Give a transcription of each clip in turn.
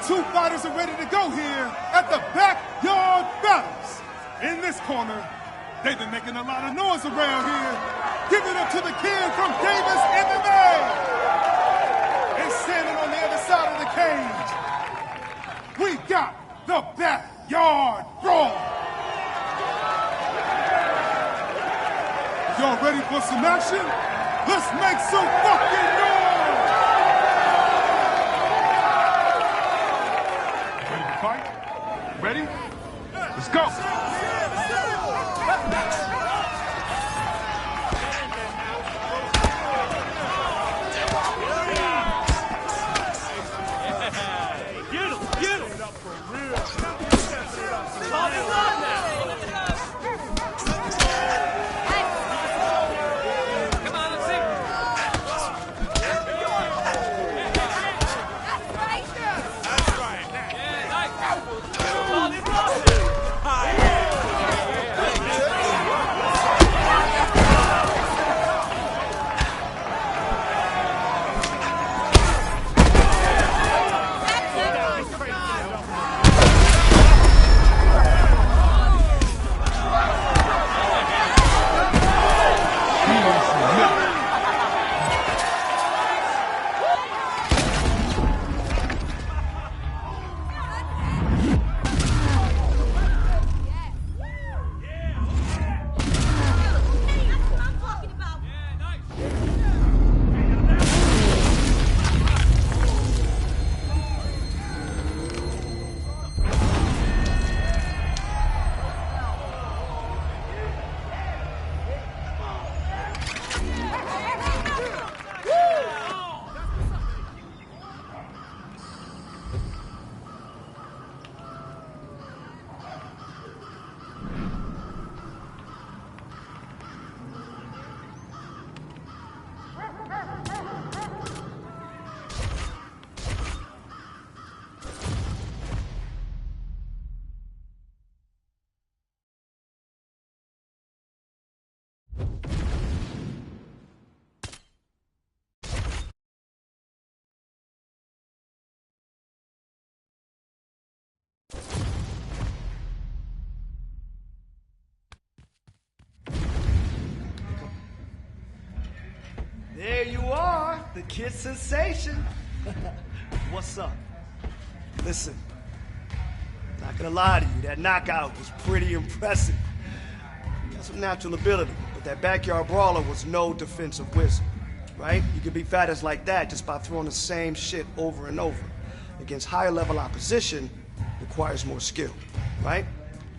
two fighters are ready to go here at the Backyard Battles. In this corner, they've been making a lot of noise around here. Give it up to the kid from Davis MMA. And standing on the other side of the cage, we got the Backyard Brawl. Y'all ready for some action? Let's make some fucking noise! Ready to fight? Ready? Let's go! There you are, the kid sensation. What's up? Listen, not gonna lie to you, that knockout was pretty impressive. You got some natural ability, but that backyard brawler was no defensive wizard, right? You can beat fighters like that just by throwing the same shit over and over. Against higher level opposition requires more skill, right?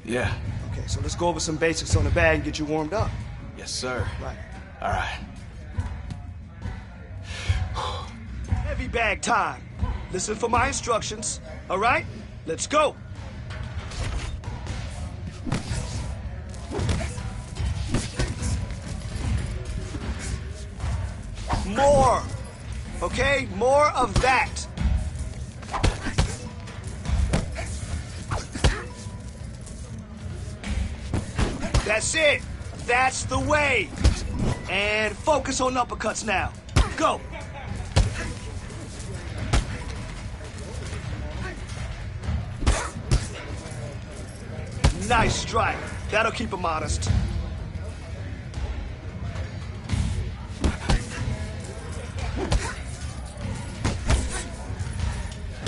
Yeah. Okay, so let's go over some basics on the bag and get you warmed up. Yes, sir. Right. All right. Heavy bag time. Listen for my instructions, all right? Let's go. More, okay? More of that. That's it. That's the way. And focus on uppercuts now. Go. Nice strike. That'll keep him honest.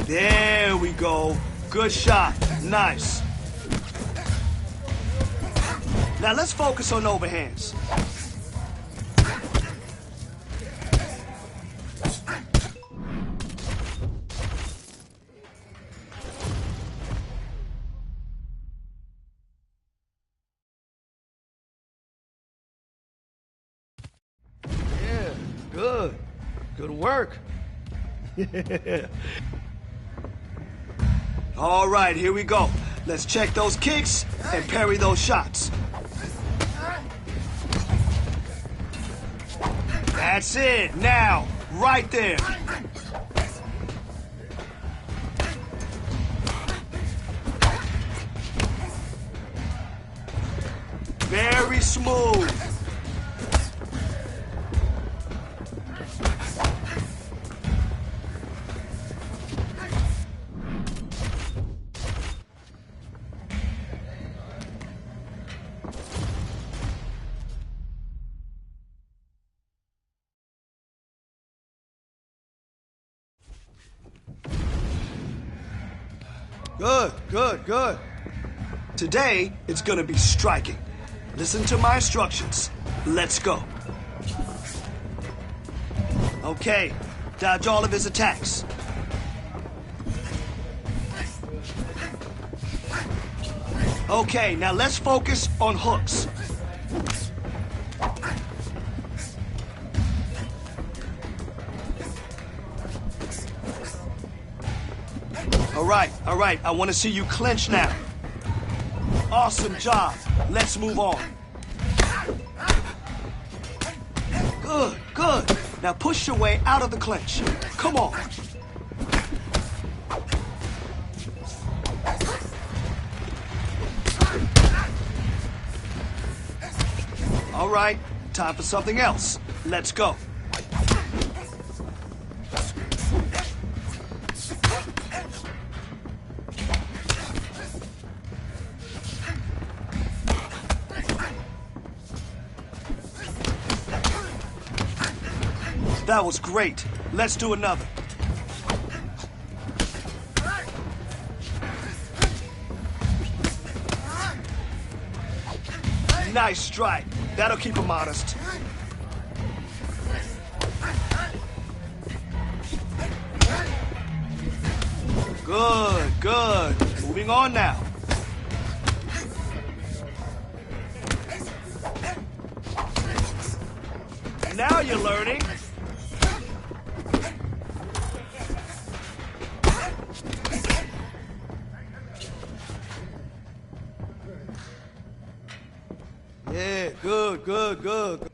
There we go. Good shot. Nice. Now let's focus on overhands. Yeah, good. Good work. All right, here we go. Let's check those kicks and parry those shots. That's it. Now, right there. Very smooth. Good, good, good. Today, it's gonna be striking. Listen to my instructions. Let's go. Okay, dodge all of his attacks. Okay, now let's focus on hooks. All right, I want to see you clinch now. Awesome job. Let's move on. Good, good. Now push your way out of the clinch. Come on. All right, time for something else. Let's go. That was great. Let's do another. Nice strike. That'll keep him honest. Good, good. Moving on now. Now you're learning. Yeah, good, good, good.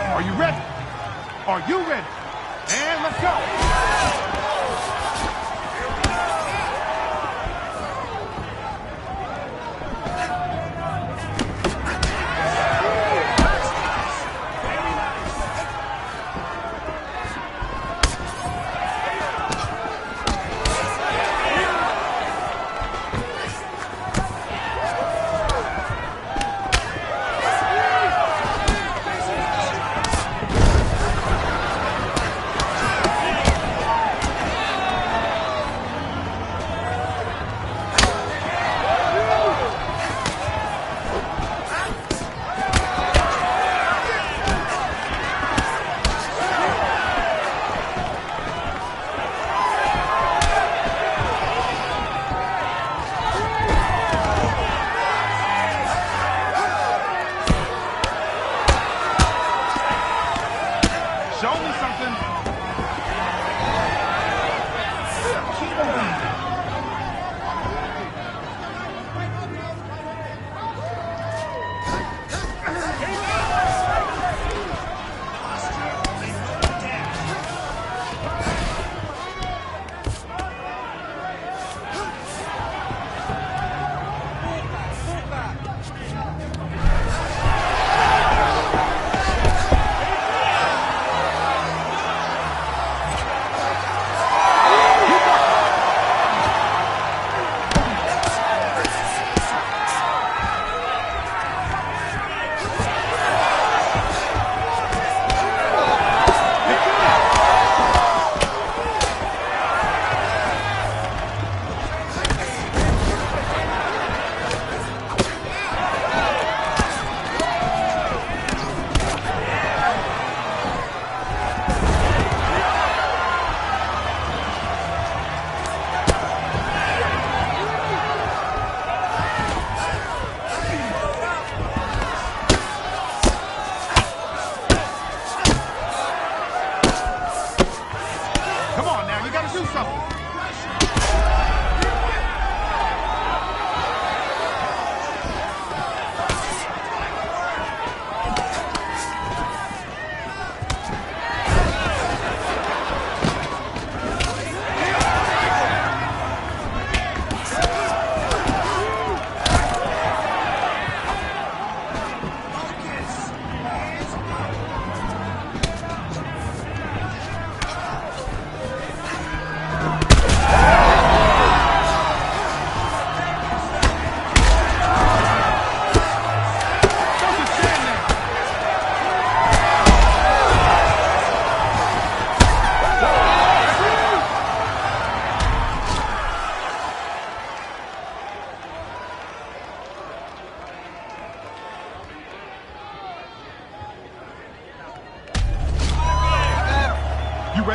Are you ready? Are you ready? And let's go.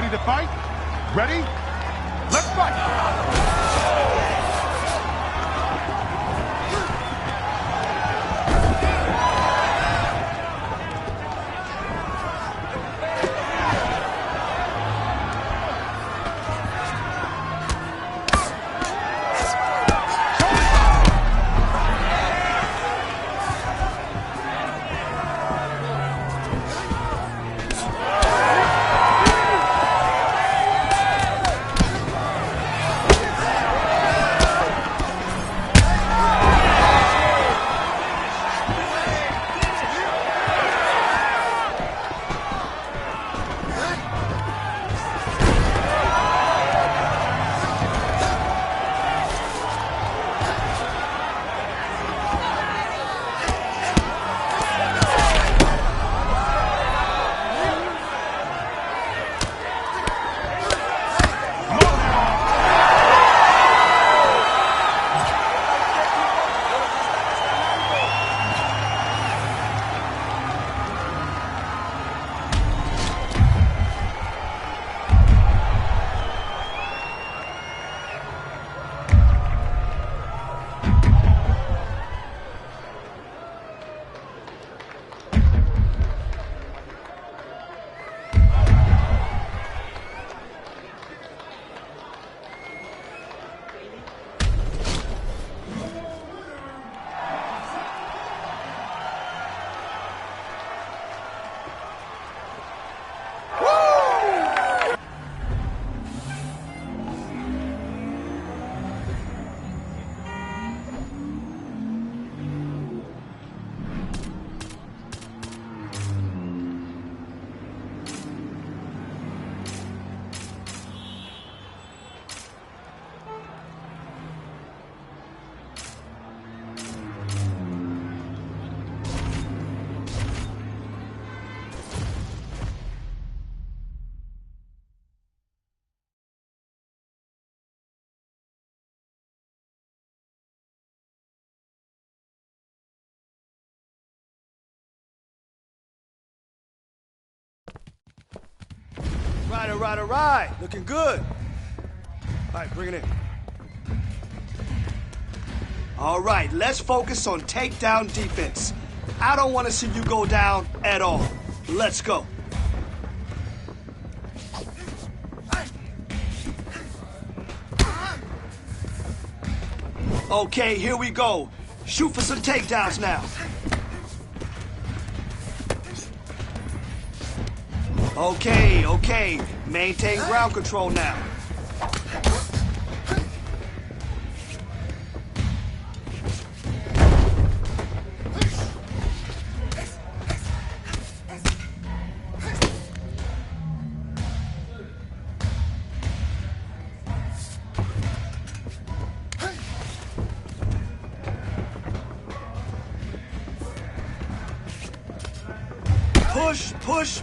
ready to fight? Ready? Let's fight! All right. Looking good. All right, bring it in. All right, let's focus on takedown defense. I don't want to see you go down at all. Let's go. Okay, here we go. Shoot for some takedowns now. Okay. Maintain ground control now.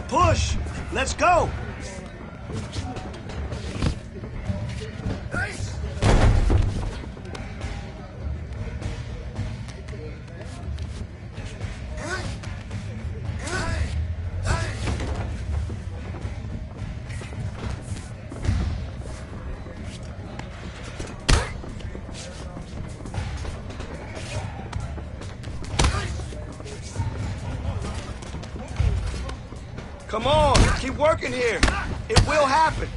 Push. Let's go. Come on, keep working here. It will happen.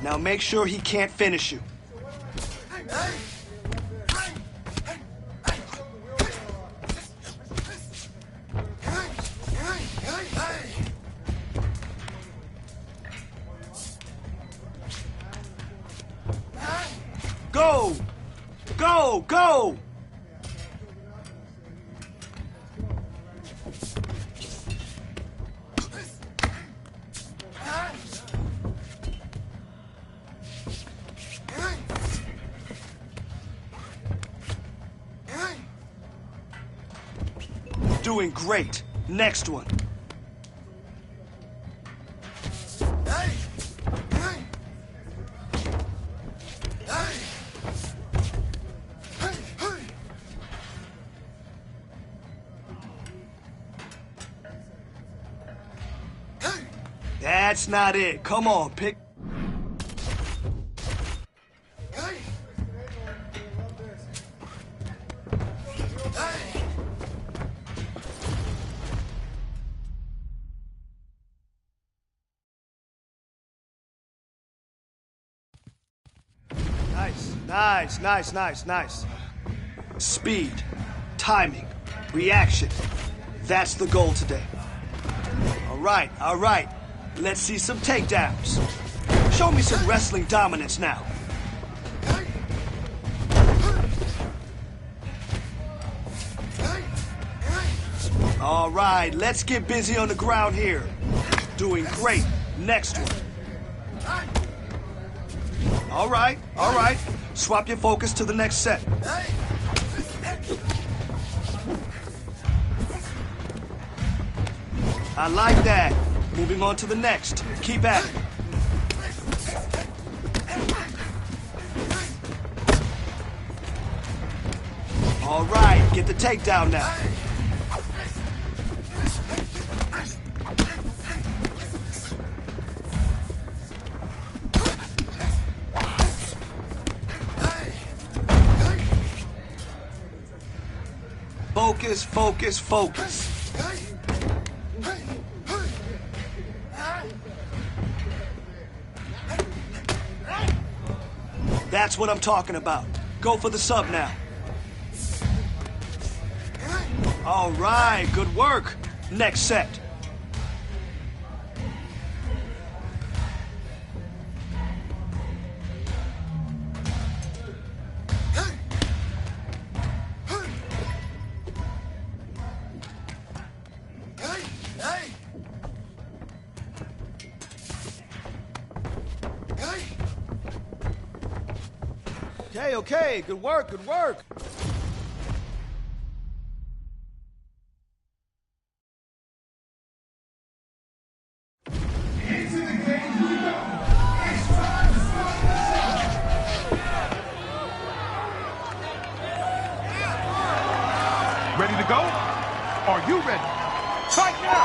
Now make sure he can't finish you. Go! Doing great. Next one. That's not it. Come on, pick. Nice. Speed, timing, reaction. That's the goal today. All right. Let's see some takedowns. Show me some wrestling dominance now. All right, let's get busy on the ground here. Doing great. Next one. All right. Swap your focus to the next set. I like that. Moving on to the next. Keep at it. All right, get the takedown now. Focus. That's what I'm talking about. Go for the sub now. All right, good work. Next set. Okay, good work. Ready to go? Are you ready? Fight now!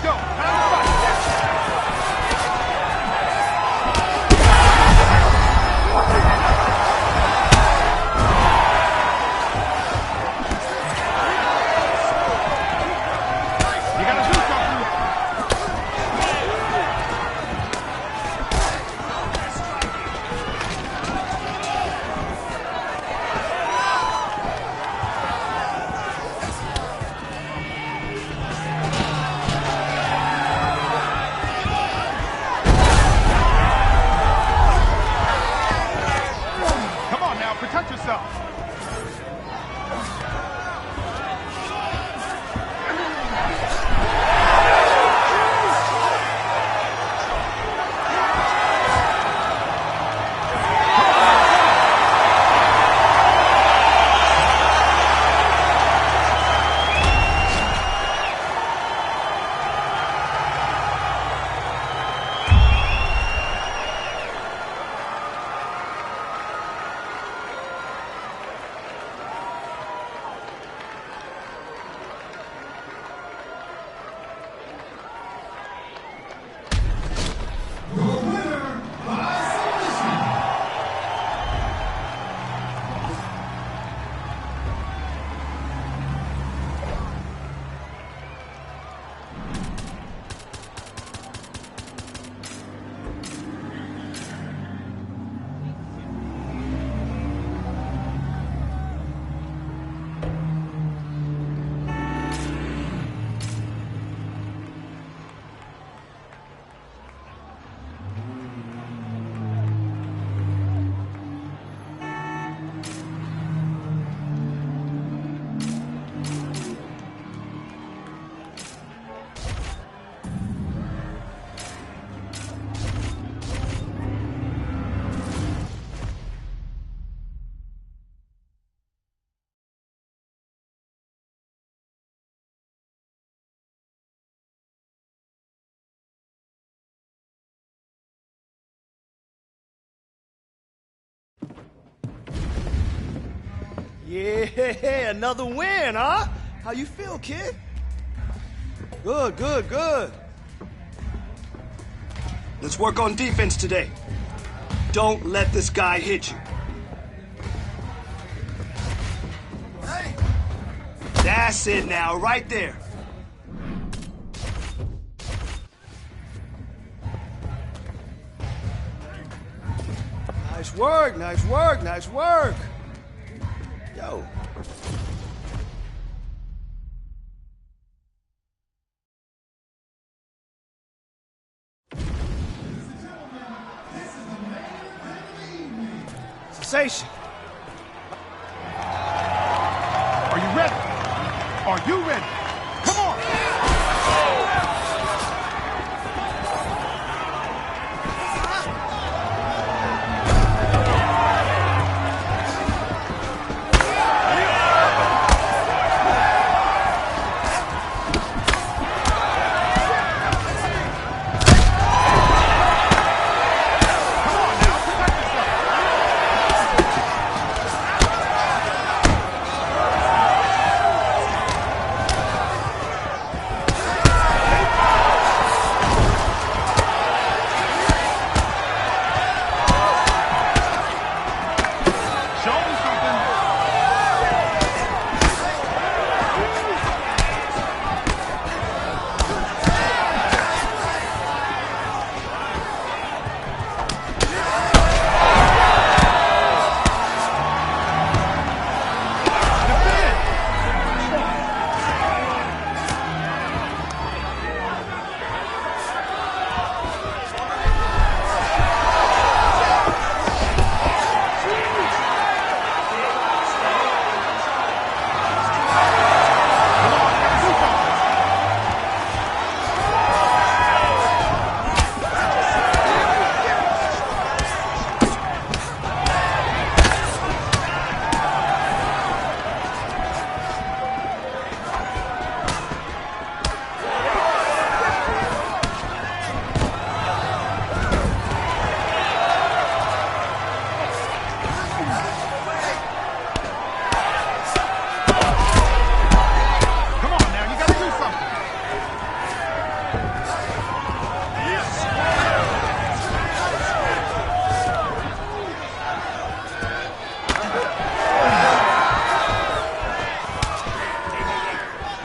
go. Time to fight. You gotta do something. Come on now, protect yourself. Yeah, another win, huh? How you feel, kid? Good, good, good. Let's work on defense today. Don't let this guy hit you. That's it now, right there. Nice work, nice work, nice work. Yo. Sensation. Are you ready? Are you ready? Come on! Come on now, protect yourself.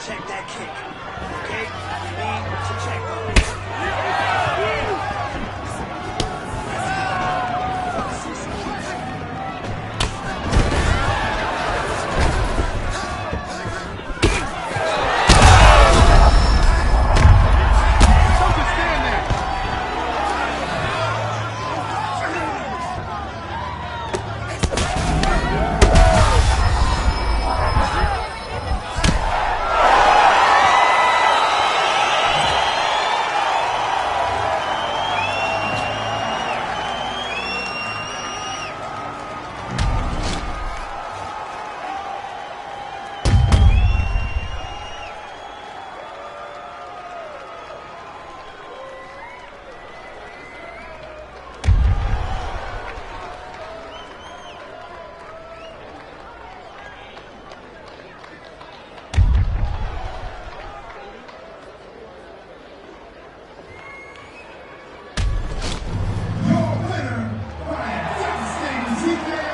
Check that kick, okay? You need to check on it. Don't just stand there. Your winner by devastating TKO.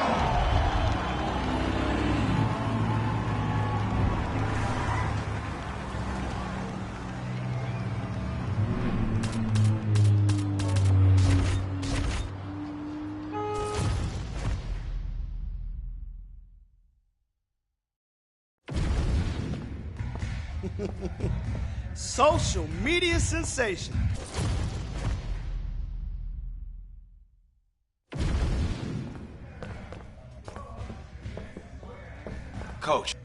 Social media sensation. Coach.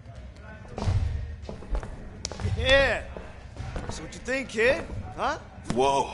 Yeah. So what you think, kid? Huh? Whoa.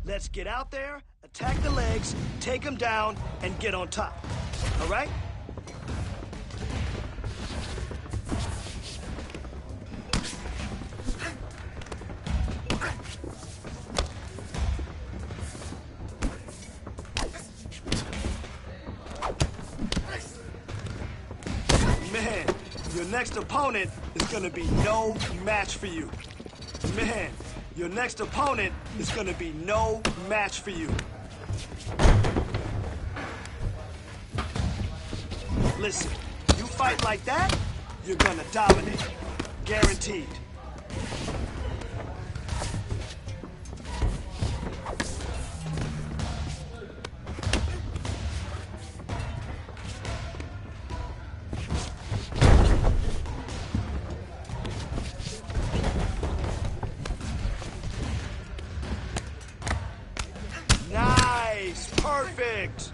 Let's get out there, attack the legs, take them down, and get on top. All right? next opponent is gonna be no match for you. Man, your next opponent is gonna be no match for you. Listen, you fight like that, you're gonna dominate. Guaranteed. Nice! Perfect!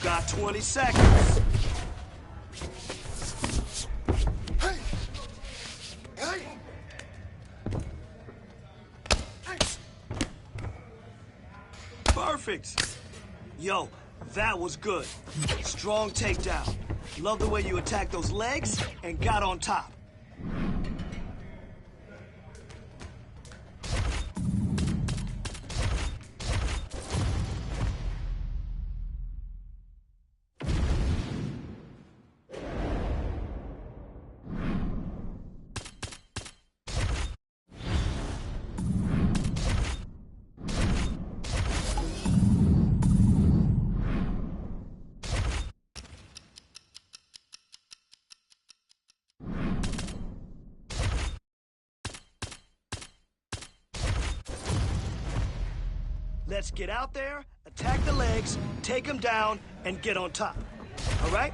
Got 20 seconds. Perfect. Yo, that was good. Strong takedown. Love the way you attacked those legs and got on top. Let's get out there, attack the legs, take them down, and get on top. All right?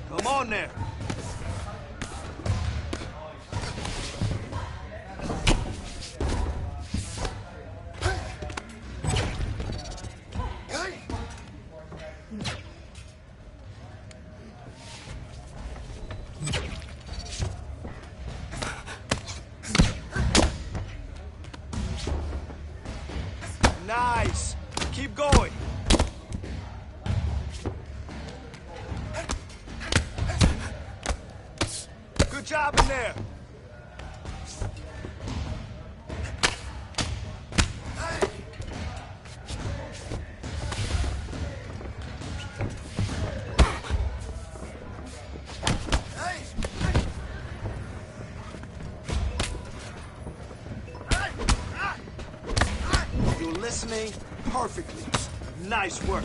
Come on there. Nice. Keep going. Good job in there. You're listening perfectly. Nice work.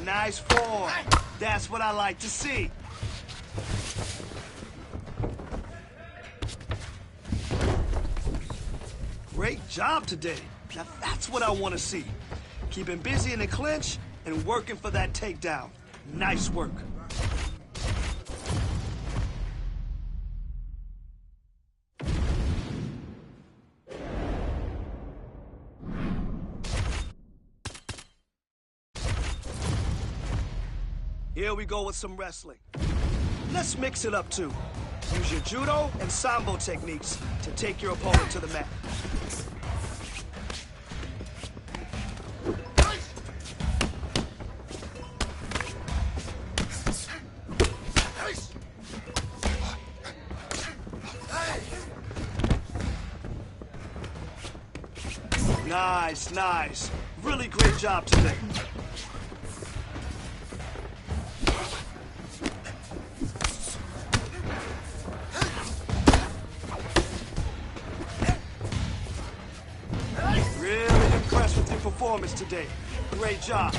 Nice form. That's what I like to see. Great job today. Now that's what I want to see. Keeping busy in the clinch and working for that takedown. Nice work. Here we go with some wrestling. Let's mix it up too. Use your judo and sambo techniques to take your opponent to the mat. Nice, nice. Really great job today. performance today. Great job.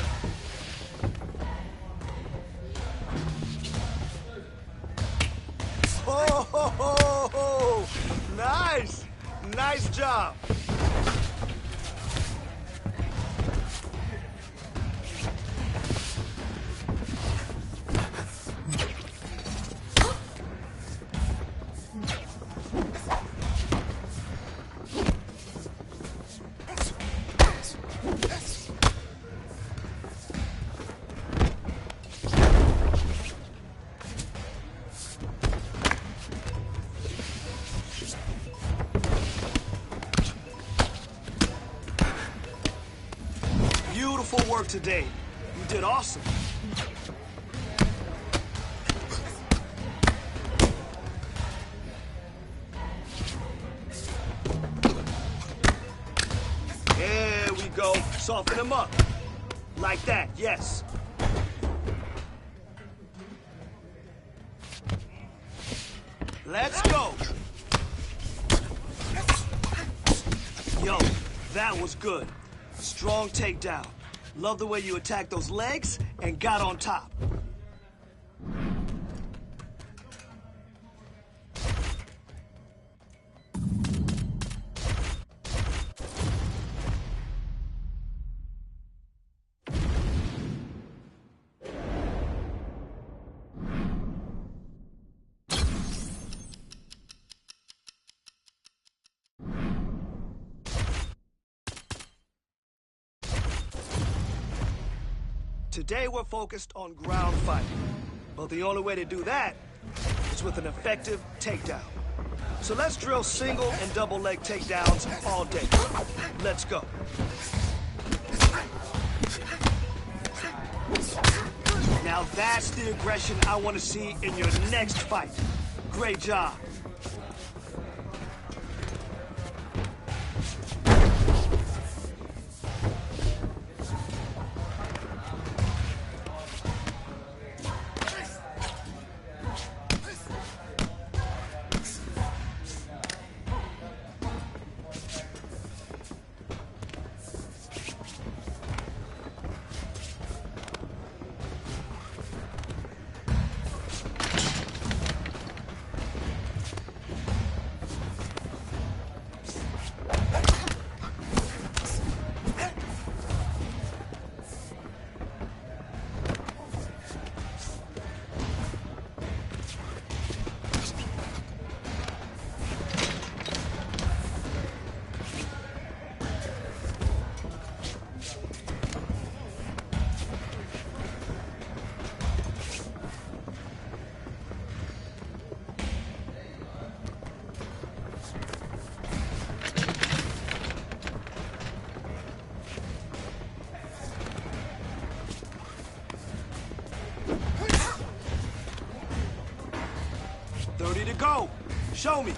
Oh, ho, ho, ho. Nice. Nice job. Beautiful work today. You did awesome. There we go. Soften him up. Like that, yes. Let's go. Yo, that was good. Strong takedown. Love the way you attacked those legs and got on top. Today we're focused on ground fighting, but the only way to do that is with an effective takedown. So let's drill single and double leg takedowns all day. Let's go. Now that's the aggression I want to see in your next fight. Great job. To go. Show me.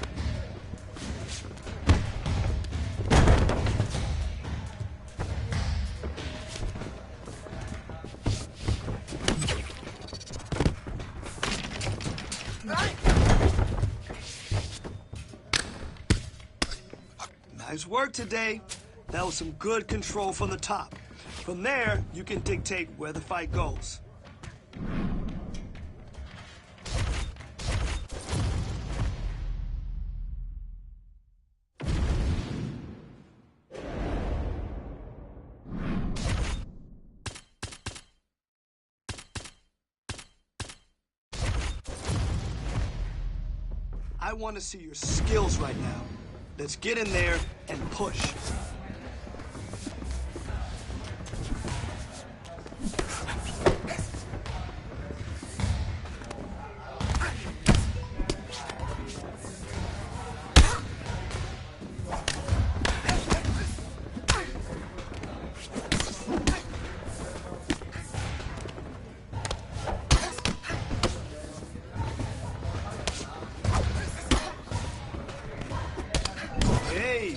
Nice work today. That was some good control from the top. From there, you can dictate where the fight goes. I want to see your skills right now. Let's get in there and push.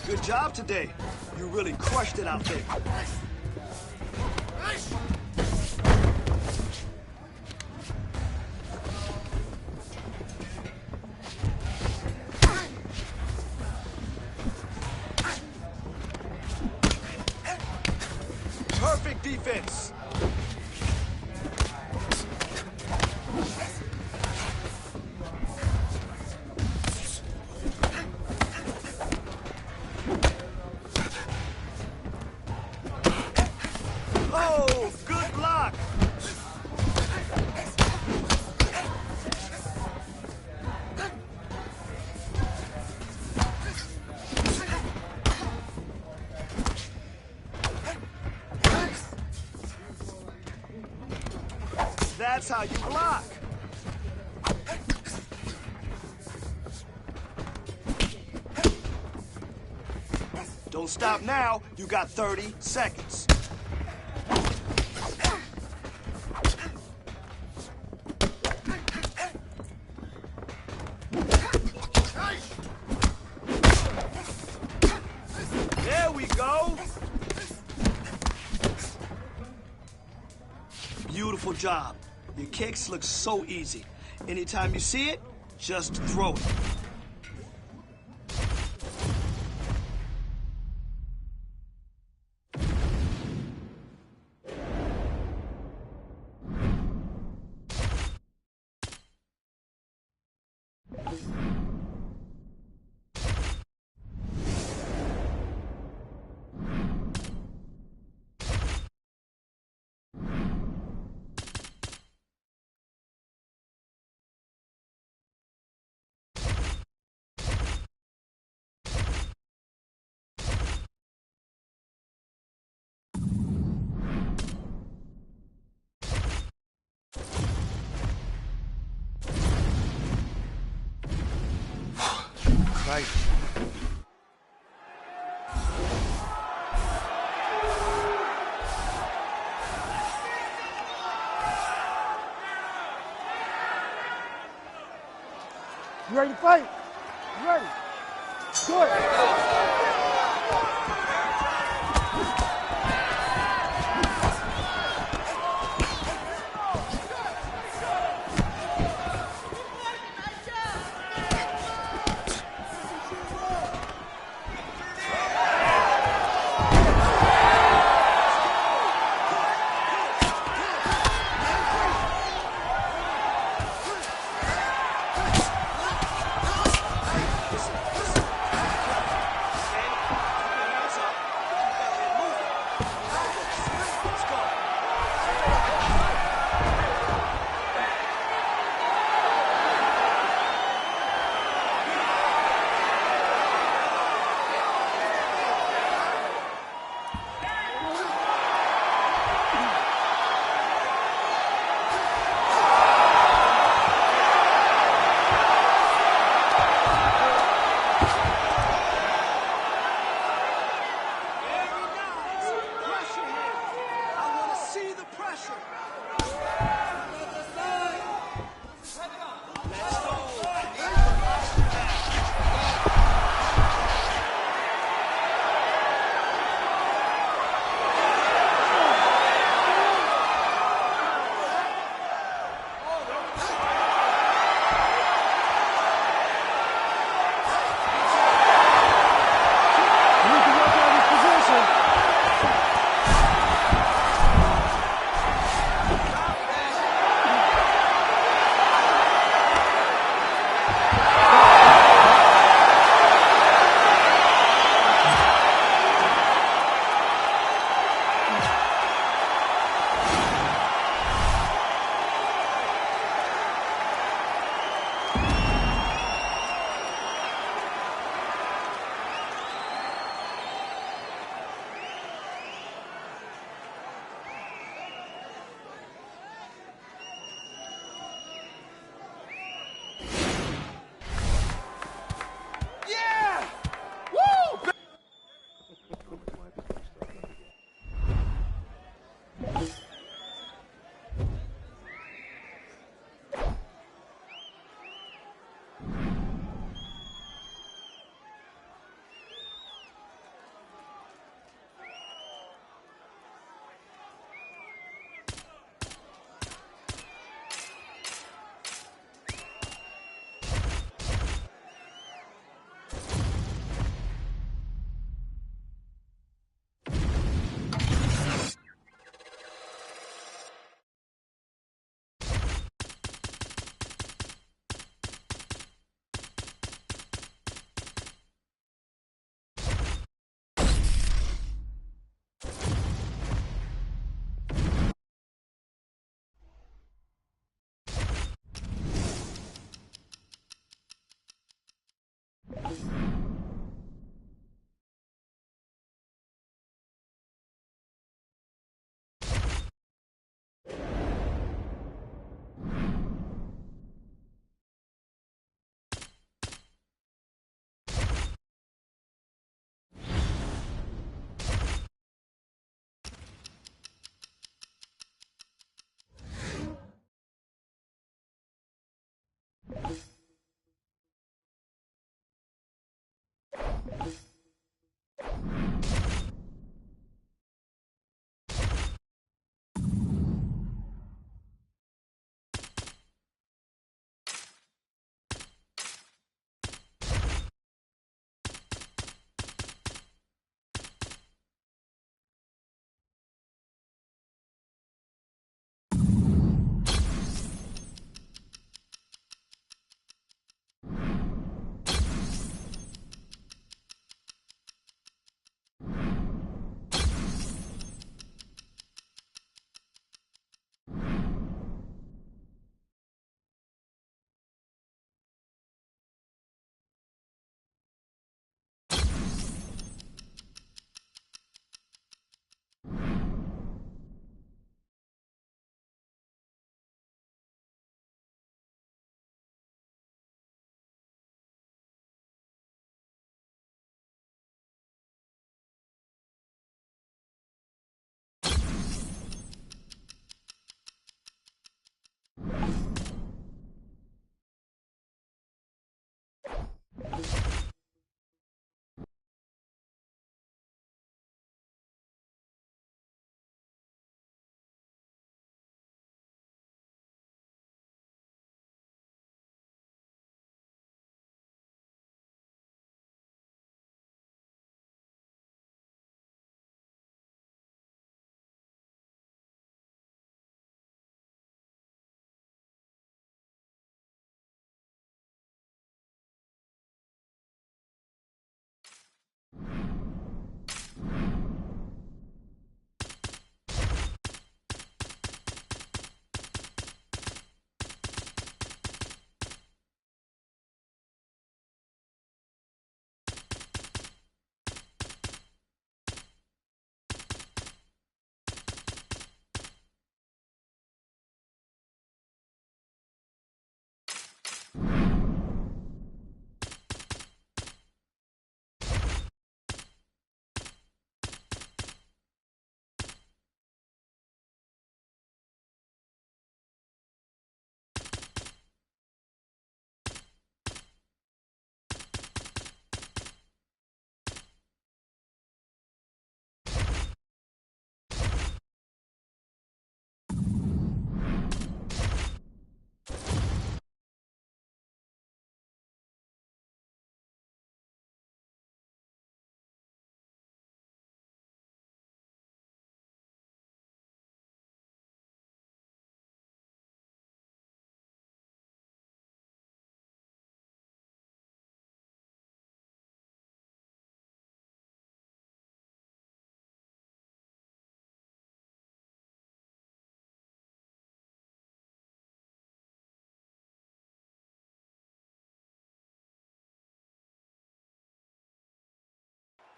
Good job today. You really crushed it out there. That's how you block. Don't stop now. You got 30 seconds. There we go. Beautiful job. Your kicks look so easy. Anytime you see it, just throw it. Right. You ready to fight? You ready? Good.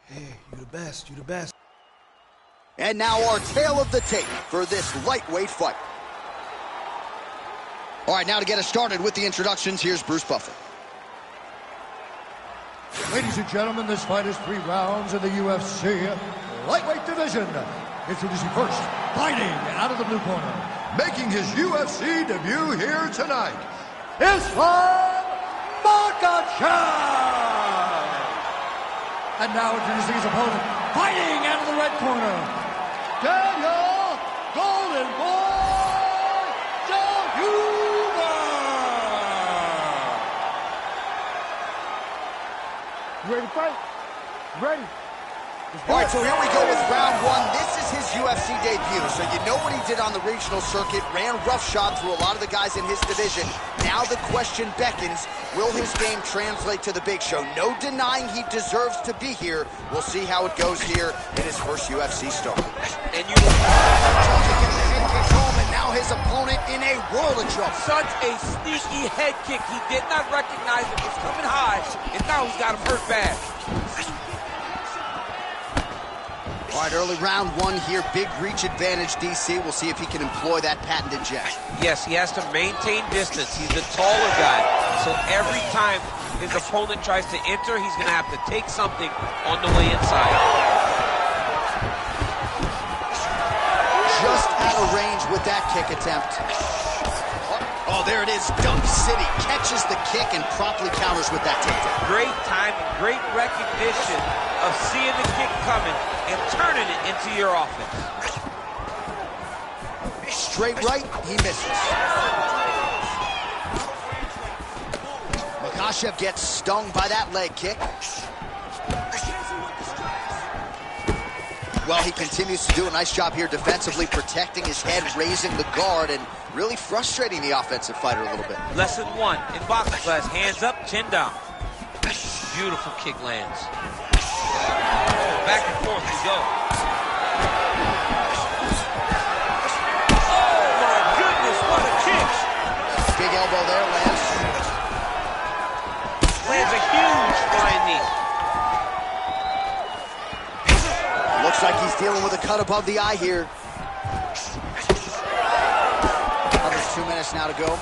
Hey, you the best, you the best. And now our tale of the tape for this lightweight fight. All right, now to get us started with the introductions, here's Bruce Buffer. Ladies and gentlemen, this fight is 3 rounds in the UFC lightweight division. Introducing first, fighting out of the blue corner, making his UFC debut here tonight, Islam Makhachev. And now introducing his opponent, fighting out of the red corner, Daniel Golden Boy Jahuba. You ready to fight? Ready. All right, so here we go with round 1. This is his UFC debut, so you know what he did on the regional circuit, ran roughshod through a lot of the guys in his division. Now the question beckons, will his game translate to the big show? No denying he deserves to be here. We'll see how it goes here in his first UFC start. And you trying to get the head kick home, and now his opponent in a world of trouble. Such a sneaky head kick. He did not recognize it was coming high, and now he's got him hurt bad. All right, early round 1 here, big reach advantage, DC. We'll see if he can employ that patented jab. Yes, he has to maintain distance. He's the taller guy. So every time his opponent tries to enter, he's going to have to take something on the way inside. Just out of range with that kick attempt. Oh, there it is, Dunk City. Catches the kick and promptly counters with that takedown. Great timing, great recognition of seeing the kick coming and turning it into your offense. Straight right, he misses. Makhachev gets stung by that leg kick. Well, he continues to do a nice job here defensively, protecting his head, raising the guard, and really frustrating the offensive fighter a little bit. Lesson 1 in boxing class, hands up, chin down. Beautiful kick lands. Back and forth we go. Oh my goodness, what a kick! Big elbow there, Lance. Lands a huge flying knee. Looks like he's dealing with a cut above the eye here. Another 2 minutes now to go.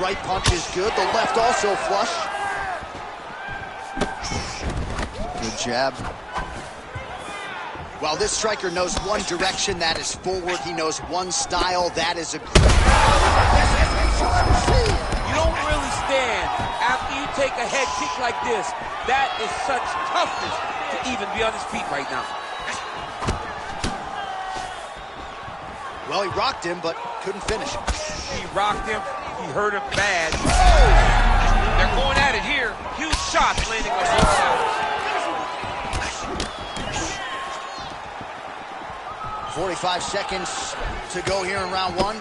Right punch is good, the left also flush. Good jab. Well, this striker knows one direction, that is forward. He knows one style, that is a... You don't really stand after you take a head kick like this. That is such toughness to even be on his feet right now. Well, he rocked him, but couldn't finish him. He rocked him, he hurt him bad. They're going at it here. Huge shots landing on both sides. 45 seconds to go here in round 1.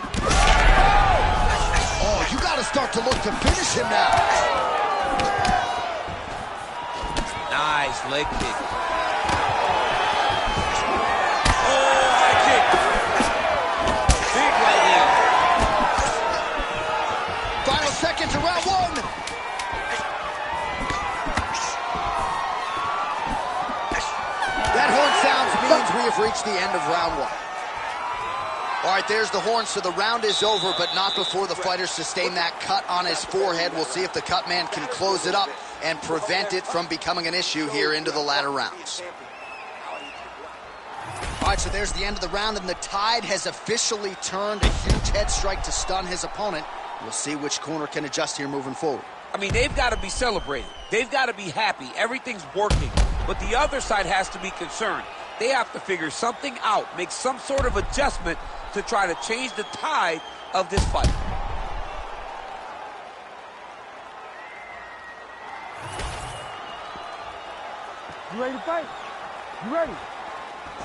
Oh, you got to start to look to finish him now. Nice leg kick. Oh, high kick. Big right hand. Final seconds of round 1. That horn sounds means we have reached the end of round 1. All right, there's the horn, so the round is over, but not before the fighter sustained that cut on his forehead. We'll see if the cut man can close it up and prevent it from becoming an issue here into the latter rounds. All right, so there's the end of the round, and the tide has officially turned. A huge head strike to stun his opponent. We'll see which corner can adjust here moving forward. I mean, they've got to be celebrating. They've got to be happy. Everything's working. But the other side has to be concerned. They have to figure something out, make some sort of adjustment to try to change the tide of this fight. You ready to fight? You ready?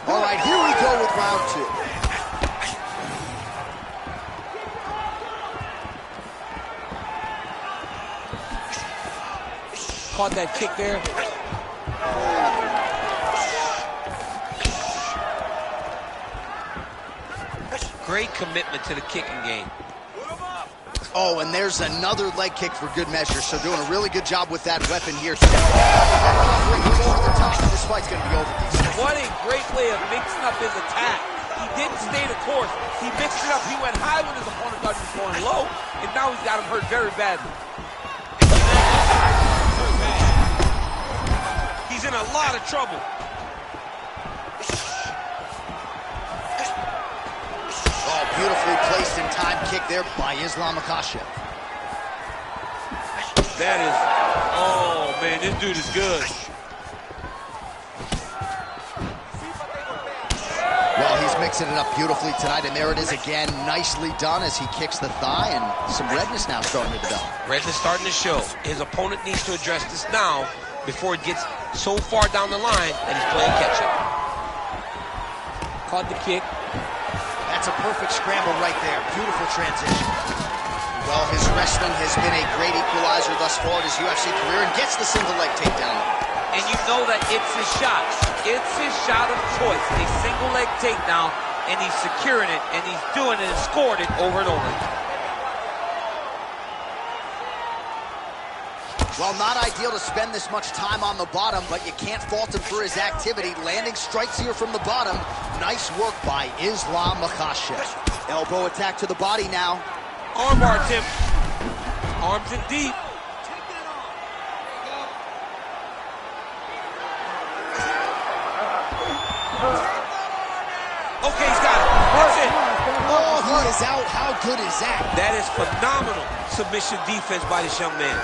All right, here we go with round 2. Caught that kick there. Great commitment to the kicking game. Oh, and there's another leg kick for good measure. So doing a really good job with that weapon here. Over the top, and this fight's going to be over. What a great way of mixing up his attack. He didn't stay the course. He mixed it up. He went high when his opponent thought he was going low, and now he's got him hurt very badly. He's in a lot of trouble. Oh, beautifully placed in time kick there by Islam Makhachev. That is, oh man, this dude is good. Well, he's mixing it up beautifully tonight, and there it is again, nicely done as he kicks the thigh, and some redness now starting to develop. Redness starting to show. His opponent needs to address this now before it gets so far down the line that he's playing catch-up. Caught the kick. That's a perfect scramble right there. Beautiful transition. Well, his wrestling has been a great equalizer thus far in his UFC career, and gets the single leg takedown. And you know that it's his shot. It's his shot of choice. A single leg takedown, and he's securing it, and he's doing it and scoring it over and over. Well, not ideal to spend this much time on the bottom, but you can't fault him for his activity. Landing strikes here from the bottom. Nice work by Islam Makhachev. Elbow attack to the body now. Armbar attempt. Arms in deep. Okay, he's got it. That's it. Oh, he is out. How good is that? That is phenomenal submission defense by this young man.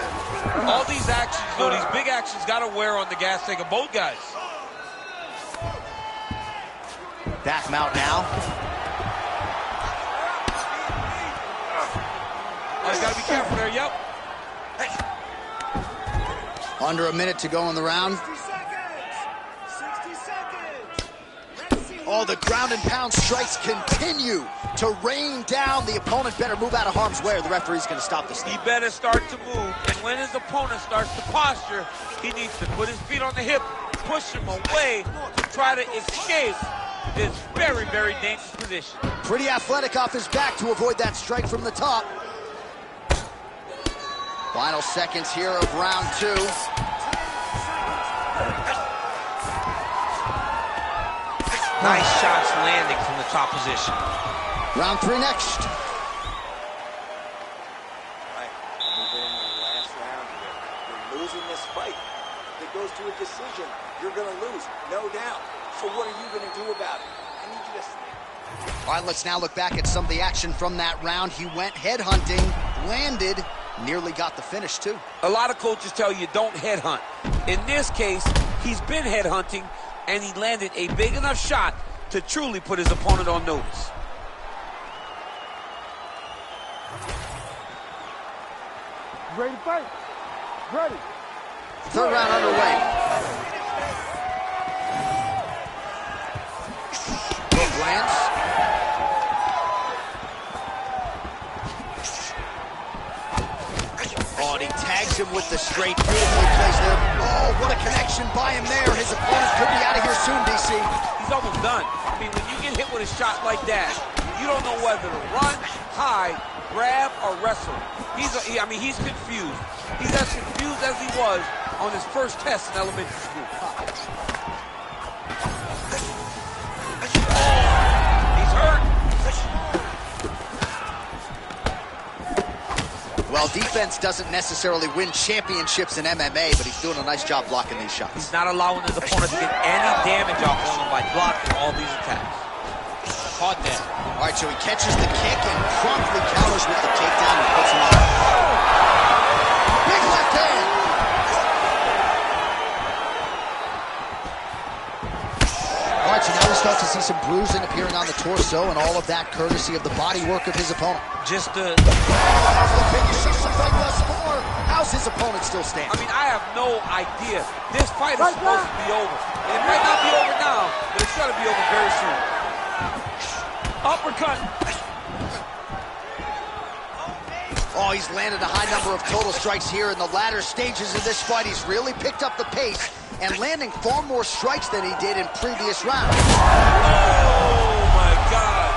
All these actions, though, these big actions got to wear on the gas tank of both guys. Back mount now. Oh, you got to be careful there, yep. Under a minute to go in the round. 60 seconds. Oh, the ground and pound strikes continue to rain down. The opponent better move out of harm's way, or the referee's going to stop this thing. He better start to move, and when his opponent starts to posture, he needs to put his feet on the hip, push him away to try to escape this very, very dangerous position. Pretty athletic off his back to avoid that strike from the top. Final seconds here of round two. Nice shots landing from the top position. Round three next. Right, moving in the last round here. You're losing this fight. If it goes to a decision, you're going to lose, no doubt. So what are you going to do about it? I need you to... All right, let's now look back at some of the action from that round. He went headhunting, landed, nearly got the finish too. A lot of coaches tell you don't headhunt. In this case, he's been headhunting, and he landed a big enough shot to truly put his opponent on notice. Ready to fight? Ready. Third round underway. Hook lands. Oh, and he tags him with the straight. Beautifully placed there. Oh, what a connection by him there. His opponent could be out of here soon, DC. He's almost done. I mean, when you get hit with a shot like that, you don't know whether to run, hide, grab, or wrestle. He's confused. He's as confused as he was on his first test in elementary school. He's hurt. Well, defense doesn't necessarily win championships in MMA, but he's doing a nice job blocking these shots. He's not allowing his opponent to get any damage off on him by blocking all these attacks. Caught that. All right, so he catches the kick and promptly counters with the takedown and puts him on. Big left hand. All right, so now we start to see some bruising appearing on the torso, and all of that courtesy of the body work of his opponent. Just the... Flipping, you see some fight thus far. How's his opponent still standing? I mean, I have no idea. This fight is supposed to be over. And it might not be over now, but it's going to be over very soon. Uppercut. Oh, he's landed a high number of total strikes here in the latter stages of this fight. He's really picked up the pace and landing far more strikes than he did in previous rounds. Oh, my God.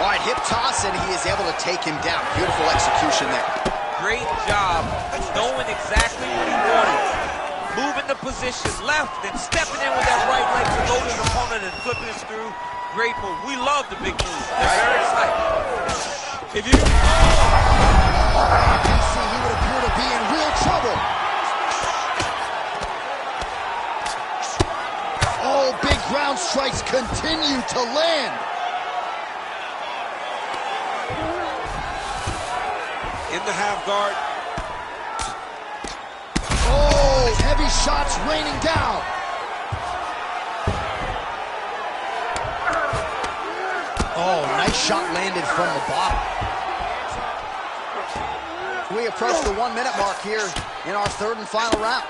All right, hip toss, and he is able to take him down. Beautiful execution there. Great job knowing exactly what he wanted. Moving the position left and stepping in with that right leg to load his opponent and flipping it through. Great move. We love the big moves. They're very exciting. If you... He would appear to be in real trouble. Oh, big ground strikes continue to land. In the half guard. Oh, heavy shots raining down. Oh, nice shot landed from the bottom. We approach the 1 minute mark here in our third and final round.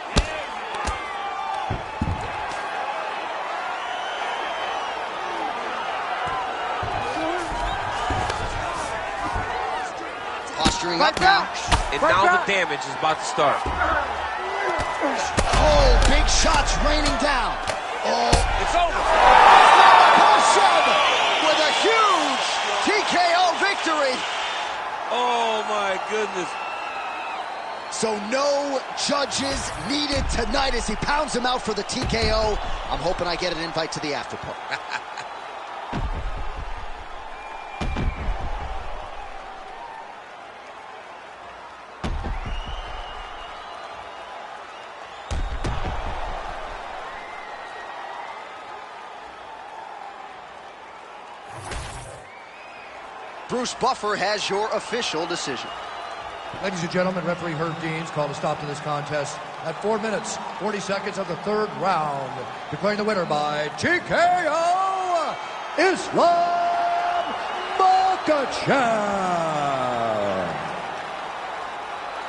Posturing up now. And now the damage is about to start. Oh, big shots raining down. Oh, It's over. Khrushchev with a huge TKO victory. Oh, my goodness. So no judges needed tonight as he pounds him out for the TKO. I'm hoping I get an invite to the after party. Bruce Buffer has your official decision. Ladies and gentlemen, referee Herb Deans called a stop to this contest at 4 minutes, 40 seconds of the third round, declaring the winner by TKO, Islam Makhachev.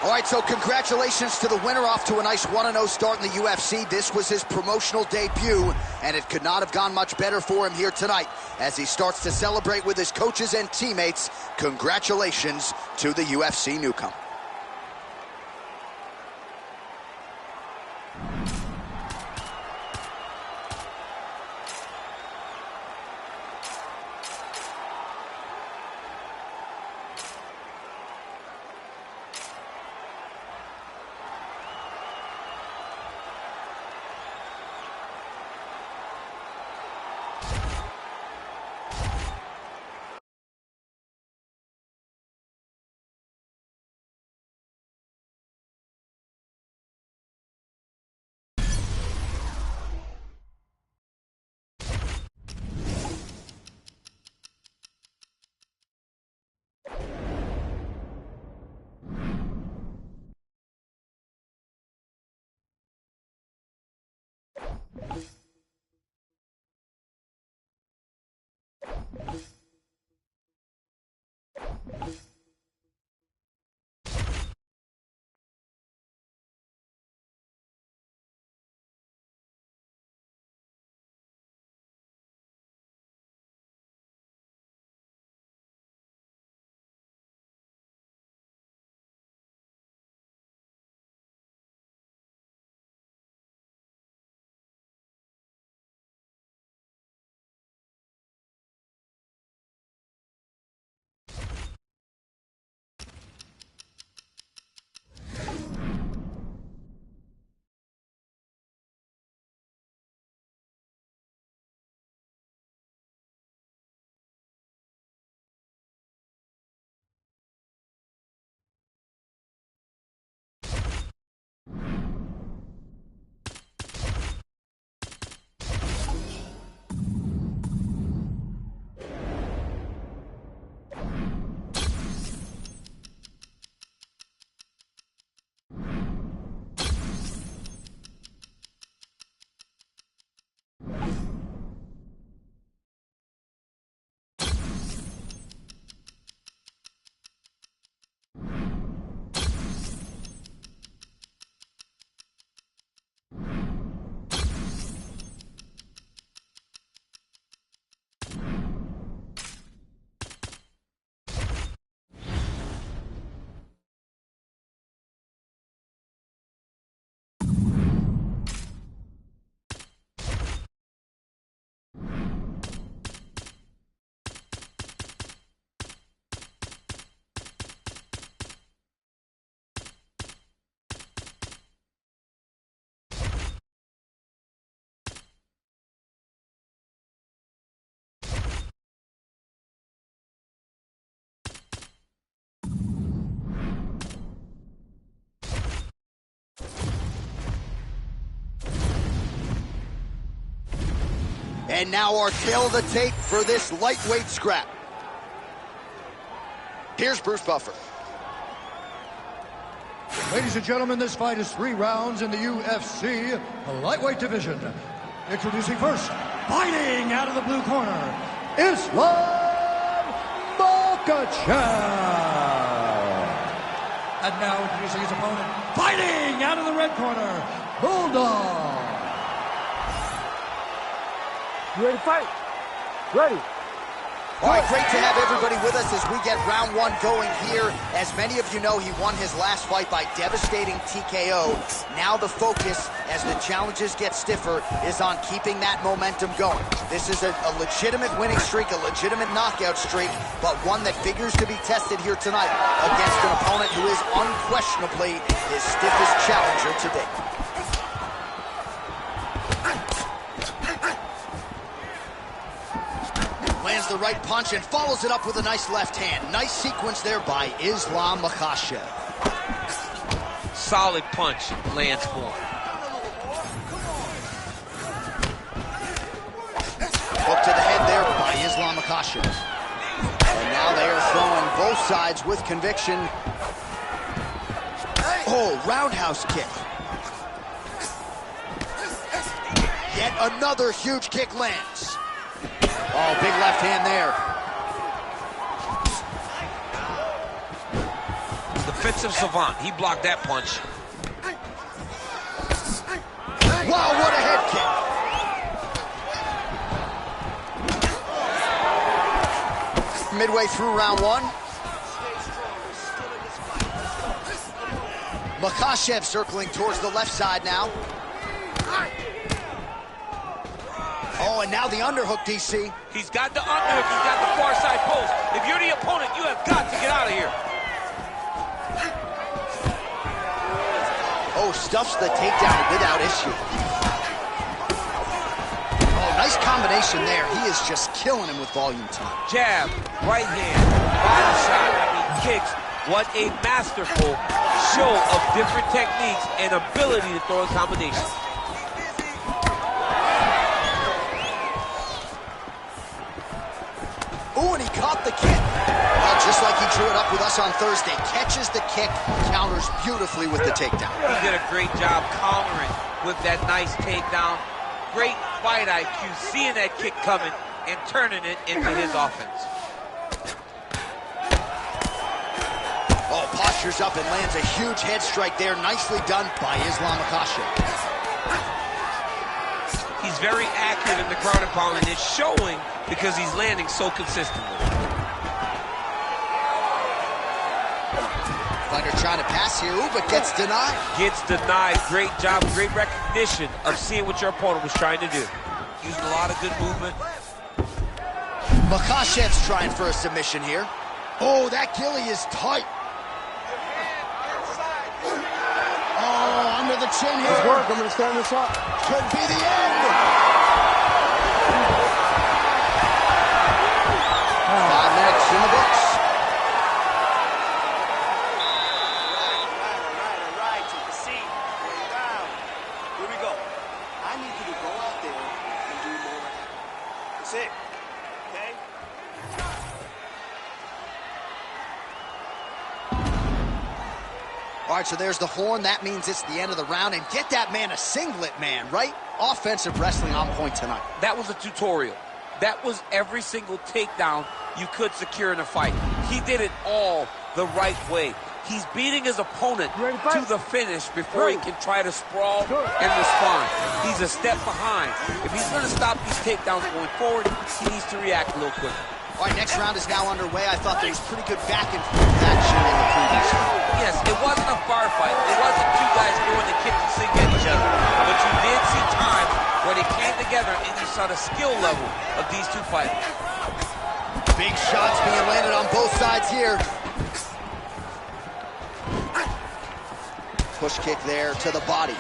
All right, so congratulations to the winner, off to a nice 1-0 start in the UFC. This was his promotional debut, and it could not have gone much better for him here tonight as he starts to celebrate with his coaches and teammates. Congratulations to the UFC newcomer. And now our tale of the tape for this lightweight scrap. Here's Bruce Buffer. Ladies and gentlemen, this fight is 3 rounds in the UFC lightweight division. Introducing first, fighting out of the blue corner, Islam Makhachev. And now introducing his opponent, fighting out of the red corner, Bulldog. You ready to fight? Ready. All right, great to have everybody with us as we get round 1 going here. As many of you know, he won his last fight by devastating TKO. Now the focus, as the challenges get stiffer, is on keeping that momentum going. This is a legitimate winning streak, a legitimate knockout streak, but one that figures to be tested here tonight against an opponent who is unquestionably his stiffest challenger to date. Lands the right punch and follows it up with a nice left hand. Nice sequence there by Islam Makhachev. Solid punch lands for him. Hook to the head there by Islam Makhachev. And now they are throwing both sides with conviction. Oh, roundhouse kick. Yet another huge kick lands. Oh, big left hand there. Defensive savant. He blocked that punch. Wow, what a head kick. Midway through round 1. Makhachev circling towards the left side now. Oh, and now the underhook, DC. He's got the underhook. He's got the far side post. If you're the opponent, you have got to get out of here. Oh, stuffs the takedown without issue. Oh, nice combination there. He is just killing him with volume time. Jab, right hand, body shot. I mean, kicks. What a masterful show of different techniques and ability to throw in combinations. Ooh, and he caught the kick. Well, just like he drew it up with us on Thursday. Catches the kick, counters beautifully with the takedown. He did a great job countering with that nice takedown. Great fight IQ, seeing that kick coming and turning it into his offense. Oh, postures up and lands a huge head strike there. Nicely done by Islam Makhachev. He's very accurate in the ground and pound, and it's showing because he's landing so consistently. Fighter trying to pass here, ooh, but gets denied. Gets denied. Great job, great recognition of seeing what your opponent was trying to do. Using a lot of good movement. Makhachev's trying for a submission here. Oh, that gilly is tight. Oh, under the chin here. Good work. I'm going to stand this up. Could be the end. 5 minutes in the books. All right. Take a seat. Lay down. Here we go. I need you to go out there and do more. That's it. Okay? All right, so there's the horn. That means it's the end of the round. And get that man a singlet, man, right? Offensive wrestling on point tonight. That was a tutorial. That was every single takedown you could secure in a fight. He did it all the right way. He's beating his opponent to the finish before he can try to sprawl and respond. He's a step behind. If he's going to stop these takedowns going forward, he needs to react a little quicker. All right, next round is now underway. I thought there was pretty good back and forth action in the previous round. Yes, it wasn't a bar fight. It wasn't two guys doing the kick and sink at each other. But you did see times where they came together and you saw the skill level of these two fighters. Big shots being landed on both sides here. Push kick there to the body.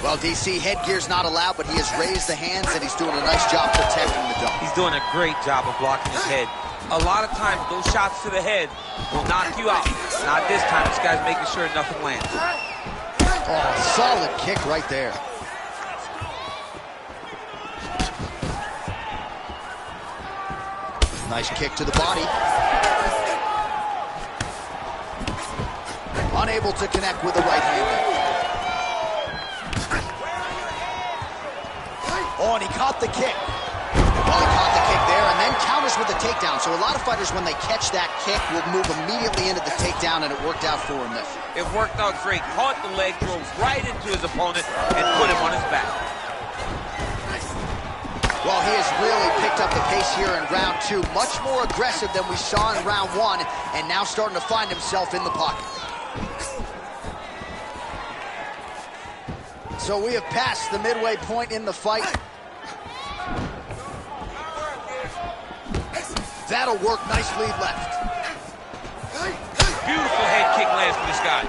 Well, DC, headgear's not allowed, but he has raised the hands and he's doing a nice job protecting the dome. He's doing a great job of blocking his head. A lot of times, those shots to the head will knock you out. Not this time. This guy's making sure nothing lands. Oh, solid kick right there. Nice kick to the body. Unable to connect with the right hand. Oh, and he caught the kick. Well, he caught the kick there and then counters with the takedown. So a lot of fighters, when they catch that kick, will move immediately into the takedown, and it worked out for him there. It worked out great. Caught the leg, drove right into his opponent, and put him on his back. Well, he has really picked up the pace here in round 2. Much more aggressive than we saw in round 1, and now starting to find himself in the pocket. So we have passed the midway point in the fight. That'll work. Nice lead left. Beautiful head kick lands for this guy.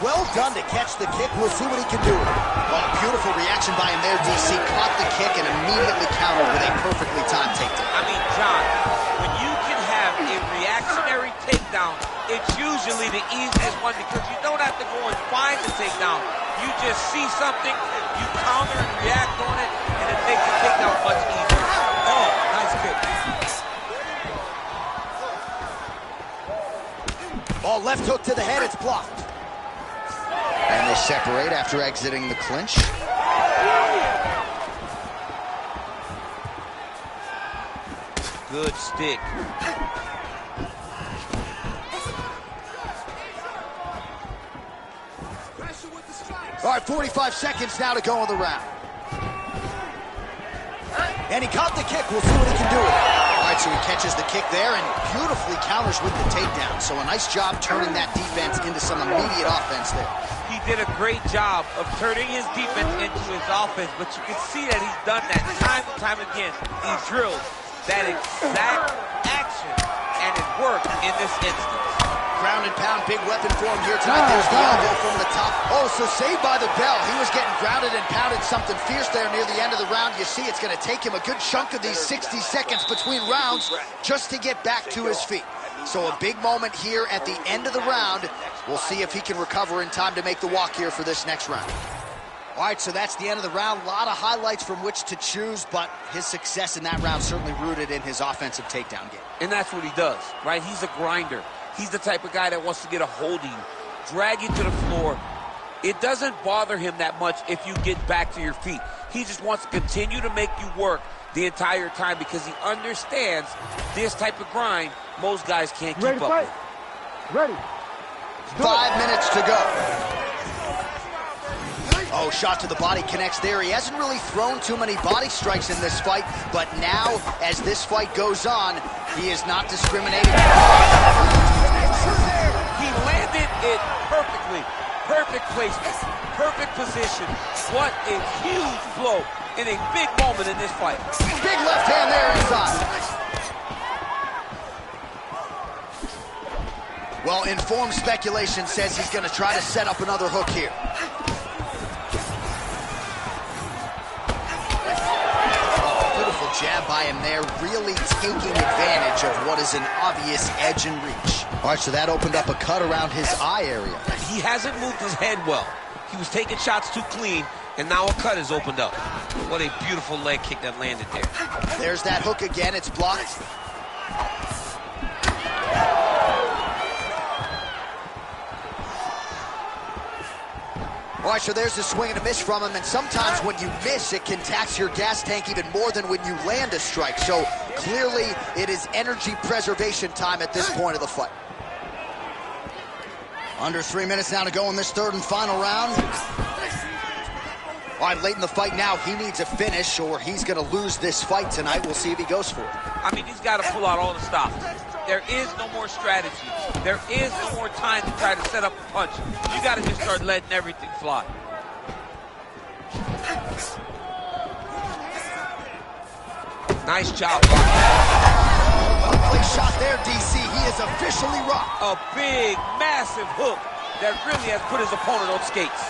Well done to catch the kick. We'll see what he can do. Well, beautiful reaction by him there, DC. Caught the kick and immediately countered with a perfectly timed takedown. I mean, John, when you can have a reactionary takedown, it's usually the easiest one because you don't have to go and find the takedown. You just see something, you counter and react on it, and it makes the takedown much easier. Oh, nice kick. Ball left hook to the head, it's blocked. And they separate after exiting the clinch. Good stick. All right, 45 seconds now to go in the round. And he caught the kick. We'll see what he can do with it. All right, so he catches the kick there and beautifully counters with the takedown. So a nice job turning that defense into some immediate offense there. He did a great job of turning his defense into his offense, but you can see that he's done that time and time again. He drills that exact action, and it worked in this instance. Ground and pound, big weapon for him here tonight. There's the elbow from the top. Oh, so saved by the bell. He was getting grounded and pounded something fierce there near the end of the round. You see it's going to take him a good chunk of these 60 seconds between rounds just to get back to his feet. So a big moment here at the end of the round. We'll see if he can recover in time to make the walk here for this next round. All right, so that's the end of the round. A lot of highlights from which to choose, but his success in that round certainly rooted in his offensive takedown game. And that's what he does, right? He's a grinder. He's the type of guy that wants to get a hold of you, drag you to the floor. It doesn't bother him that much if you get back to your feet. He just wants to continue to make you work the entire time because he understands this type of grind most guys can't keep up with. Ready. 5 minutes to go. Oh, shot to the body connects there. He hasn't really thrown too many body strikes in this fight, but now, as this fight goes on, he is not discriminating. He landed it perfectly. Perfect placement, perfect position. What a huge blow in a big moment in this fight. Big left hand there inside. Well, informed speculation says he's going to try to set up another hook here. Beautiful jab by him there, really taking advantage of what is an obvious edge and reach. All right, so that opened up a cut around his eye area. He hasn't moved his head well. He was taking shots too clean, and now a cut has opened up. What a beautiful leg kick that landed there. There's that hook again, it's blocked. All right, so there's a swing and a miss from him, and sometimes when you miss, it can tax your gas tank even more than when you land a strike. So clearly, it is energy preservation time at this point of the fight. Under 3 minutes now to go in this third and final round. All right, late in the fight now, he needs a finish or he's going to lose this fight tonight. We'll see if he goes for it. I mean, he's got to pull out all the stops. There is no more strategy. There is no more time to try to set up a punch. You got to just start letting everything fly. Nice job, Well placed shot there, DC. He is officially rocked. a big, massive hook that really has put his opponent on skates.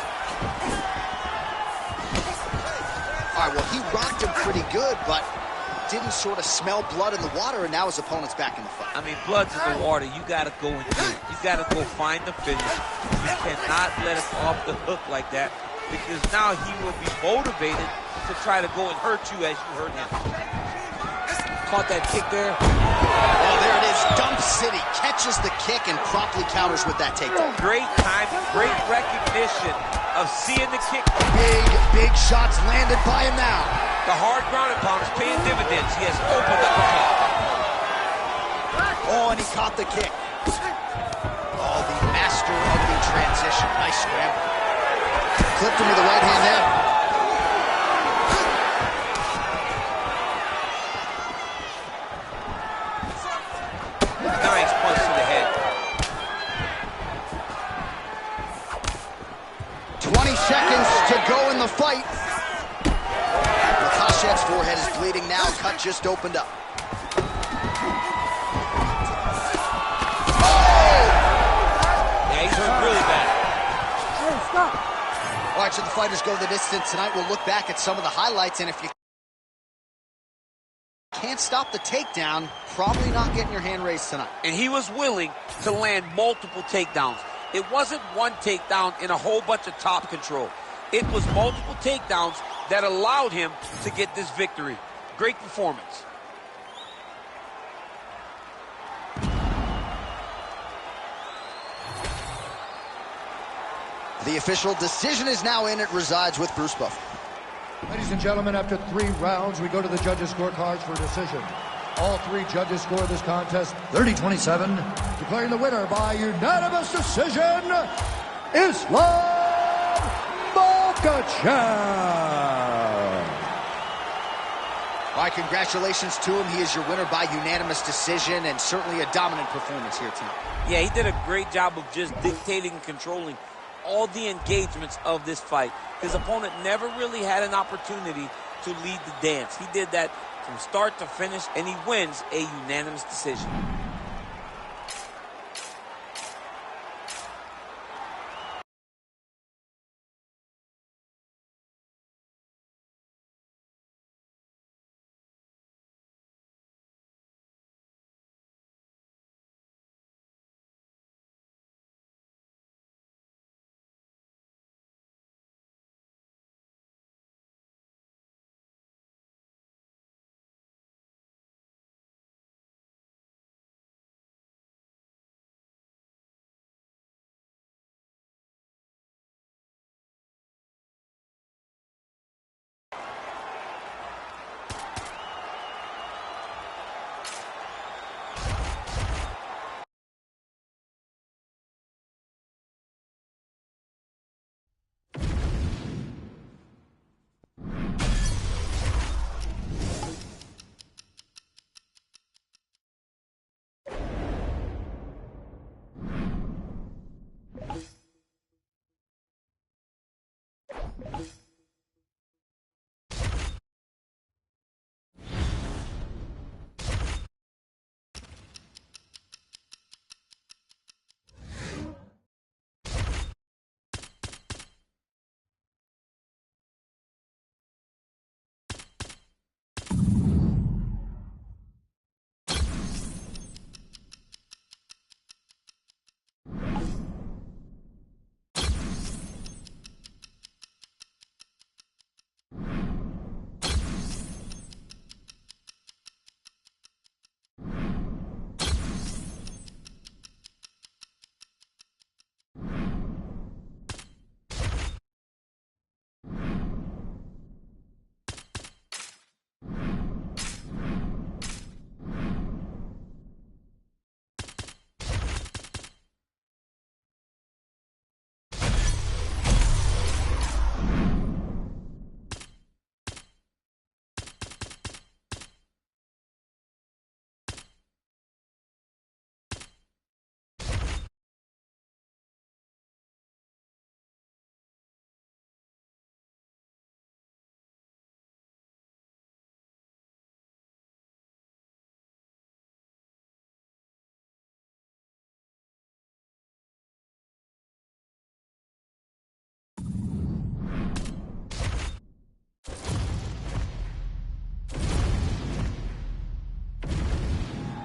All right, well, he rocked him pretty good, but didn't sort of smell blood in the water, and now his opponent's back in the fight. I mean, blood's in the water. You got to go and get it. You got to go find the finish. You cannot let it off the hook like that because now he will be motivated to try to go and hurt you as you hurt him. caught that kick there. Oh, there it is. Dump City catches the kick and promptly counters with that takedown. Great timing, great recognition of seeing the kick. Big shots landed by him now. The hard ground and pound is paying dividends. He has opened up the top. Oh, and he caught the kick. Oh, the master of the transition. Nice scramble. Clipped him with the right hand there. Nice punch to the head. 20 seconds to go in the fight. Makhachev's forehead is bleeding now. Cut just opened up. Really bad. Hey, stop. All right, so the fighters go the distance tonight. We'll look back at some of the highlights, and if you can't stop the takedown, probably not getting your hand raised tonight. And he was willing to land multiple takedowns. It wasn't one takedown in a whole bunch of top control. It was multiple takedowns that allowed him to get this victory. Great performance. The official decision is now in. It resides with Bruce Buffer. Ladies and gentlemen, after 3 rounds, we go to the judges' scorecards for decision. All 3 judges score this contest 30-27, declaring the winner by unanimous decision, Islam Makhachev. All right, congratulations to him. He is your winner by unanimous decision, and certainly a dominant performance here tonight. Yeah, he did a great job of just dictating and controlling all the engagements of this fight. His opponent never really had an opportunity to lead the dance. He did that from start to finish, and he wins a unanimous decision.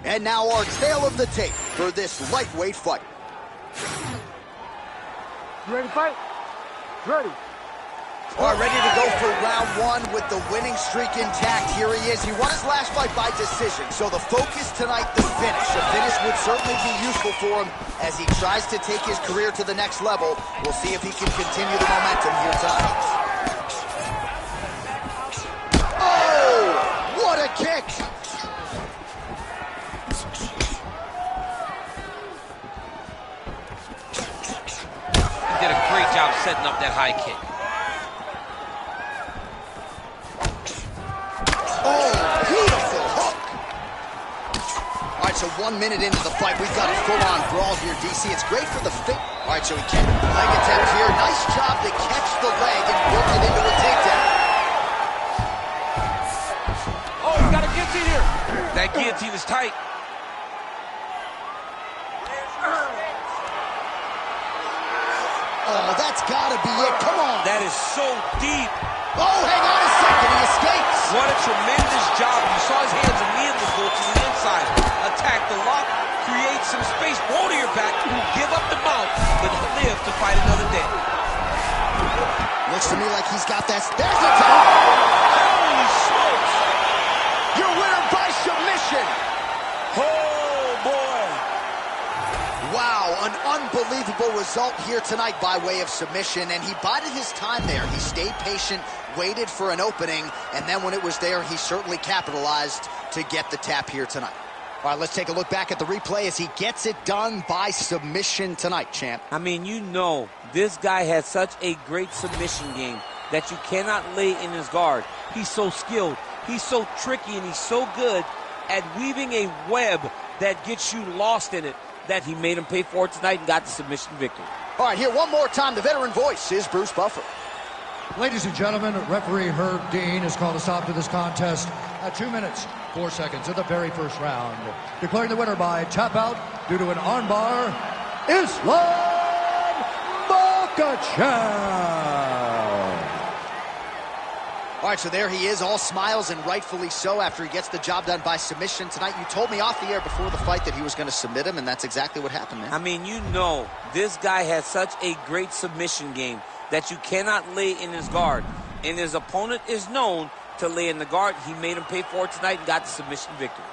And now our tale of the tape for this lightweight fight. You ready to fight? Ready. All right, ready to go for round one with the winning streak intact. Here he is. He won his last fight by decision, so the focus tonight, the finish. A finish would certainly be useful for him as he tries to take his career to the next level. We'll see if he can continue the momentum here tonight. Oh, what a kick! He did a great job setting up that high kick. Oh, beautiful hook. All right, so 1 minute into the fight, we've got a full-on brawl here, DC. It's great for the fit. All right, so he can leg attempt here. Nice job to catch the leg and work it into a takedown. Oh, he's got a guillotine here. That guillotine is tight. Oh, that's got to be it. Come on. That is so deep. Oh, hang on a second. He escapes. What a tremendous job. You saw his hands immediately go to the inside. Attack the lock, create some space, roll to your back, give up the mount, but live to fight another day. Looks to me like he's got that. There's the top. Holy smokes. Your winner by submission. Oh, boy. Wow, an unbelievable result here tonight by way of submission, and he bided his time there. He stayed patient, waited for an opening, and then when it was there, he certainly capitalized to get the tap here tonight. All right, let's take a look back at the replay as he gets it done by submission tonight, champ. I mean, you know, this guy has such a great submission game that you cannot lay in his guard. He's so skilled, he's so tricky, and he's so good at weaving a web that gets you lost in it that he made him pay for it tonight and got the submission victory. All right, here one more time, the veteran voice is Bruce Buffer. Ladies and gentlemen, referee Herb Dean has called a stop to this contest at 2 minutes, 4 seconds of the very first round. Declaring the winner by tap out due to an armbar, Islam Makhachev. All right, so there he is, all smiles, and rightfully so after he gets the job done by submission tonight. You told me off the air before the fight that he was going to submit him, and that's exactly what happened, man. I mean, you know, this guy has such a great submission game that you cannot lay in his guard. And his opponent is known to lay in the guard. He made him pay for it tonight and got the submission victory.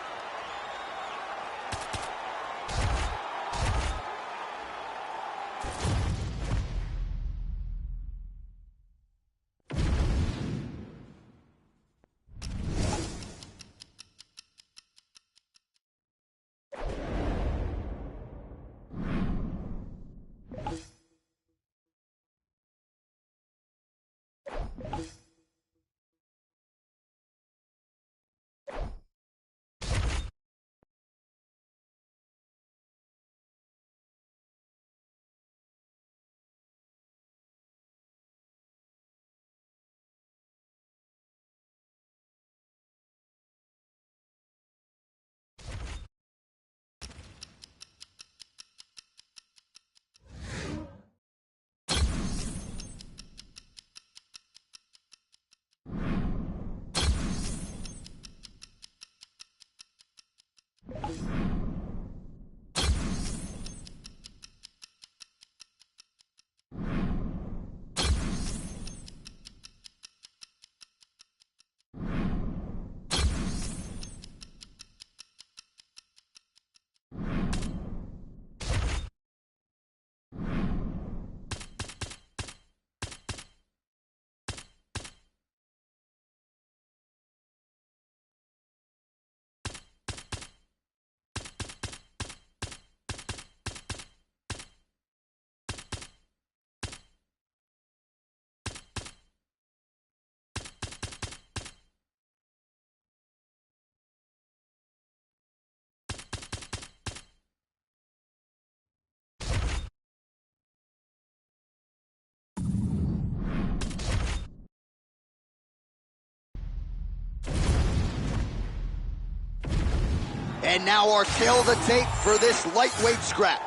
And now our tail of the tape for this lightweight scrap.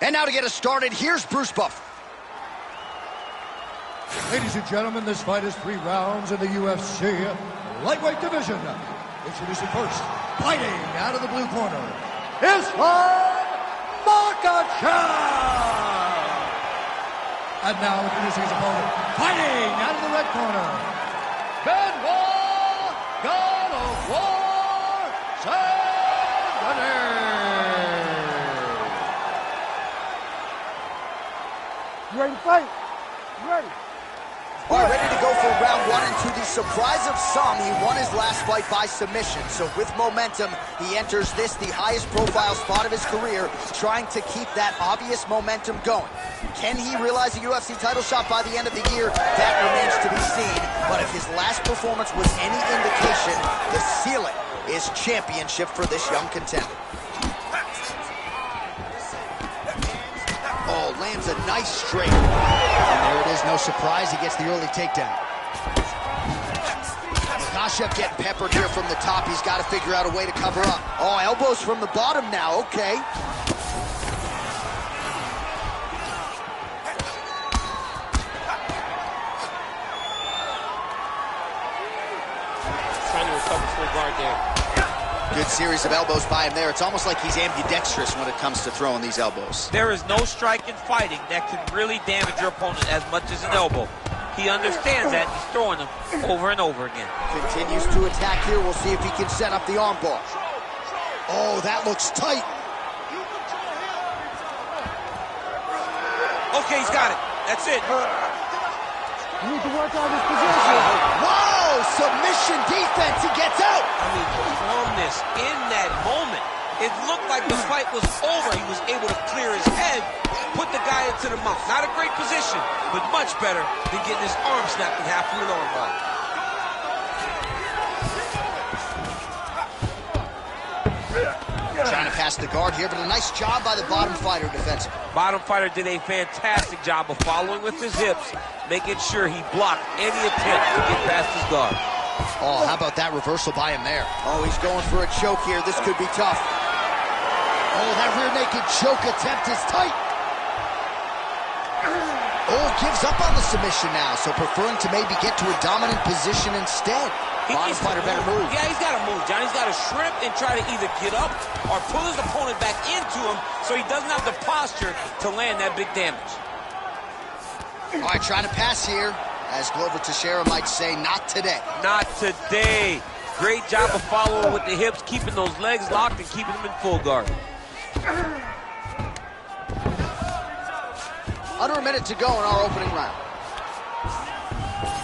And now to get us started, here's Bruce Buffer. Ladies and gentlemen, this fight is 3 rounds in the UFC lightweight division. Introducing first, fighting out of the blue corner, Islam Makhachev. And now introducing his opponent, fighting out of the red corner, Benoit, God of War, Saint-Denis. You ready to fight? You ready? All right, ready to go for round one, and to the surprise of some, he won his last fight by submission. So with momentum, he enters this, the highest profile spot of his career, trying to keep that obvious momentum going. Can he realize a UFC title shot by the end of the year? That remains to be seen. But if his last performance was any indication, the ceiling is championship for this young contender. Oh, lands a nice straight. And there it is, no surprise, he gets the early takedown. Makhachev getting peppered here from the top. He's got to figure out a way to cover up. Oh, elbows from the bottom now, okay. Trying to recover full guard there. Good series of elbows by him there. It's almost like he's ambidextrous when it comes to throwing these elbows. There is no strike in fighting that can really damage your opponent as much as an elbow. He understands that. He's throwing them over and over again. Continues to attack here. We'll see if he can set up the armbar. Oh, that looks tight. Okay, he's got it. That's it. You need to work on this position. Whoa, submission defense. He gets out. I mean, calmness in that moment. It looked like the fight was over. He was able to clear his head, put the guy into the mouth. Not a great position, but much better than getting his arm snapped in half with an armbar. Trying to pass the guard here, but a nice job by the bottom fighter defensively. Bottom fighter did a fantastic job of following with his hips, making sure he blocked any attempt to get past his guard. Oh, how about that reversal by him there? Oh, he's going for a choke here. This could be tough. Oh, that rear naked choke attempt is tight. Oh, gives up on the submission now, so preferring to maybe get to a dominant position instead. Bottom fighter better move. Yeah, he's got to move, John. He's got to shrimp and try to either get up or pull his opponent back into him so he doesn't have the posture to land that big damage. All right, trying to pass here. As Glover Teixeira might say, not today. Not today. Great job of following with the hips, keeping those legs locked and keeping them in full guard. Under a minute to go in our opening round.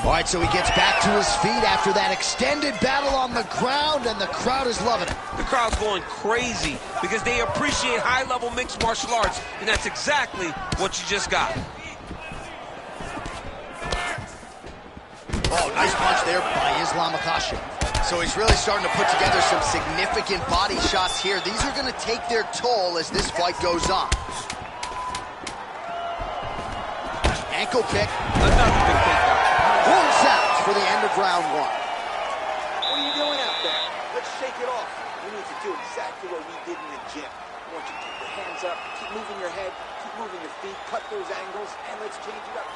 All right, so he gets back to his feet after that extended battle on the ground, and the crowd is loving it. The crowd's going crazy because they appreciate high-level mixed martial arts, and that's exactly what you just got. Oh, nice punch there by Islam Makhachev. So he's really starting to put together some significant body shots here. These are going to take their toll as this fight goes on. Ankle kick. Another big takedown. Horn sounds for the end of round one. What are you doing out there? Let's shake it off. We need to do exactly what we did in the gym. I want you to keep your hands up, keep moving your head, keep moving your feet, cut those angles, and let's change it up.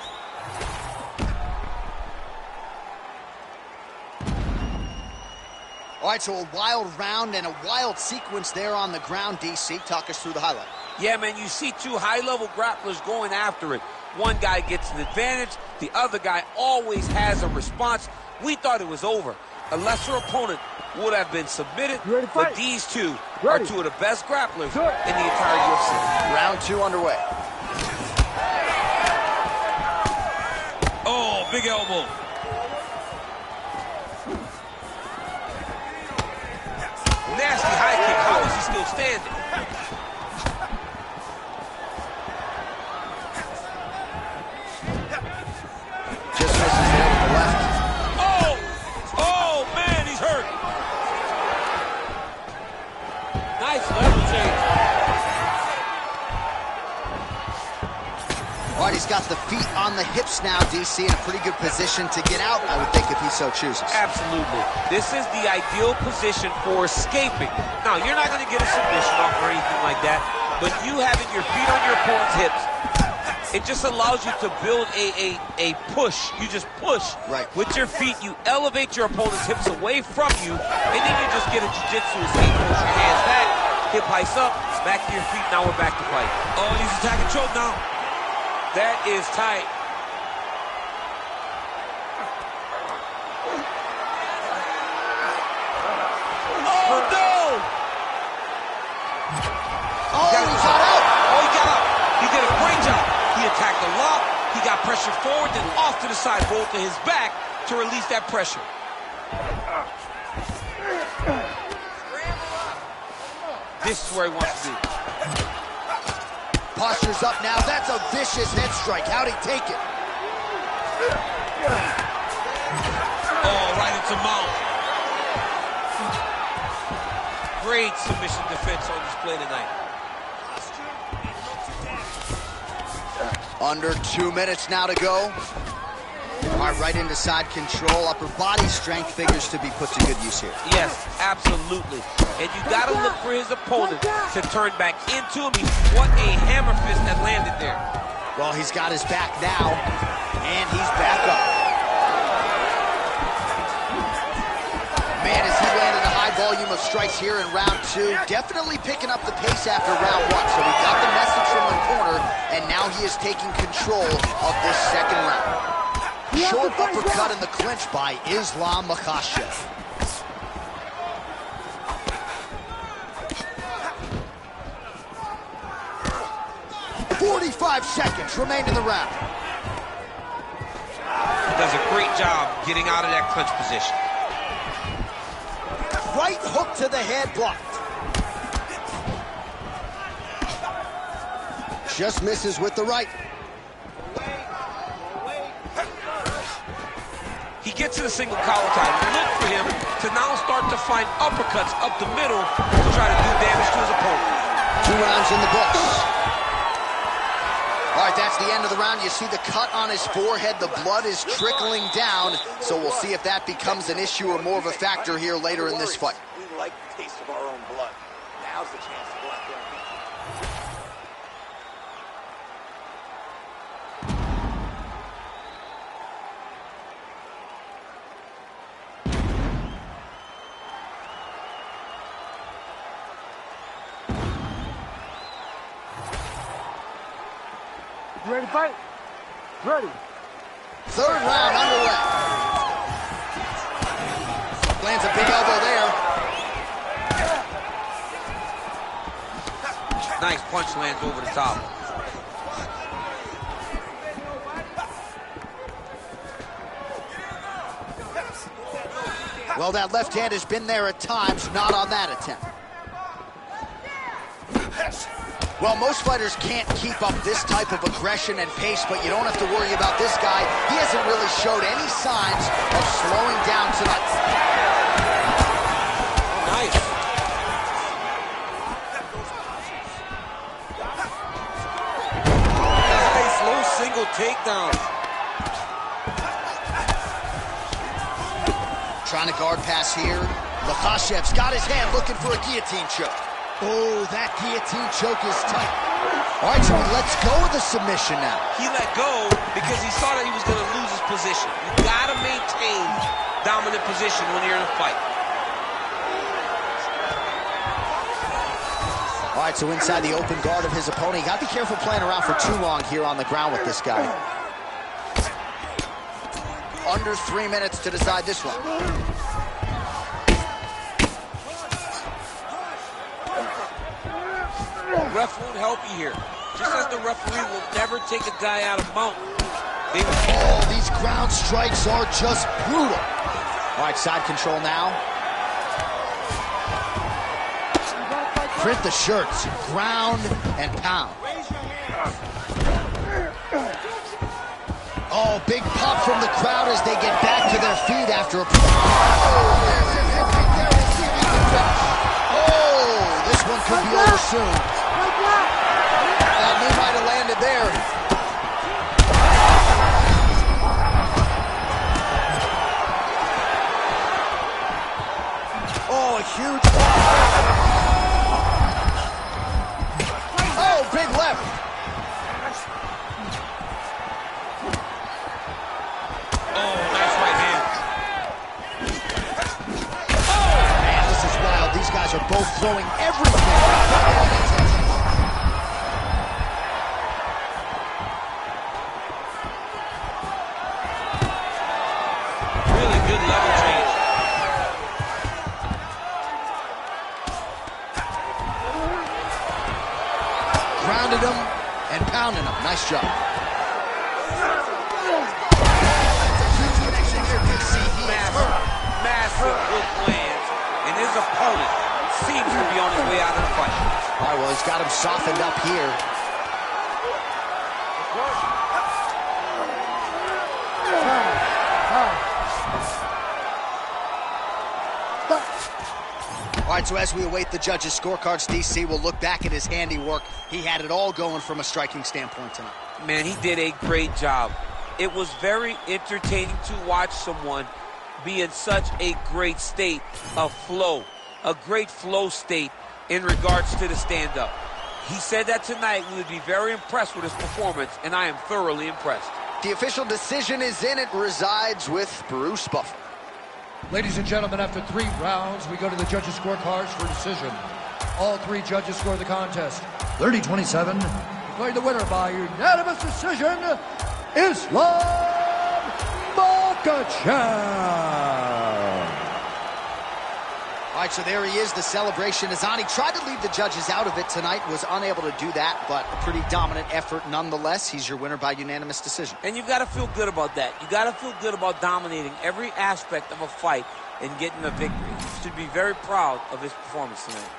All right, so a wild round and a wild sequence there on the ground, DC. Talk us through the highlight. Yeah, man, you see two high-level grapplers going after it. One guy gets an advantage. The other guy always has a response. We thought it was over. A lesser opponent would have been submitted, but these two are two of the best grapplers in the entire UFC. Round two underway. Oh, big elbow. Nasty high kick. How is he still standing? Just misses there with the left. Oh! Oh, man, he's hurt. Nice level change. All right, he's got the feet on the hips now, DC, in a pretty good position to get out, I would think, if he so chooses. Absolutely. This is the ideal position for escaping. Now, you're not going to get a submission off or anything like that, but you having your feet on your opponent's hips, it just allows you to build a push. You just push. Right. With your feet, you elevate your opponent's hips away from you, and then you just get a jiu-jitsu escape. Push your hands back, hip heights up, back to your feet. Now we're back to fight. Oh, he's attacking choke now. That is tight. Oh, no! Oh, he got out. Oh, he got out. He did a great job. He attacked the lock. He got pressure forward, then off to the side, rolled to his back to release that pressure. This is where he wants to be. Posture's up now. That's a vicious head strike. How'd he take it? Oh, right into mount. Great submission defense on display tonight. Under 2 minutes now to go. All right, right into side control. Upper body strength figures to be put to good use here. Yes, absolutely. And you got to look for his opponent to turn back into him. What a hammer fist that landed there. Well, he's got his back now, and he's back up. Man, as he landed a high volume of strikes here in round 2, definitely picking up the pace after round 1. So we got the message from the corner, and now he is taking control of this second round. Short uppercut in the clinch by Islam Makhachev. 45 seconds remain in the round. He does a great job getting out of that clinch position. Right hook to the head blocked. Just misses with the right. He gets to the single collar tie. Look for him to now start to find uppercuts up the middle to try to do damage to his opponent. 2 rounds in the books. All right, that's the end of the round. You see the cut on his forehead. The blood is trickling down. So we'll see if that becomes an issue or more of a factor here later in this fight. We like the taste of our own blood. Now's the chance to go out there and beat them. You ready to fight? Ready. 3rd round underway. Lands a big elbow there. Nice punch lands over the top. Well, that left hand has been there at times, not on that attempt. Well, most fighters can't keep up this type of aggression and pace, but you don't have to worry about this guy. He hasn't really showed any signs of slowing down tonight. Nice. Nice low single takedown. Trying to guard pass here. Makhachev's got his hand looking for a guillotine choke. Oh, that guillotine choke is tight. All right, so he lets go of the submission now. He let go because he saw that he was going to lose his position. You got to maintain dominant position when you're in a fight. All right, so inside the open guard of his opponent. You got to be careful playing around for too long here on the ground with this guy. Under 3 minutes to decide this one. Ref won't help you here. Just as the referee will never take a guy out of mount. Oh, these ground strikes are just brutal. All right, side control now. Print the shirts, ground and pound. Oh, big pop from the crowd as they get back to their feet after a... Oh, this one could be over soon. That knee might have landed there. Oh, a huge... Oh, big left. Oh, nice right hand. Man, this is wild. These guys are both throwing everything. pounded him and pounding him. Nice job. Massive hook lands, and his opponent seems to be on his way out of the fight. All right, well, he's got him softened up here. All right, so as we await the judges' scorecards, DC will look back at his handiwork. He had it all going from a striking standpoint tonight. Man, he did a great job. It was very entertaining to watch someone be in such a great state of flow, a great flow state in regards to the stand-up. He said that tonight we would be very impressed with his performance, and I am thoroughly impressed. The official decision is in. It resides with Bruce Buffer. Ladies and gentlemen, after 3 rounds, we go to the judges' scorecards for decision. All 3 judges score the contest 30-27. Declared the winner by unanimous decision, Islam Makhachev. All right, so there he is, the celebration. Azani tried to leave the judges out of it tonight, was unable to do that, but a pretty dominant effort nonetheless. He's your winner by unanimous decision. And you've got to feel good about that. You've got to feel good about dominating every aspect of a fight and getting a victory. You should be very proud of his performance tonight.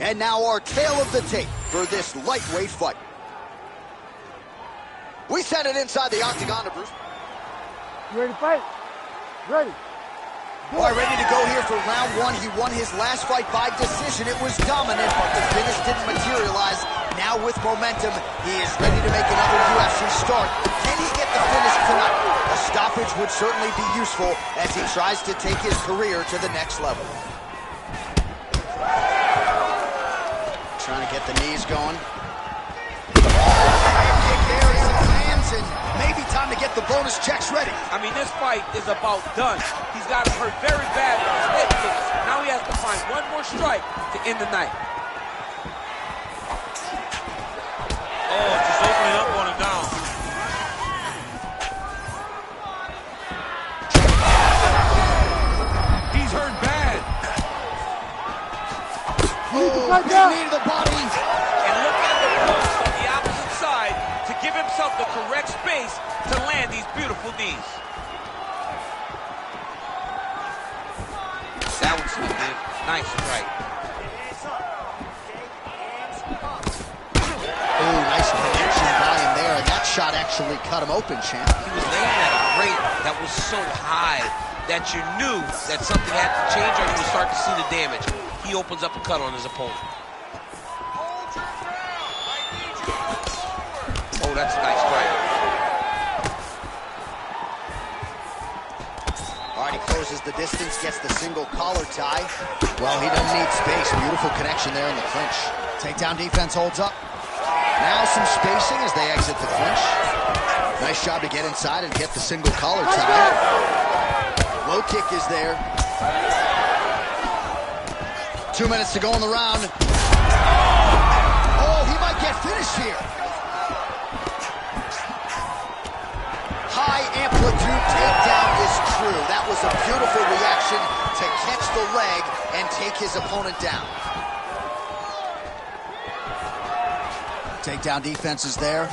And now our tale of the tape for this lightweight fight. We send it inside the octagon to Bruce. You ready to fight? Ready. All right, ready to go here for round one. He won his last fight by decision. It was dominant, but the finish didn't materialize. Now with momentum, he is ready to make another UFC start. Can he get the finish tonight? A stoppage would certainly be useful as he tries to take his career to the next level. Trying to get the knees going. Kick there as it lands, and maybe time to get the bonus checks ready. I mean, this fight is about done. He's got him hurt very bad with his head kicks. Now he has to find one more strike to end the night. Oh, just opening up on him down. He's hurt bad. Oh, big knee to the body. And look at the post on the opposite side to give himself the correct space to land these beautiful knees. That was good. Nice strike. Oh, nice connection by him there, and that shot actually cut him open, champ. He was laying at a rate that was so high that you knew that something had to change or you would start to see the damage. He opens up a cut on his opponent. Oh, that's a nice strike. All right, he closes the distance, gets the single collar tie. Well, he doesn't need space. Beautiful connection there in the clinch. Takedown defense holds up. Now some spacing as they exit the clinch. Nice job to get inside and get the single collar tie. Low kick is there. 2 minutes to go in the round. Oh, he might get finished here. High amplitude takedown is true. That was a beautiful reaction to catch the leg and take his opponent down. Takedown defense is there.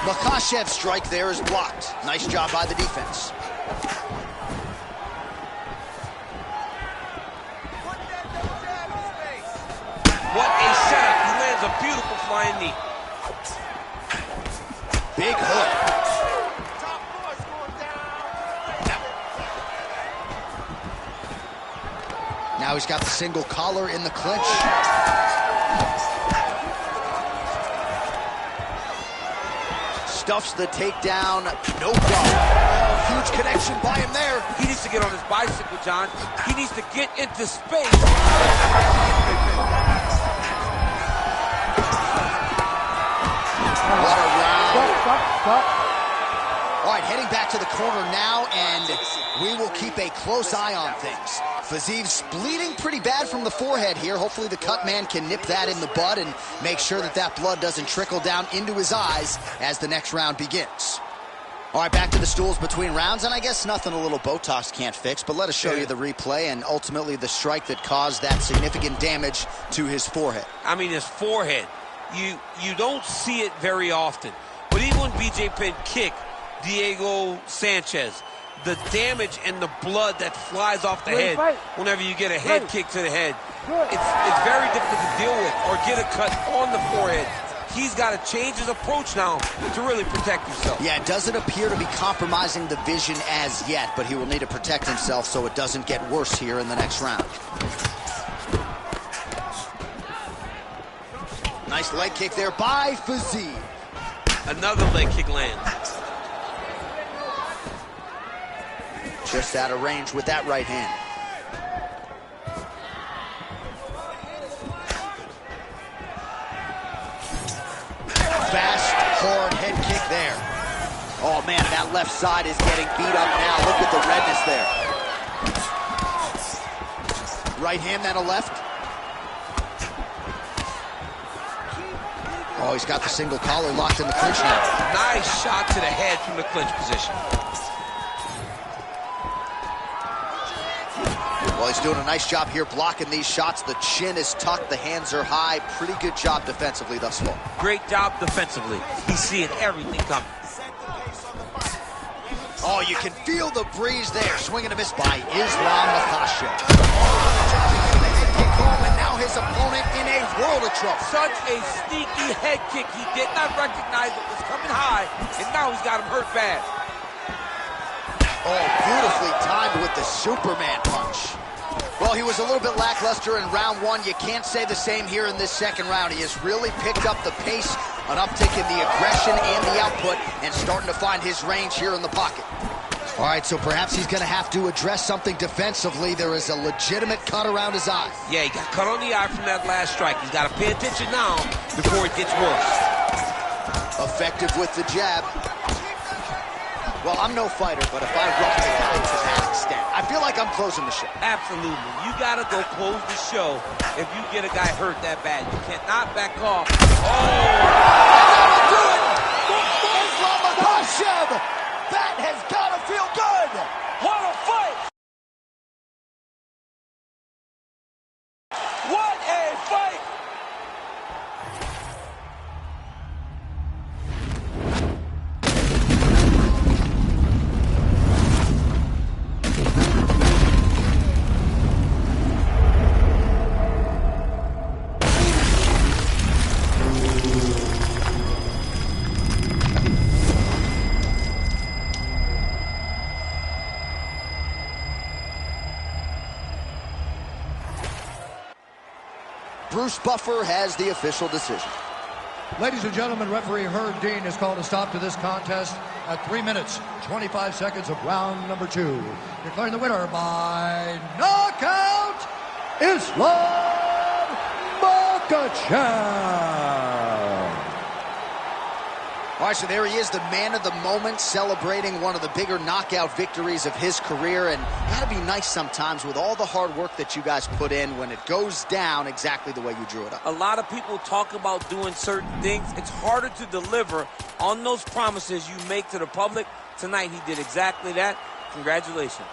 Makhachev's strike there is blocked. Nice job by the defense. What a setup. He lands a beautiful flying knee. Big hook. Now he's got the single collar in the clinch. Stuffs the takedown, no problem. Oh, huge connection by him there. He needs to get on his bicycle, John. He needs to get into space. What a round. Stop. All right, heading back to the corner now, and we will keep a close eye on things. Fiziv's bleeding pretty bad from the forehead here. Hopefully the cut man can nip that in the bud and make sure that that blood doesn't trickle down into his eyes as the next round begins. All right, back to the stools between rounds, and I guess nothing a little Botox can't fix, but let us show you the replay and ultimately the strike that caused that significant damage to his forehead. I mean, his forehead. You don't see it very often. But even when BJ Penn kicked Diego Sanchez, the damage and the blood that flies off the head whenever you get a head kick to the head, it's very difficult to deal with or get a cut on the forehead. He's got to change his approach now to really protect himself. Yeah, it doesn't appear to be compromising the vision as yet, but he will need to protect himself so it doesn't get worse here in the next round. Nice leg kick there by Fiziv. Another leg kick lands. Just out of range with that right hand. Fast, hard head kick there. Oh man, that left side is getting beat up now. Look at the redness there. Right hand, then a left. Oh, he's got the single collar locked in the clinch now. Nice shot to the head from the clinch position. Well, he's doing a nice job here blocking these shots. The chin is tucked, the hands are high. Pretty good job defensively thus far. Great job defensively. He's seeing everything coming. Oh, you can feel the breeze there. Swing and a miss by Islam Makhachev. Kick home, and now his opponent in a world of trouble. Such a sneaky head kick. He did not recognize it was coming high, and now he's got him hurt bad. Oh, beautifully timed with the Superman punch. Well, he was a little bit lackluster in round one. You can't say the same here in this second round. He has really picked up the pace, an uptick in the aggression and the output, and starting to find his range here in the pocket. All right, so perhaps he's going to have to address something defensively. There is a legitimate cut around his eye. Yeah, he got cut on the eye from that last strike. He's got to pay attention now before it gets worse. Effective with the jab. Well, I'm no fighter, but if I rock a guy to that extent, I feel like I'm closing the show. Absolutely. You got to go close the show if you get a guy hurt that bad. You cannot back off. Oh! That'll do it! Islam Makhachev! That has got to feel good! What a fight! What a fight! Bruce Buffer has the official decision. Ladies and gentlemen, referee Herb Dean has called a stop to this contest at 3 minutes, 25 seconds of round number 2. Declaring the winner by knockout, Islam Makhachev. All right, so there he is, the man of the moment, celebrating one of the bigger knockout victories of his career. And it gotta be nice sometimes with all the hard work that you guys put in when it goes down exactly the way you drew it up. A lot of people talk about doing certain things. It's harder to deliver on those promises you make to the public. Tonight, he did exactly that. Congratulations.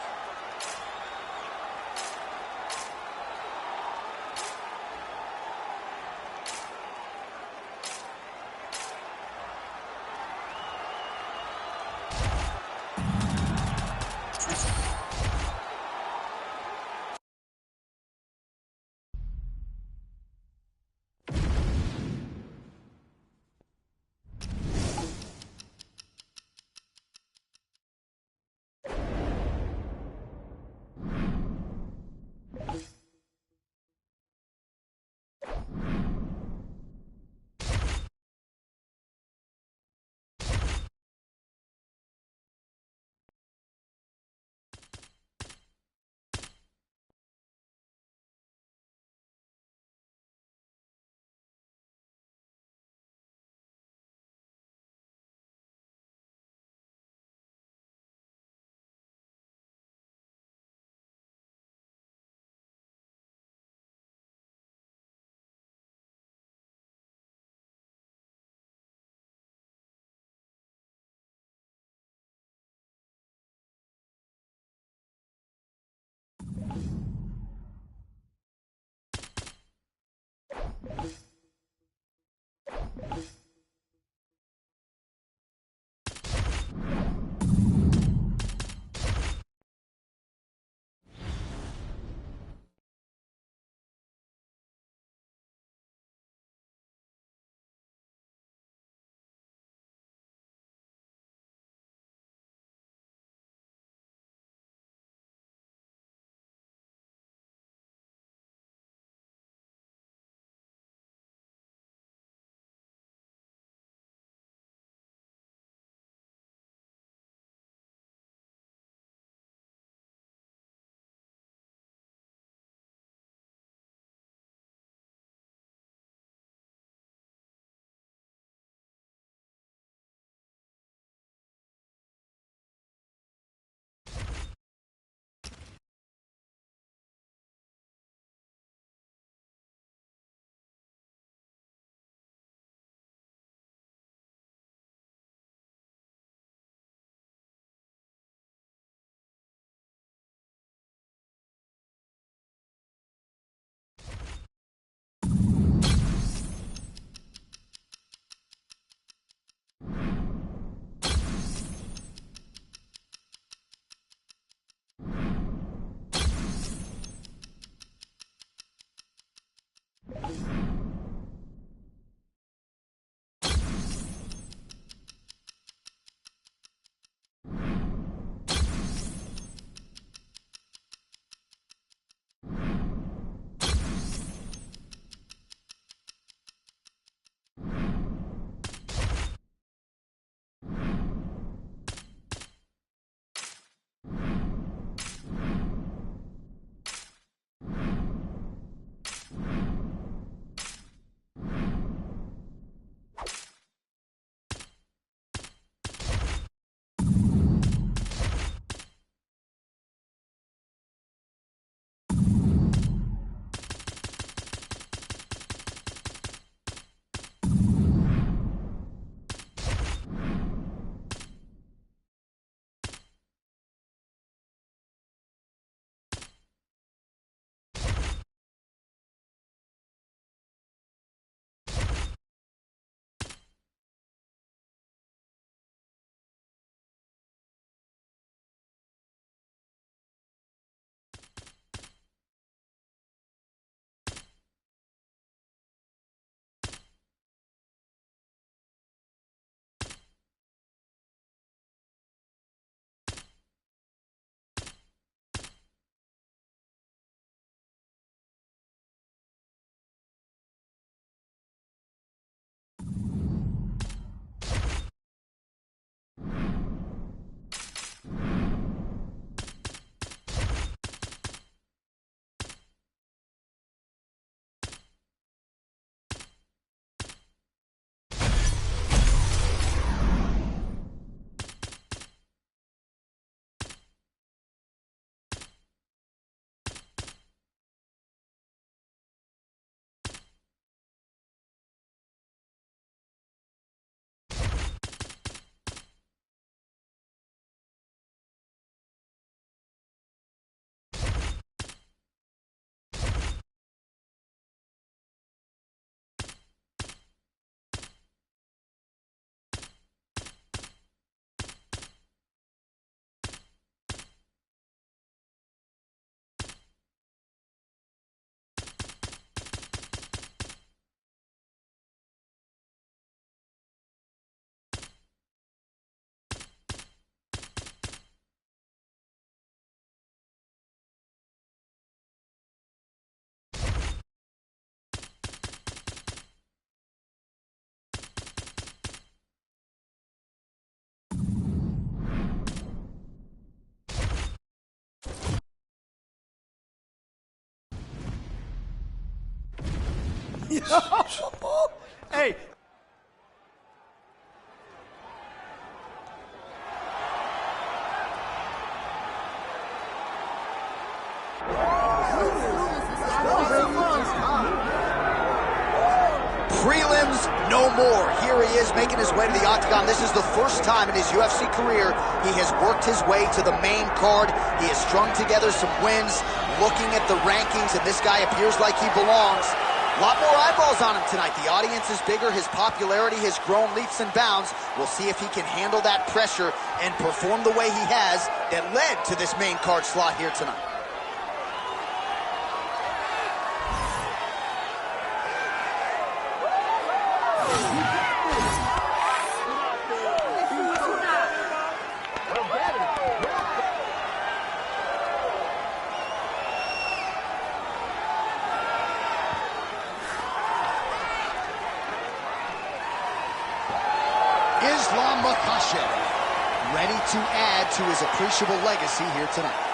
Hey. Prelims, no more. Here he is making his way to the octagon. This is the first time in his UFC career he has worked his way to the main card. He has strung together some wins, looking at the rankings, and this guy appears like he belongs. A lot more eyeballs on him tonight. The audience is bigger. His popularity has grown leaps and bounds. We'll see if he can handle that pressure and perform the way he has that led to this main card slot here tonight. Islam Makhachev, ready to add to his appreciable legacy here tonight.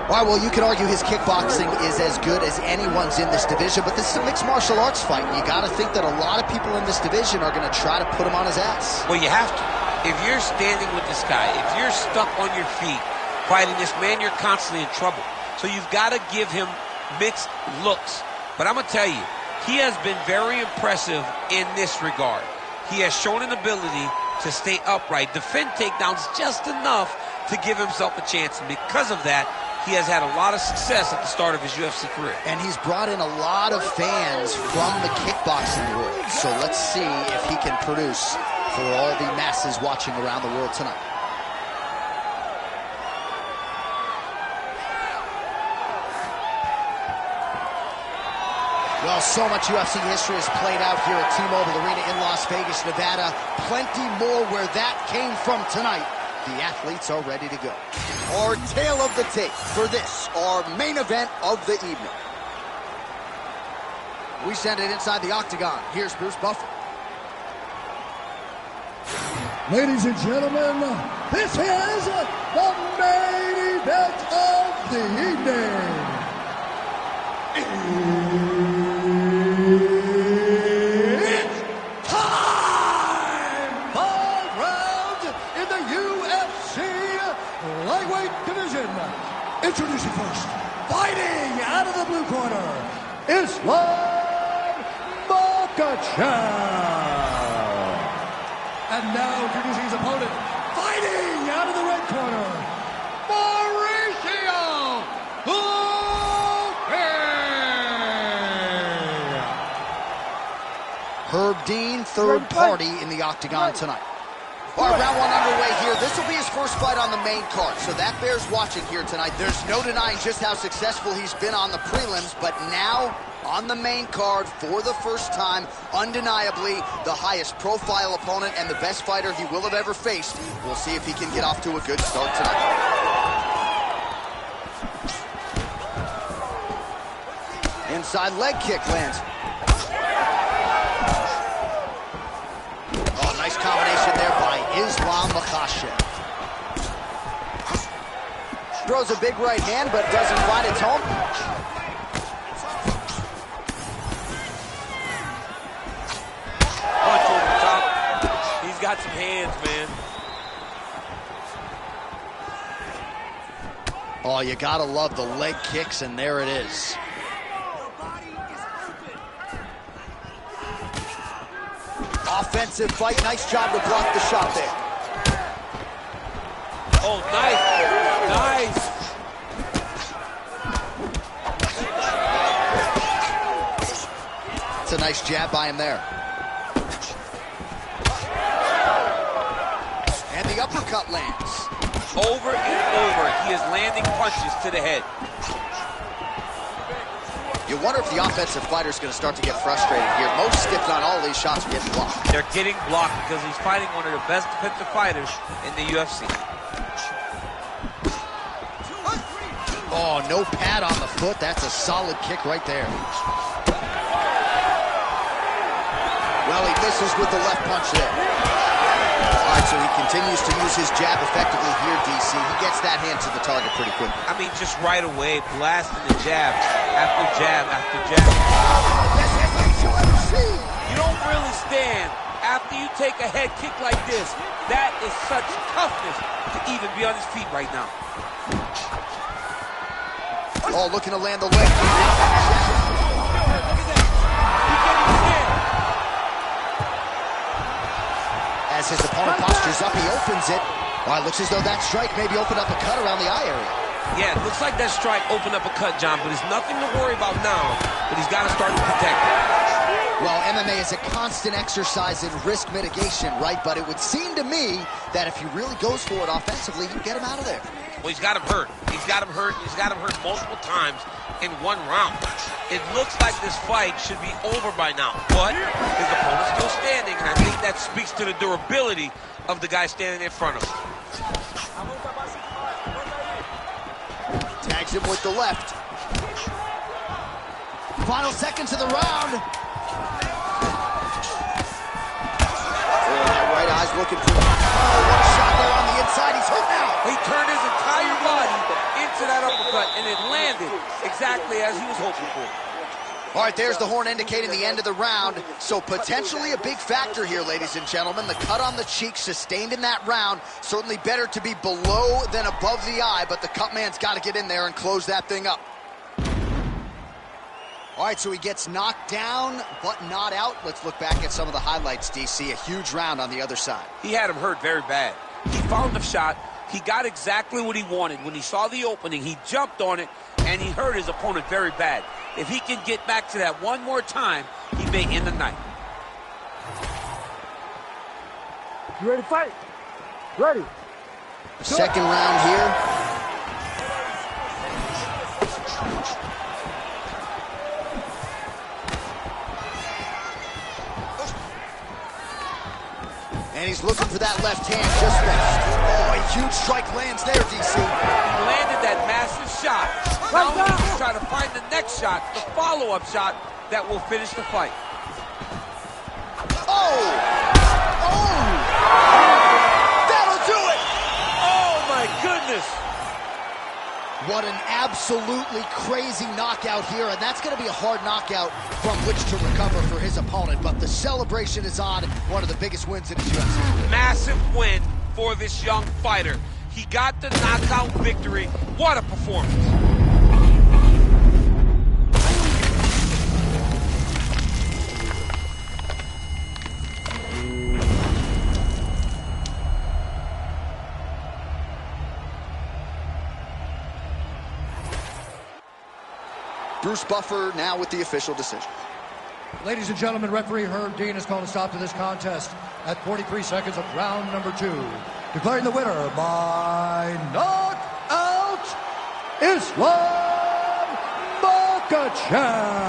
All right, well, you can argue his kickboxing is as good as anyone's in this division, but this is a mixed martial arts fight. You got to think that a lot of people in this division are going to try to put him on his ass. Well, you have to. If you're standing with this guy, if you're stuck on your feet fighting this man, you're constantly in trouble. So you've got to give him mixed looks. But I'm going to tell you, he has been very impressive in this regard. He has shown an ability to stay upright, defend takedowns just enough to give himself a chance. And because of that, he has had a lot of success at the start of his UFC career. And he's brought in a lot of fans from the kickboxing world. So let's see if he can produce for all the masses watching around the world tonight. Well, so much UFC history has played out here at T-Mobile Arena in Las Vegas, Nevada. Plenty more where that came from tonight. The athletes are ready to go. Our tale of the tape for this, our main event of the evening. We send it inside the octagon. Here's Bruce Buffer. Ladies and gentlemen, this is the main event of the evening. It's time! 5 rounds in the UFC lightweight division. Introducing first, fighting out of the blue corner, Islam Makhachev. And now introducing his opponent, fighting out of the red corner, Mauricio Hooker. Herb Dean, third party in the octagon tonight. All right, round one underway here. This will be his first fight on the main card, so that bears watching here tonight. There's no denying just how successful he's been on the prelims, but now on the main card for the first time, undeniably the highest profile opponent and the best fighter he will have ever faced. We'll see if he can get off to a good start tonight. Inside leg kick lands. Oh, nice combination there by Islam Makhachev. Throws a big right hand, but doesn't find its home. Punch over the top. He's got some hands, man. Oh, you gotta love the leg kicks, and there it is. Offensive fight. Nice job to block the shot there. Oh, nice. Nice. It's a nice jab by him there. And the uppercut lands. Over and over, he is landing punches to the head. You wonder if the offensive fighter is going to start to get frustrated here. Most, if not all, of these shots are getting blocked. They're getting blocked because he's fighting one of the best defensive fighters in the UFC. Oh, no pad on the foot. That's a solid kick right there. Well, he misses with the left punch there. All right, so he continues to use his jab effectively here, DC. He gets that hand to the target pretty quickly. I mean, just right away, blasting the jab after jab after jab. Best headlines you'll ever see. You don't really stand after you take a head kick like this. That is such toughness to even be on his feet right now. Oh, looking to land the leg. As his opponent postures up, he opens it. Well, it looks as though that strike maybe opened up a cut around the eye area. Yeah, it looks like that strike opened up a cut, John, but it's nothing to worry about now, but he's got to start to protect it. Well, MMA is a constant exercise in risk mitigation, right? But it would seem to me that if he really goes for it offensively, you get him out of there. Well, he's got him hurt. He's got him hurt. He's got him hurt multiple times in one round. It looks like this fight should be over by now, but his opponent's still standing, and I think that speaks to the durability of the guy standing in front of him. Tags him with the left. Final seconds of the round. Oh, that right eye's looking for... Oh, one shot there on the inside. He's hurt now. He turned his entire body into that uppercut, and it landed exactly as he was hoping for. All right, there's the horn indicating the end of the round. So potentially a big factor here, ladies and gentlemen. The cut on the cheek sustained in that round. Certainly better to be below than above the eye, but the cut man's got to get in there and close that thing up. All right, so he gets knocked down, but not out. Let's look back at some of the highlights, DC. A huge round on the other side. He had him hurt very bad. He found the shot. He got exactly what he wanted. When he saw the opening, he jumped on it, and he hurt his opponent very bad. If he can get back to that one more time, he may end the night. You ready to fight? Ready. Second round here. And he's looking for that left hand, just missed. Oh, a huge strike lands there, DC. He landed that massive shot. Now he's trying to find the next shot, the follow-up shot that will finish the fight. Oh! Oh! That'll do it! Oh, my goodness! What an absolutely crazy knockout here, and that's going to be a hard knockout from which to recover for his opponent, but the celebration is on. One of the biggest wins in his UFC. Massive win for this young fighter. He got the knockout victory. What a performance. Bruce Buffer now with the official decision. Ladies and gentlemen, referee Herb Dean has called a stop to this contest at 43 seconds of round number 2. Declaring the winner by knockout, Islam Makhachev.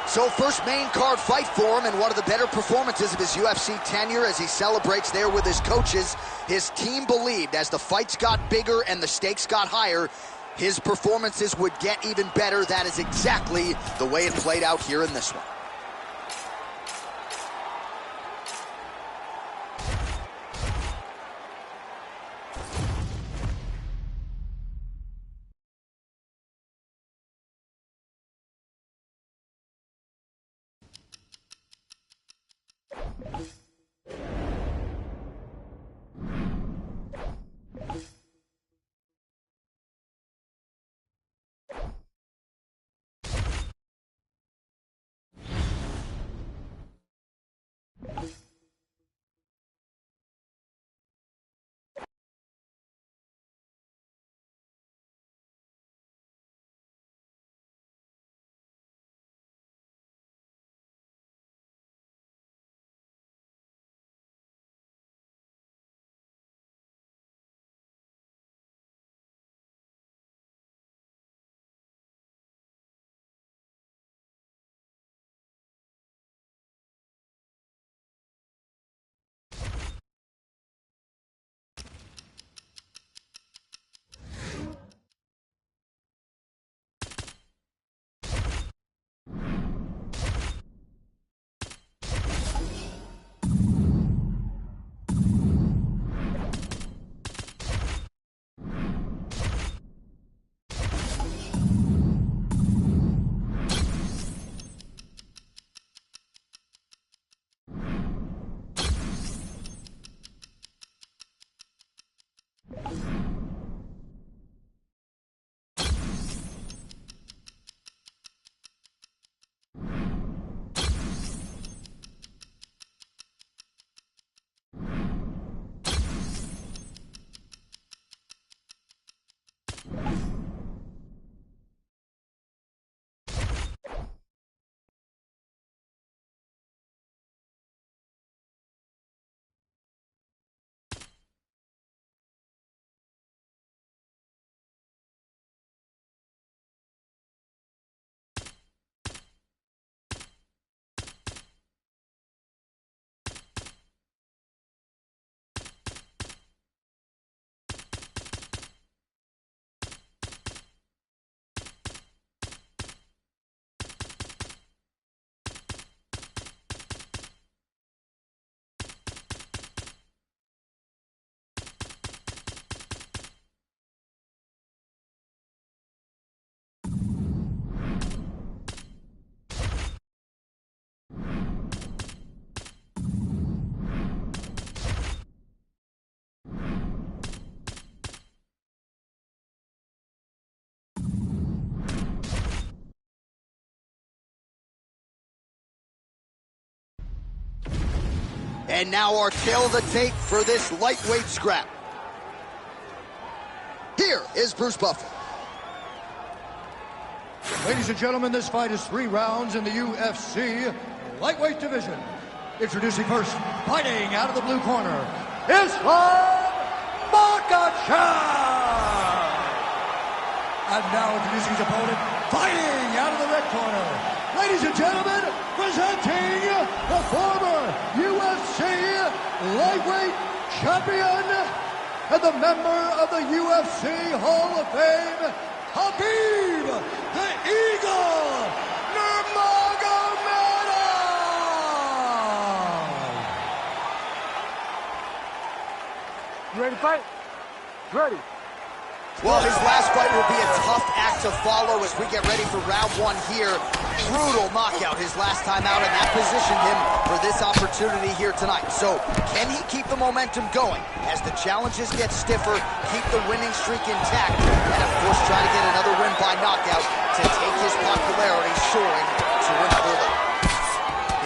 So first main card fight for him, and one of the better performances of his UFC tenure as he celebrates there with his coaches. His team believed as the fights got bigger and the stakes got higher, his performances would get even better. That is exactly the way it played out here in this one. And now our tail of the tape for this lightweight scrap. Here is Bruce Buffer. Ladies and gentlemen, this fight is 3 rounds in the UFC lightweight division. Introducing first, fighting out of the blue corner, Islam Makhachev. And now introducing his opponent, fighting out of the red corner. Ladies and gentlemen, presenting the former UFC lightweight champion and the member of the UFC Hall of Fame, Khabib the Eagle Nurmagomedov. You ready to fight? Ready. Well, his last fight will be a tough act to follow as we get ready for round 1 here. Brutal knockout his last time out, and that positioned him for this opportunity here tonight. So, can he keep the momentum going as the challenges get stiffer, keep the winning streak intact, and of course try to get another win by knockout to take his popularity soaring to another level.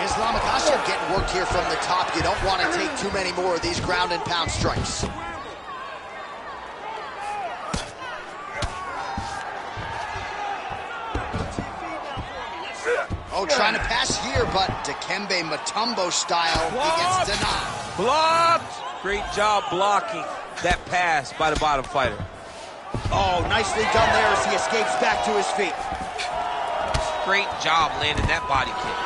Islam Makhachev getting worked here from the top. You don't want to take too many more of these ground and pound strikes. Oh, trying to pass here, but Dikembe Mutombo style, he gets denied. Blocked! Great job blocking that pass by the bottom fighter. Oh, nicely done there as he escapes back to his feet. Great job landing that body kick.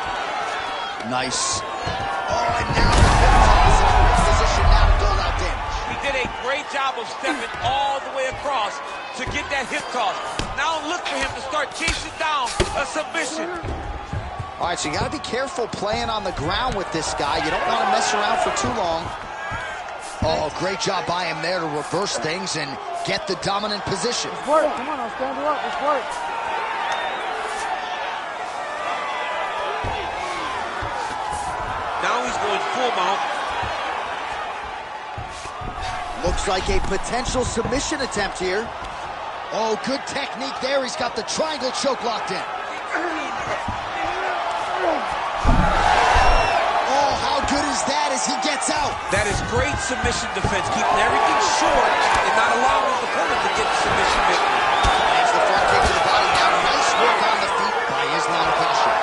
Nice. Oh, and now he's in a great position now to dole out damage. He did a great job of stepping all the way across to get that hip toss. Now look for him to start chasing down a submission. All right, so you got to be careful playing on the ground with this guy. You don't want to mess around for too long. Oh, great job by him there to reverse things and get the dominant position. Let's work. Come on, I'll stand her up. Let's work. Now he's going full mount. Looks like a potential submission attempt here. Oh, good technique there. He's got the triangle choke locked in. Oh, how good is that as he gets out? That is great submission defense, keeping everything short and not allowing his opponent to get the submission victory. Lands the front kick to the body now. Nice work on the feet by Islam Makhachev.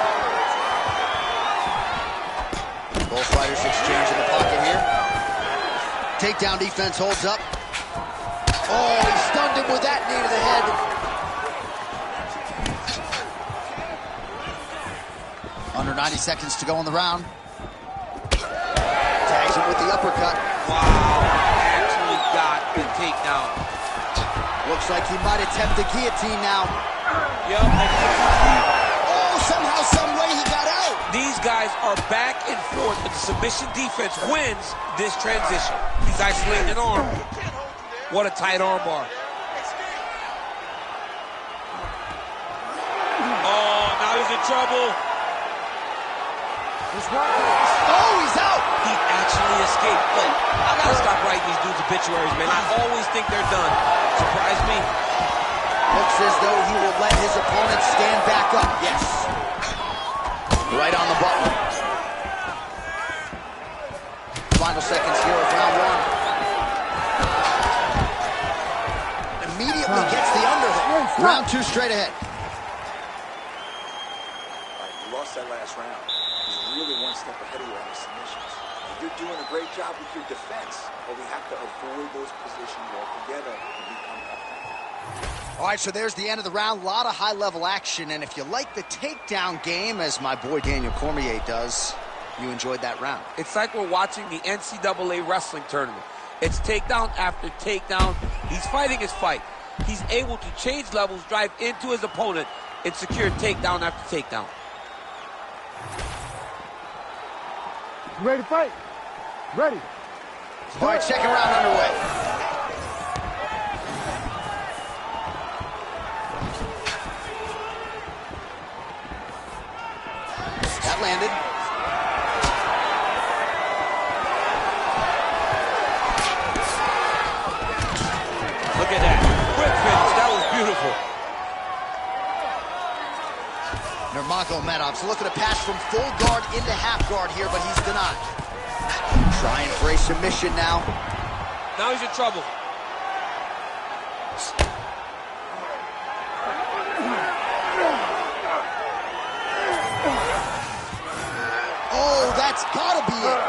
Both fighters exchange in the pocket here. Takedown defense holds up. Oh, he stunned him with that knee to the head. Under 90 seconds to go in the round. Tags him with the uppercut. Wow, actually got the takedown. Looks like he might attempt the guillotine now. Yep. Oh, somehow, some way he got out. These guys are back and forth, but the submission defense wins this transition. He's isolating an arm. What a tight arm bar. Oh, now he's in trouble. Oh, he's out! He actually escaped. Look, I gotta stop writing these dudes obituaries, man. I always think they're done. Surprise me. Looks as though he will let his opponent stand back up. Yes. Right on the button. Final seconds here of round 1. Immediately gets the underhook. Round 2 straight ahead. You lost that last round. Really one step ahead of you on the submissions. You're doing a great job with your defense, but we have to avoid those positions altogether and become effective. All right, so there's the end of the round. A lot of high-level action, and if you like the takedown game, as my boy Daniel Cormier does, you enjoyed that round. It's like we're watching the NCAA wrestling tournament. It's takedown after takedown. He's fighting his fight. He's able to change levels, drive into his opponent, and secure takedown after takedown. You ready to fight? Ready. All right, second round underway. That landed. Look at that. Quick finish. That was beautiful. Nurmagomedov's looking to pass from full guard into half guard here, but he's denied. Trying for a submission now. Now he's in trouble. Oh, that's gotta be it.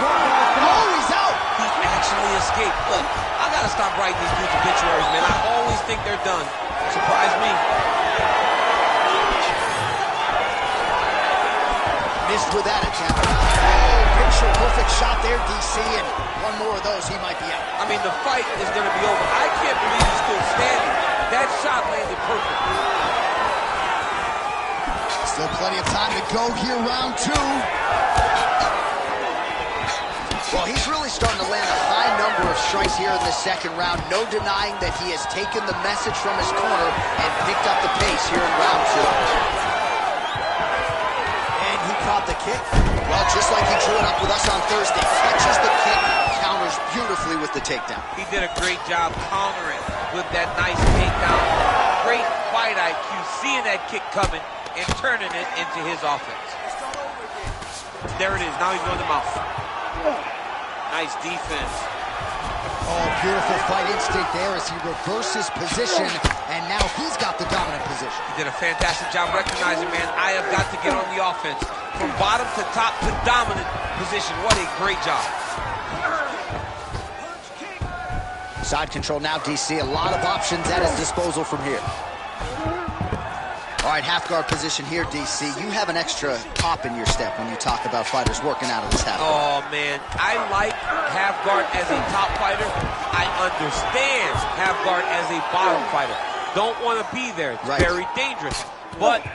Oh, he's out. He actually escaped. Look, I gotta stop writing these dudes obituaries, man. I always think they're done. Surprise me. Missed with that attempt. Oh, picture perfect shot there, DC, and one more of those, he might be out. I mean, the fight is going to be over. I can't believe he's still standing. That shot landed perfect. Still plenty of time to go here, round 2. Well, he's really starting to land a high number of strikes here in the second round. No denying that he has taken the message from his corner and picked up the pace here in round 2. And he caught the kick. Well, just like he drew it up with us on Thursday. Catches the kick, counters beautifully with the takedown. He did a great job countering with that nice takedown. Great fight IQ, seeing that kick coming and turning it into his offense. There it is. Now he's going to the mouth. Nice defense. Oh, beautiful fight instinct there as he reverses position, and now he's got the dominant position. He did a fantastic job recognizing, man, I have got to get on the offense. From bottom to top to dominant position. What a great job. Side control now, DC. A lot of options at his disposal from here. All right, half guard position here, DC. You have an extra pop in your step when you talk about fighters working out of this half guard. Oh, man. I like half guard as a top fighter. I understand half guard as a bottom fighter. Don't want to be there. It's very dangerous. But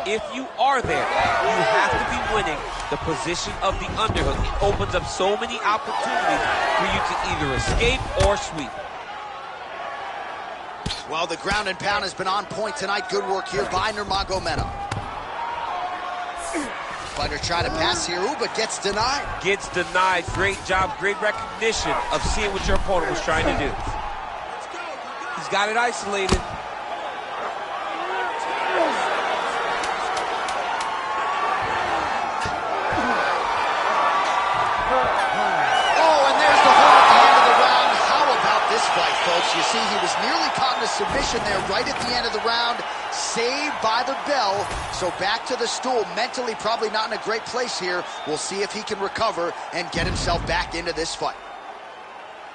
if you are there, you have to be winning the position of the underhook. It opens up so many opportunities for you to either escape or sweep. Well, the ground and pound has been on point tonight. Good work here by Nurmagomedov. Fighter trying to pass here, but gets denied. Gets denied. Great job, great recognition of seeing what your opponent was trying to do. He's got it isolated. Folks, you see he was nearly caught in a submission there right at the end of the round, saved by the bell. So back to the stool, mentally probably not in a great place here. We'll see if he can recover and get himself back into this fight.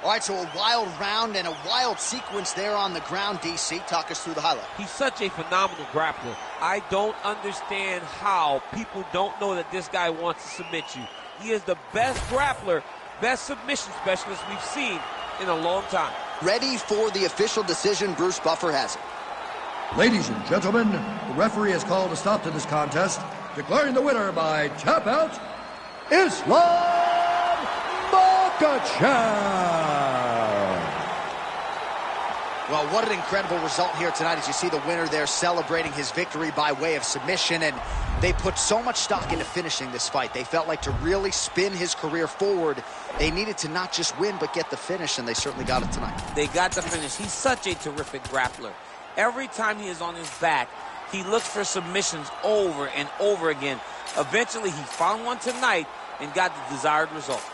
All right, so a wild round and a wild sequence there on the ground, DC. Talk us through the highlight. He's such a phenomenal grappler. I don't understand how people don't know that this guy wants to submit you. He is the best grappler, best submission specialist we've seen in a long time. Ready for the official decision. Bruce Buffer has it. Ladies and gentlemen, the referee has called a stop to this contest, declaring the winner by tap out, Islam Makhachev. Well, what an incredible result here tonight as you see the winner there celebrating his victory by way of submission, and they put so much stock into finishing this fight. They felt like to really spin his career forward, they needed to not just win but get the finish, and they certainly got it tonight. They got the finish. He's such a terrific grappler. Every time he is on his back, he looks for submissions over and over again. Eventually, he found one tonight and got the desired result.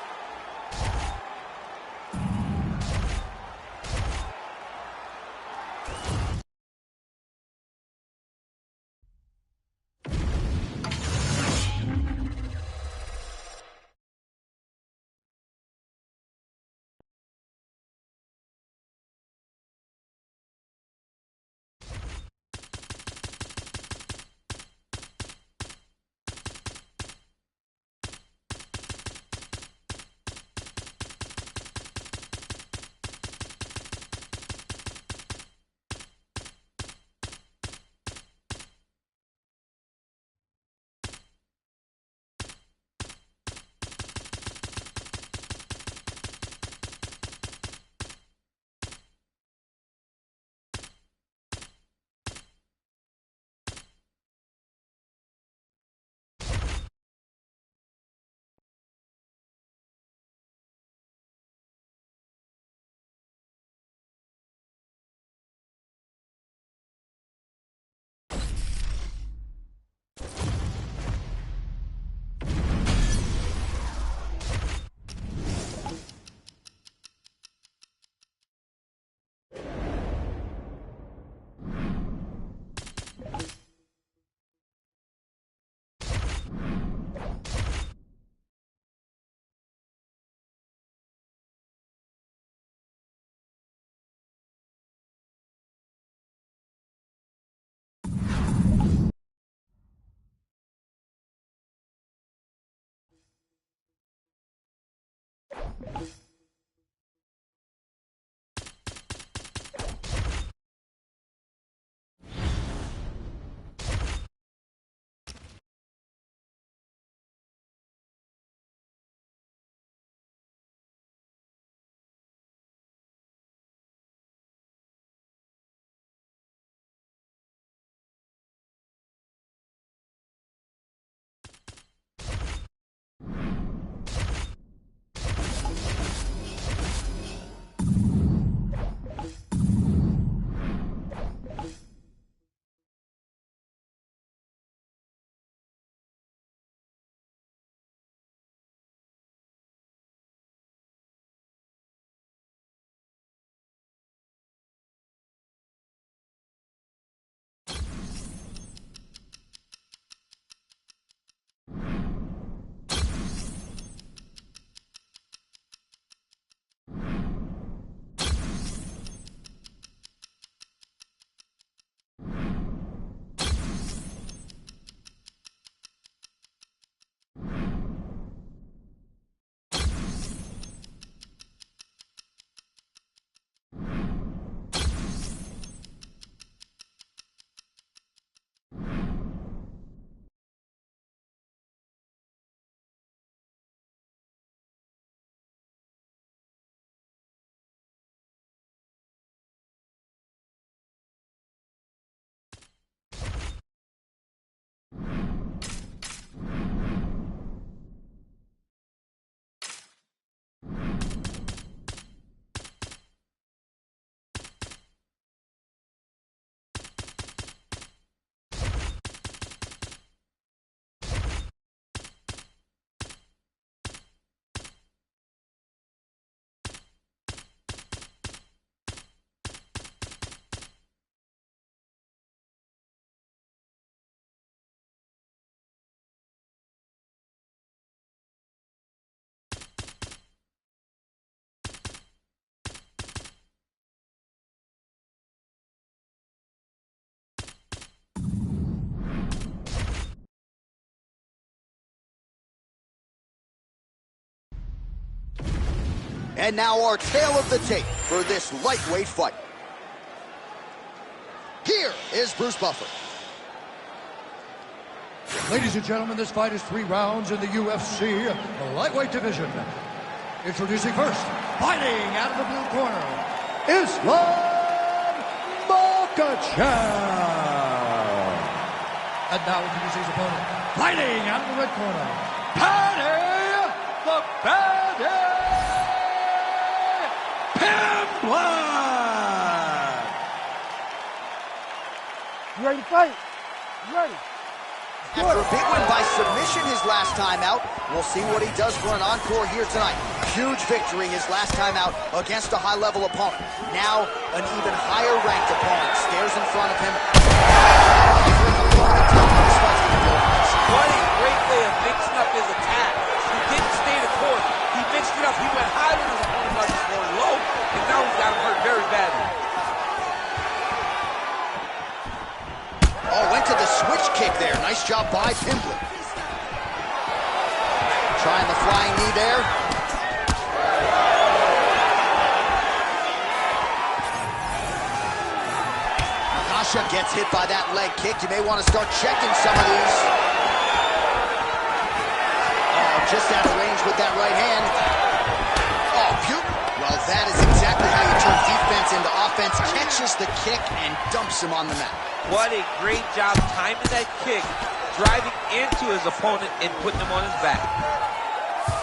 And now our tale of the tape for this lightweight fight. Here is Bruce Buffer. Ladies and gentlemen, this fight is 3 rounds in the UFC lightweight division. Introducing first, fighting out of the blue corner, Islam Makhachev. And now introducing his opponent, fighting out of the red corner, Paddy the Baddy Pimblett. You ready to fight? You ready? After a big win by submission his last time out, we'll see what he does for an encore here tonight. Huge victory his last time out against a high-level opponent. Now, an even higher-ranked opponent stares in front of him. What a great way of mixing up his attack. He didn't stay the course. He mixed it up. He went high when his opponent was going low, and now he's got him hurt very badly. Oh, went to the switch kick there. Nice job by Pimblett. Trying the flying knee there. Makhachev gets hit by that leg kick. You may want to start checking some of these. Oh, just out of range with that right hand. Oh, well, that is exactly how you turn defense into offense. Catches the kick and dumps him on the mat. What a great job timing that kick, driving into his opponent and putting him on his back.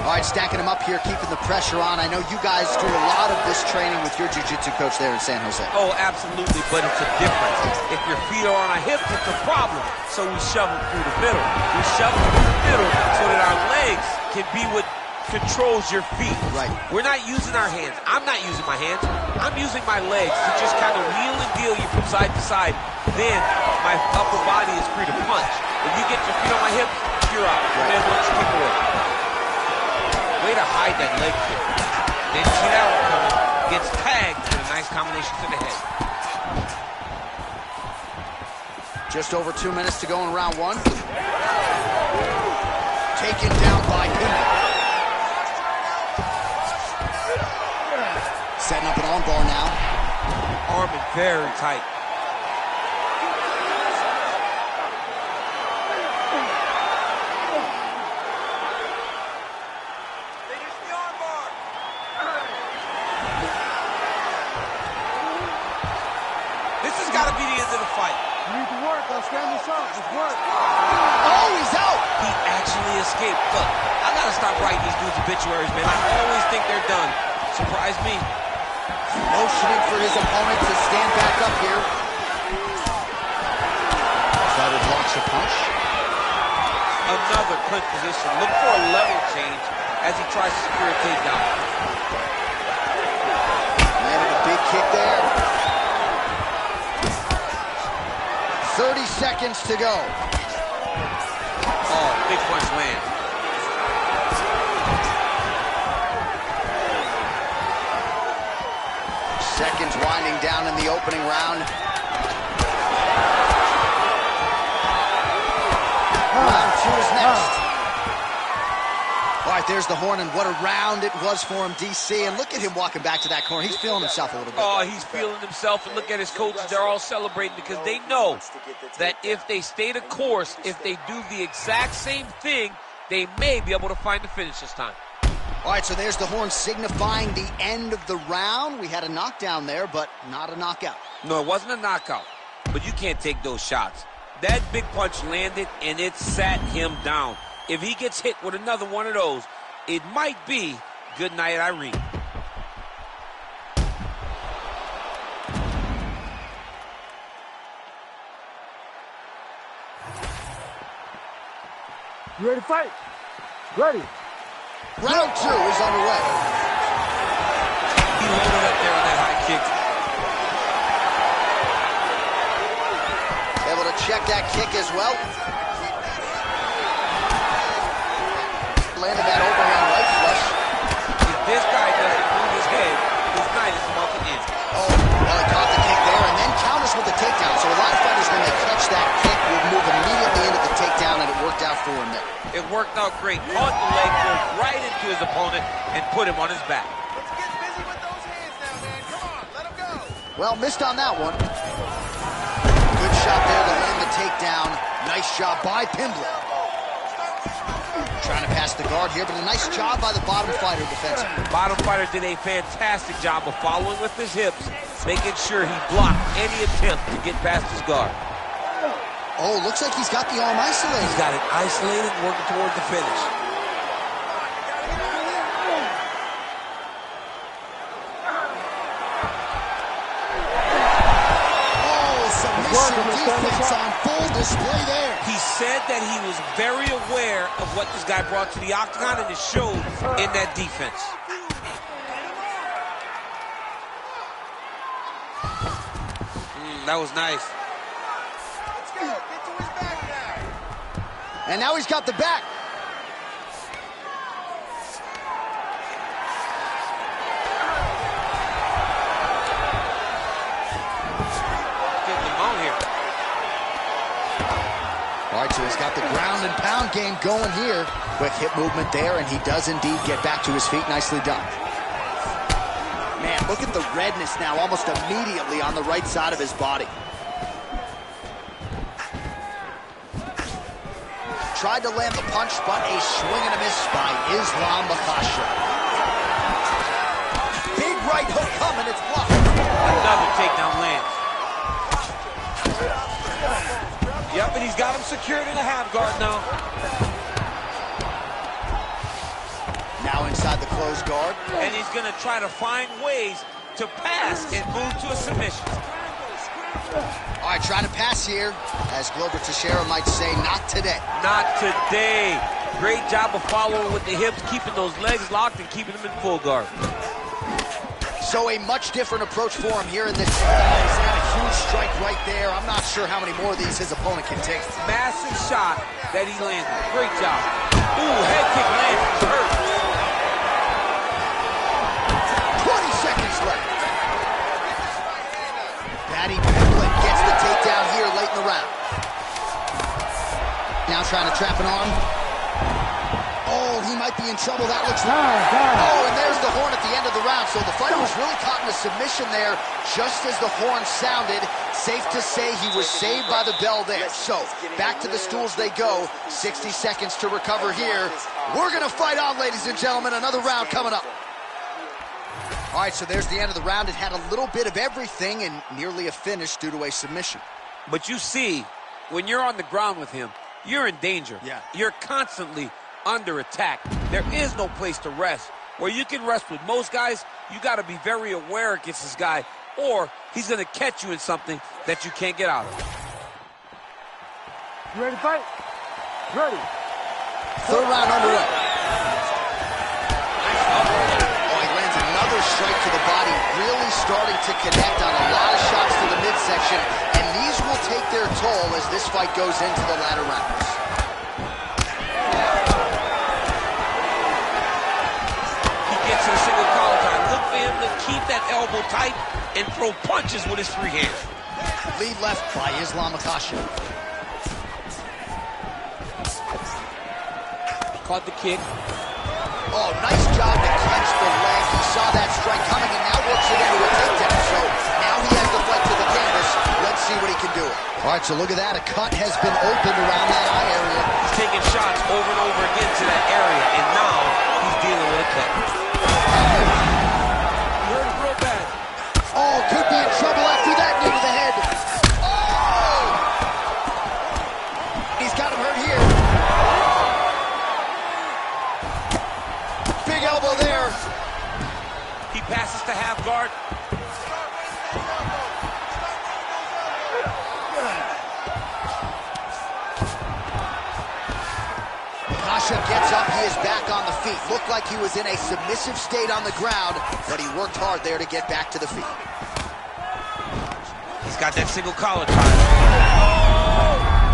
All right, stacking him up here, keeping the pressure on. I know you guys do a lot of this training with your jiu-jitsu coach there in San Jose. Oh, absolutely, but it's a difference. If your feet are on our hips, it's a problem. So we shove them through the middle. We shove them through the middle so that our legs can be what controls your feet. Right. We're not using our hands. I'm not using my hands. I'm using my legs to just kind of wheel and deal you from side to side. Then my upper body is free to punch. If you get your feet on my hips, you're out. Right. Then let's kick away. Way to hide that leg kick. Didn't see that one coming. Gets tagged with a nice combination to the head. Just over 2 minutes to go in round 1. Taken down by Pimblett. Setting up an armbar now. Arming very tight. This has got to be the end of the fight. You need to work. I'll stand this up. Just work. Oh, he's out! He actually escaped. Look, I got to stop writing these dudes' obituaries, man. I always think they're done. Surprise me. Motioning for his opponent to stand back up here. Try to launch a punch. Another clinch position. Look for a level change as he tries to secure a takedown. Landed a big kick there. 30 seconds to go. Oh, big punch land. Seconds winding down in the opening round. Round 2 is next. All right, there's the horn, and what a round it was for him, DC. And look at him walking back to that corner. He's feeling himself a little bit. Oh, he's feeling himself, and look at his coaches. They're all celebrating because they know that if they stay the course, if they do the exact same thing, they may be able to find the finish this time. All right, so there's the horn signifying the end of the round. We had a knockdown there, but not a knockout. No, it wasn't a knockout, but you can't take those shots. That big punch landed, and it sat him down. If he gets hit with another one of those, it might be good night, Irene. You ready to fight? Ready. Round 2 is underway. He loaded up there on that high kick. Able to check that kick as well. Landed that overhand right flush. If this guy doesn't move his head, his night is about to end. Oh, well, he caught the kick there and then counters with the takedown. So a lot of fighters, when they catch that kick, will move immediately into the takedown, and it worked out for him there. It worked out great. Caught the leg, goes right into his opponent, and put him on his back. Well, missed on that one. Good shot there to land the takedown. Nice job by Pimblett. Trying to pass the guard here, but a nice job by the bottom fighter defensively. Bottom fighter did a fantastic job of following with his hips, making sure he blocked any attempt to get past his guard. Oh, looks like he's got the arm isolated. He's got it isolated, working toward the finish. Defense on full display there. He said that he was very aware of what this guy brought to the octagon, and it showed in that defense. That was nice. Let's go. Get to his back now. And now he's got the back. All right, so he's got the ground and pound game going here. Quick hip movement there, and he does indeed get back to his feet. Nicely done. Man, look at the redness now, almost immediately on the right side of his body. Tried to land the punch, but a swing and a miss by Islam Makhachev. Big right hook coming, it's blocked. Another takedown lands. Yep, and he's got him secured in a half guard now. Now inside the closed guard. And he's going to try to find ways to pass and move to a submission. All right, trying to pass here. As Glover Teixeira might say, not today. Not today. Great job of following with the hips, keeping those legs locked and keeping them in full guard. So a much different approach for him here in this. He's got a huge strike right there. I'm not sure how many more of these his opponent can take. Massive shot that he landed. Great job. Ooh, head kick landed. Hurt. 20 seconds left. Paddy Pimblett gets the takedown here late in the round. Now trying to trap an arm. Oh, he might be in trouble. That looks like... Oh, and there's the horn at the end of the round. So the fighter was really caught in a submission there just as the horn sounded. Safe to say he was saved by the bell there. So back to the stools they go. 60 seconds to recover here. We're going to fight on, ladies and gentlemen. Another round coming up. All right, so there's the end of the round. It had a little bit of everything and nearly a finish due to a submission. But you see, when you're on the ground with him, you're in danger. Yeah. You're constantly under attack. There is no place to rest. Where you can rest with most guys, you got to be very aware against this guy, or he's going to catch you in something that you can't get out of. You ready to fight? Ready. Third round underway. Oh, he lands another strike to the body, really starting to connect on a lot of shots to the midsection, and these will take their toll as this fight goes into the latter rounds. Keep that elbow tight and throw punches with his free hand. Lead left by Islam Makhachev. Caught the kick. Oh, nice job to catch the leg. He saw that strike coming and now works it into a takedown. So now he has the fight to the canvas. Let's see what he can do. All right, so look at that. A cut has been opened around that eye area. He's taking shots over and over again to that area, and now he's dealing with a cut. Oh, could be in trouble after that knee to the head. Oh! He's got him hurt here. Big elbow there. He passes to half guard. Makhachev gets up, he is back on the feet. Looked like he was in a submissive state on the ground, but he worked hard there to get back to the feet. He's got that single collar tie.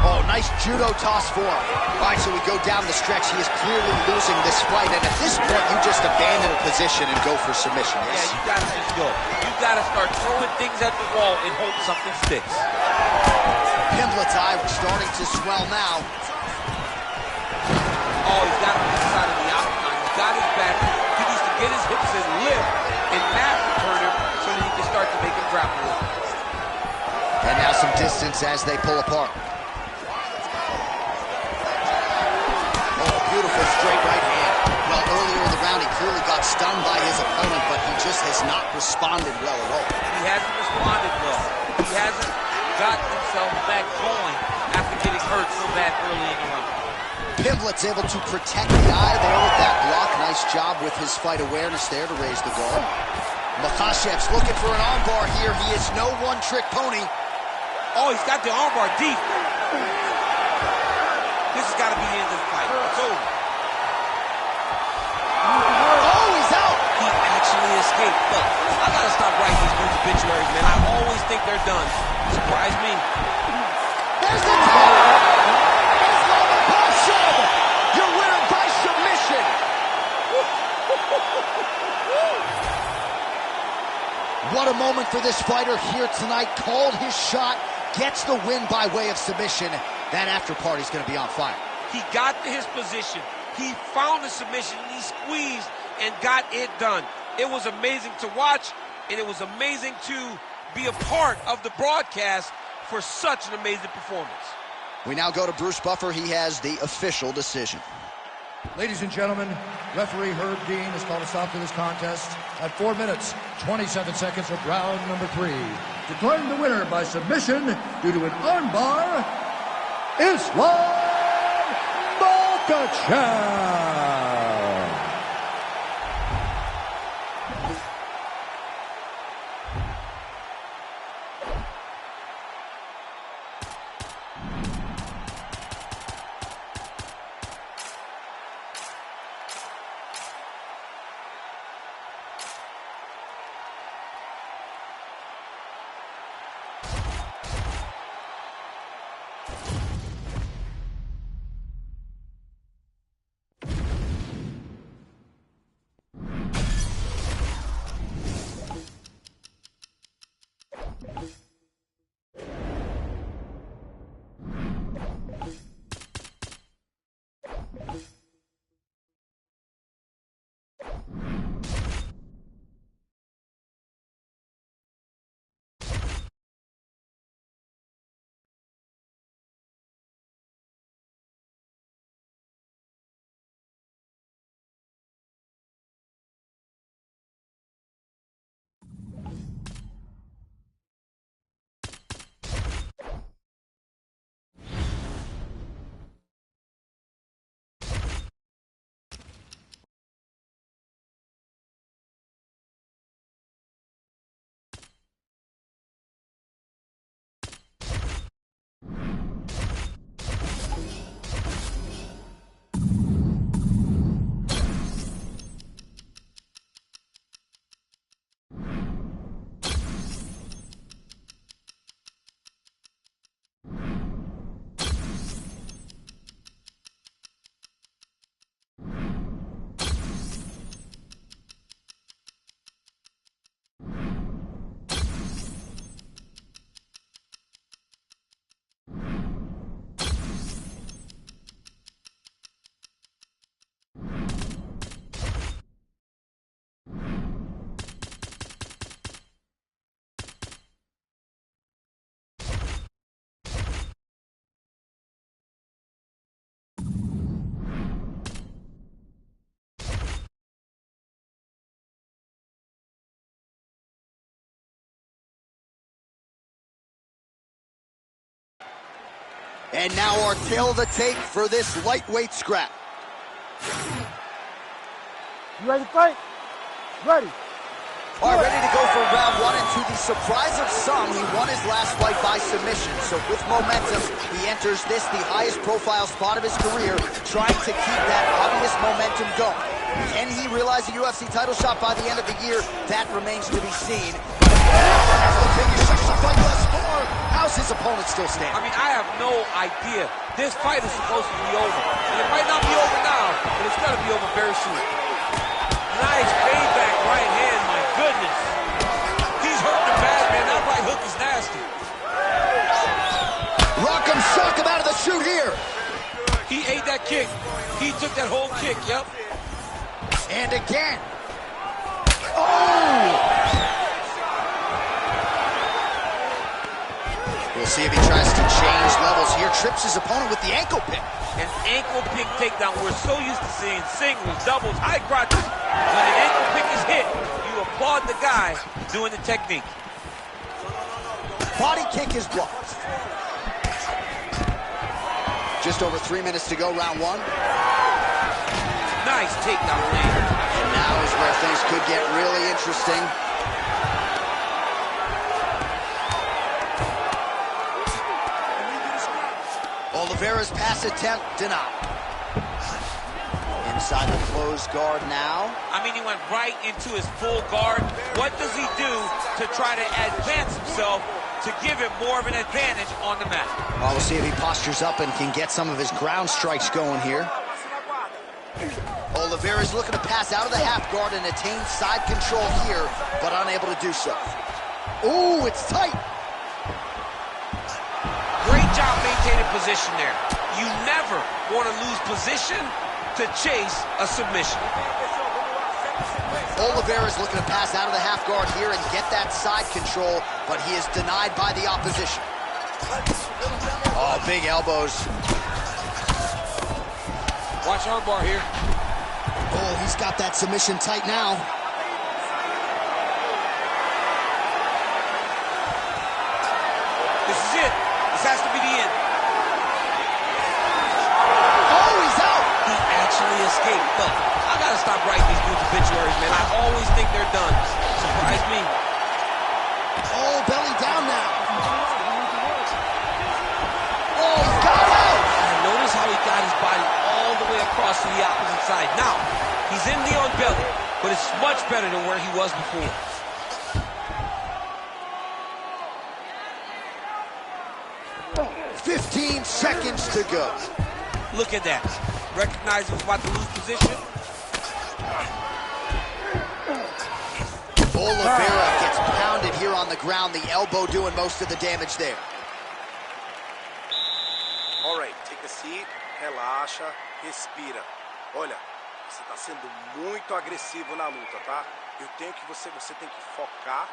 Oh, nice judo toss for him. All right, so we go down the stretch. He is clearly losing this fight, and at this point, you just abandon a position and go for submission. Yeah, you gotta just go. You gotta start throwing things at the wall and hope something sticks. Pimblett's eye starting to swell now. Oh, he's got him inside of the octagon. He's got his back. He needs to get his hips and lift and mat return him so that he can start to make him grapple with him. And now some distance as they pull apart. Oh, beautiful straight right hand. Well, earlier in the round, he clearly got stunned by his opponent, but he just has not responded well at all. He hasn't responded well. He hasn't gotten himself back going after getting hurt so bad early in the round. Pimblett able to protect the eye there with that block. Nice job with his fight awareness there to raise the guard. Makhachev's looking for an armbar here. He is no one-trick pony. Oh, he's got the armbar deep. This has got to be the end of the fight. It's over. Oh, he's out. He actually escaped. Look, I got to stop writing these dudes' obituaries, man. I always think they're done. Surprise me. There's the tap. Islam Makhachev, your winner by submission. What a moment for this fighter here tonight. Called his shot, gets the win by way of submission. That after party's going to be on fire. He got to his position. He found the submission, and he squeezed and got it done. It was amazing to watch, and it was amazing to be a part of the broadcast for such an amazing performance. We now go to Bruce Buffer. He has the official decision. Ladies and gentlemen, referee Herb Dean has called a stop to this contest at 4 minutes, 27 seconds of round number 3. Declaring the winner by submission due to an armbar, Islam Makhachev. And now our tail of the tape for this lightweight scrap. You ready to fight? Ready. All right, ready to go for round 1, and to the surprise of some, he won his last fight by submission. So with momentum, he enters this, the highest profile spot of his career, trying to keep that obvious momentum going. Can he realize a UFC title shot by the end of the year? That remains to be seen. As the finish of the fight thus far, how's his opponent still standing? I mean, I have no idea. This fight is supposed to be over. And it might not be over now, but it's going to be over very soon. Nice payback right hand, my goodness. He's hurting him bad, man. That right hook is nasty. Rock'em sock him out of the chute here. He ate that kick. He took that whole kick, yep. And again. Oh! We'll see if he tries to change levels here. Trips his opponent with the ankle pick. An ankle pick takedown. We're so used to seeing singles, doubles, high crotches. When an ankle pick is hit, you applaud the guy doing the technique. Body kick is blocked. Just over 3 minutes to go, round one. Nice takedown land. And now is where things could get really interesting. Oliveira's pass attempt denied. Inside the closed guard now. I mean, he went right into his full guard. What does he do to try to advance himself to give him more of an advantage on the mat? Well, we'll see if he postures up and can get some of his ground strikes going here. Oliveira's looking to pass out of the half guard and attain side control here, but unable to do so. Ooh, it's tight. Great job maintaining position there. You never want to lose position to chase a submission. Oliveira's looking to pass out of the half guard here and get that side control, but he is denied by the opposition. Oh, big elbows. Watch armbar here. Oh, he's got that submission tight now. This is it. This has to be the end. Oh, he's out. He actually escaped. Look, I gotta stop writing these dudes obituaries, man. I always think they're done. Surprise me. Oh, belly down now. Oh, he's got out. And notice how he got his body all the way across to the opposite side. Now, he's in the on belly, but it's much better than where he was before. "15 seconds to go." Look at that. Recognize he was about to lose position. Oliveira gets pounded here on the ground, the elbow doing most of the damage there. All right, take a seat, relaxa, respira. Olha, você está sendo muito agressivo na luta, tá? Eu tenho que você tem que focar.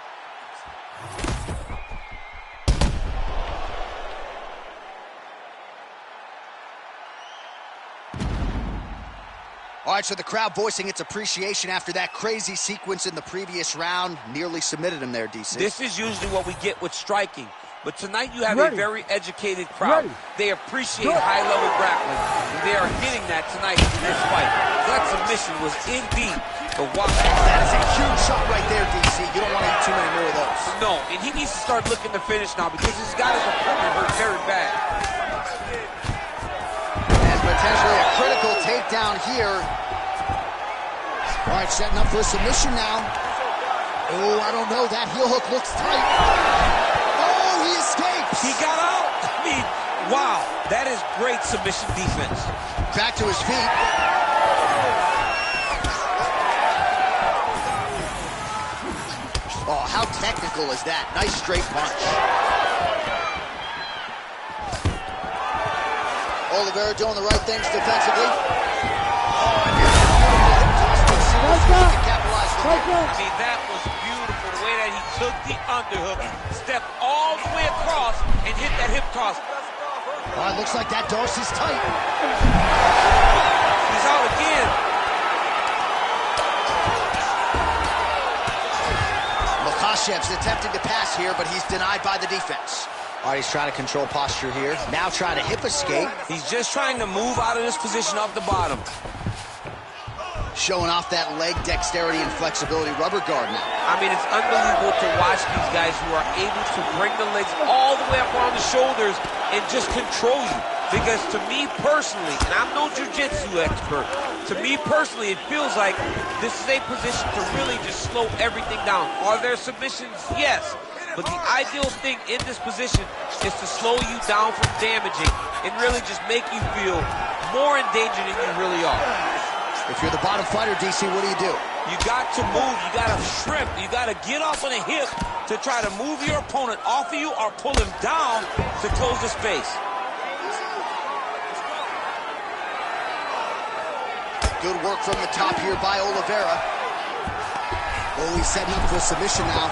All right, so the crowd voicing its appreciation after that crazy sequence in the previous round. Nearly submitted him there, DC. This is usually what we get with striking. But tonight you have a very educated crowd. They appreciate high-level grappling. And they are getting that tonight in this fight. That submission was indeed the wild. That is a huge shot right there, DC. You don't want to eat too many more of those. No, and he needs to start looking to finish now because he's got his opponent hurt very bad. And potentially a critical takedown here. All right, setting up for a submission now. Oh, I don't know. That heel hook looks tight. Oh, he escapes. He got out. I mean, wow. That is great submission defense. Back to his feet. Oh, how technical is that? Nice straight punch. Oliveira doing the right things defensively. I mean, that was beautiful, the way that he took the underhook, stepped all the way across, and hit that hip toss. Oh, it looks like that Darcy's tight. He's out again. Makhachev's attempting to pass here, but he's denied by the defense. All right, he's trying to control posture here. Now trying to hip escape. He's just trying to move out of this position off the bottom. Showing off that leg dexterity and flexibility rubber guard now. I mean, it's unbelievable to watch these guys who are able to bring the legs all the way up on the shoulders and just control you. Because to me personally, and I'm no jiu-jitsu expert, to me personally, it feels like this is a position to really just slow everything down. Are there submissions? Yes. But the ideal thing in this position is to slow you down from damaging and really just make you feel more in danger than you really are. If you're the bottom fighter, DC, what do? You got to move, you got to shrimp, you got to get off on a hip to try to move your opponent off of you or pull him down to close the space. Good work from the top here by Oliveira. Oh, he's setting up for a submission now.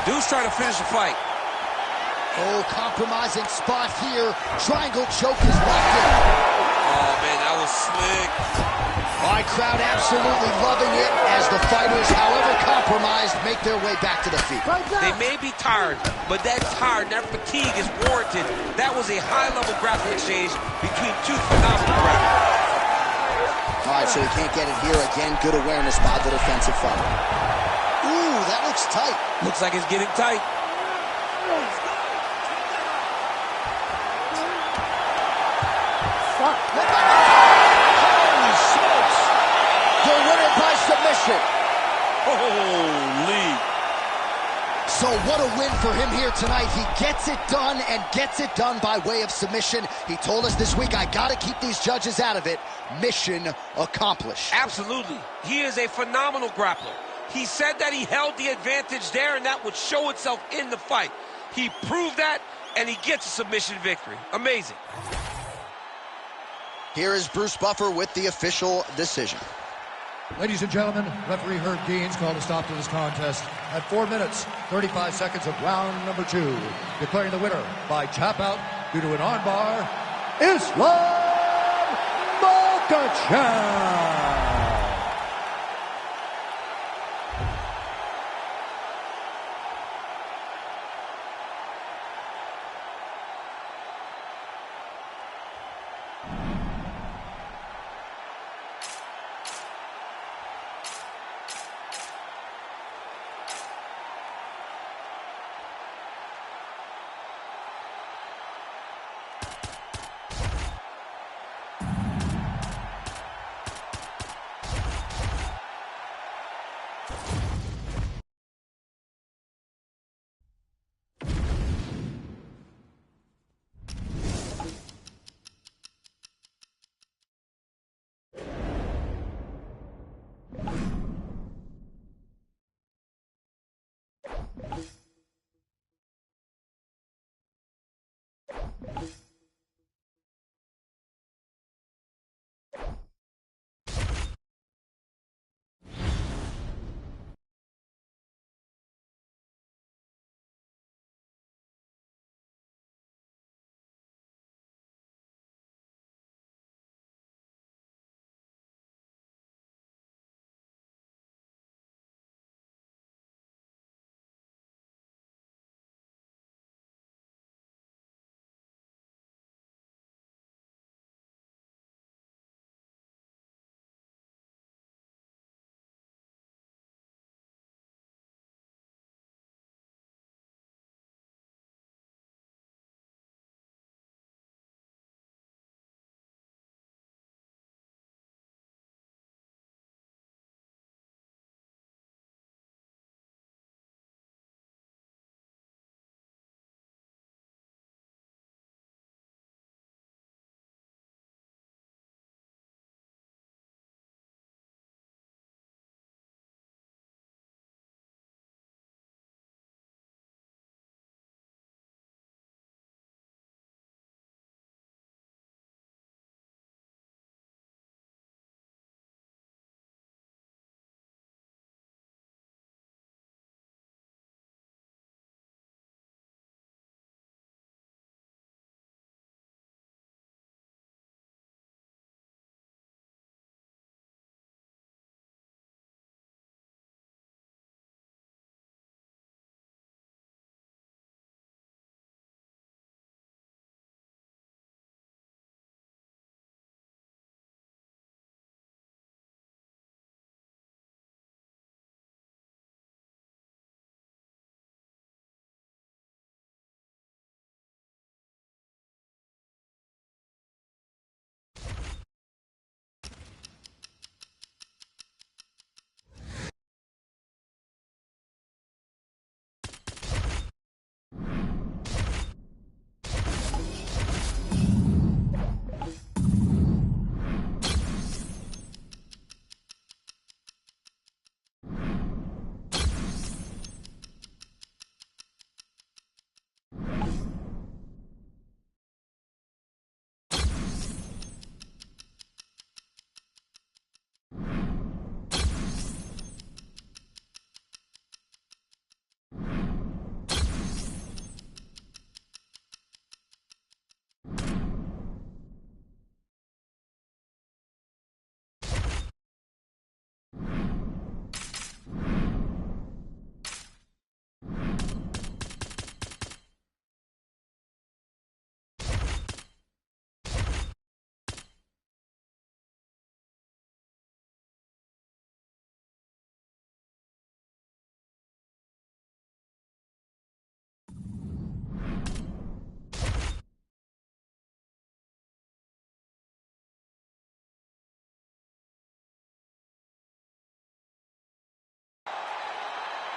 Dude's trying to finish the fight. Oh, compromising spot here. Triangle choke is locked in. Oh, man, that was slick. All right, crowd absolutely loving it as the fighters, however compromised, make their way back to the feet. They may be tired, but that tired, that fatigue is warranted. That was a high-level grappling exchange between two phenomenal grapplers. All right, so he can't get it here again. Good awareness by the defensive fighter. Ooh, that looks tight. Looks like it's getting tight. Holy smokes! The winner by submission. Holy. So what a win for him here tonight. He gets it done and gets it done by way of submission. He told us this week, I gotta keep these judges out of it. Mission accomplished. Absolutely. He is a phenomenal grappler. He said that he held the advantage there and that would show itself in the fight. He proved that and he gets a submission victory. Amazing. Here is Bruce Buffer with the official decision. Ladies and gentlemen, referee Herb Deans called a stop to this contest at 4 minutes, 35 seconds of round number 2, declaring the winner by tap out due to an armbar, Islam Makhachev.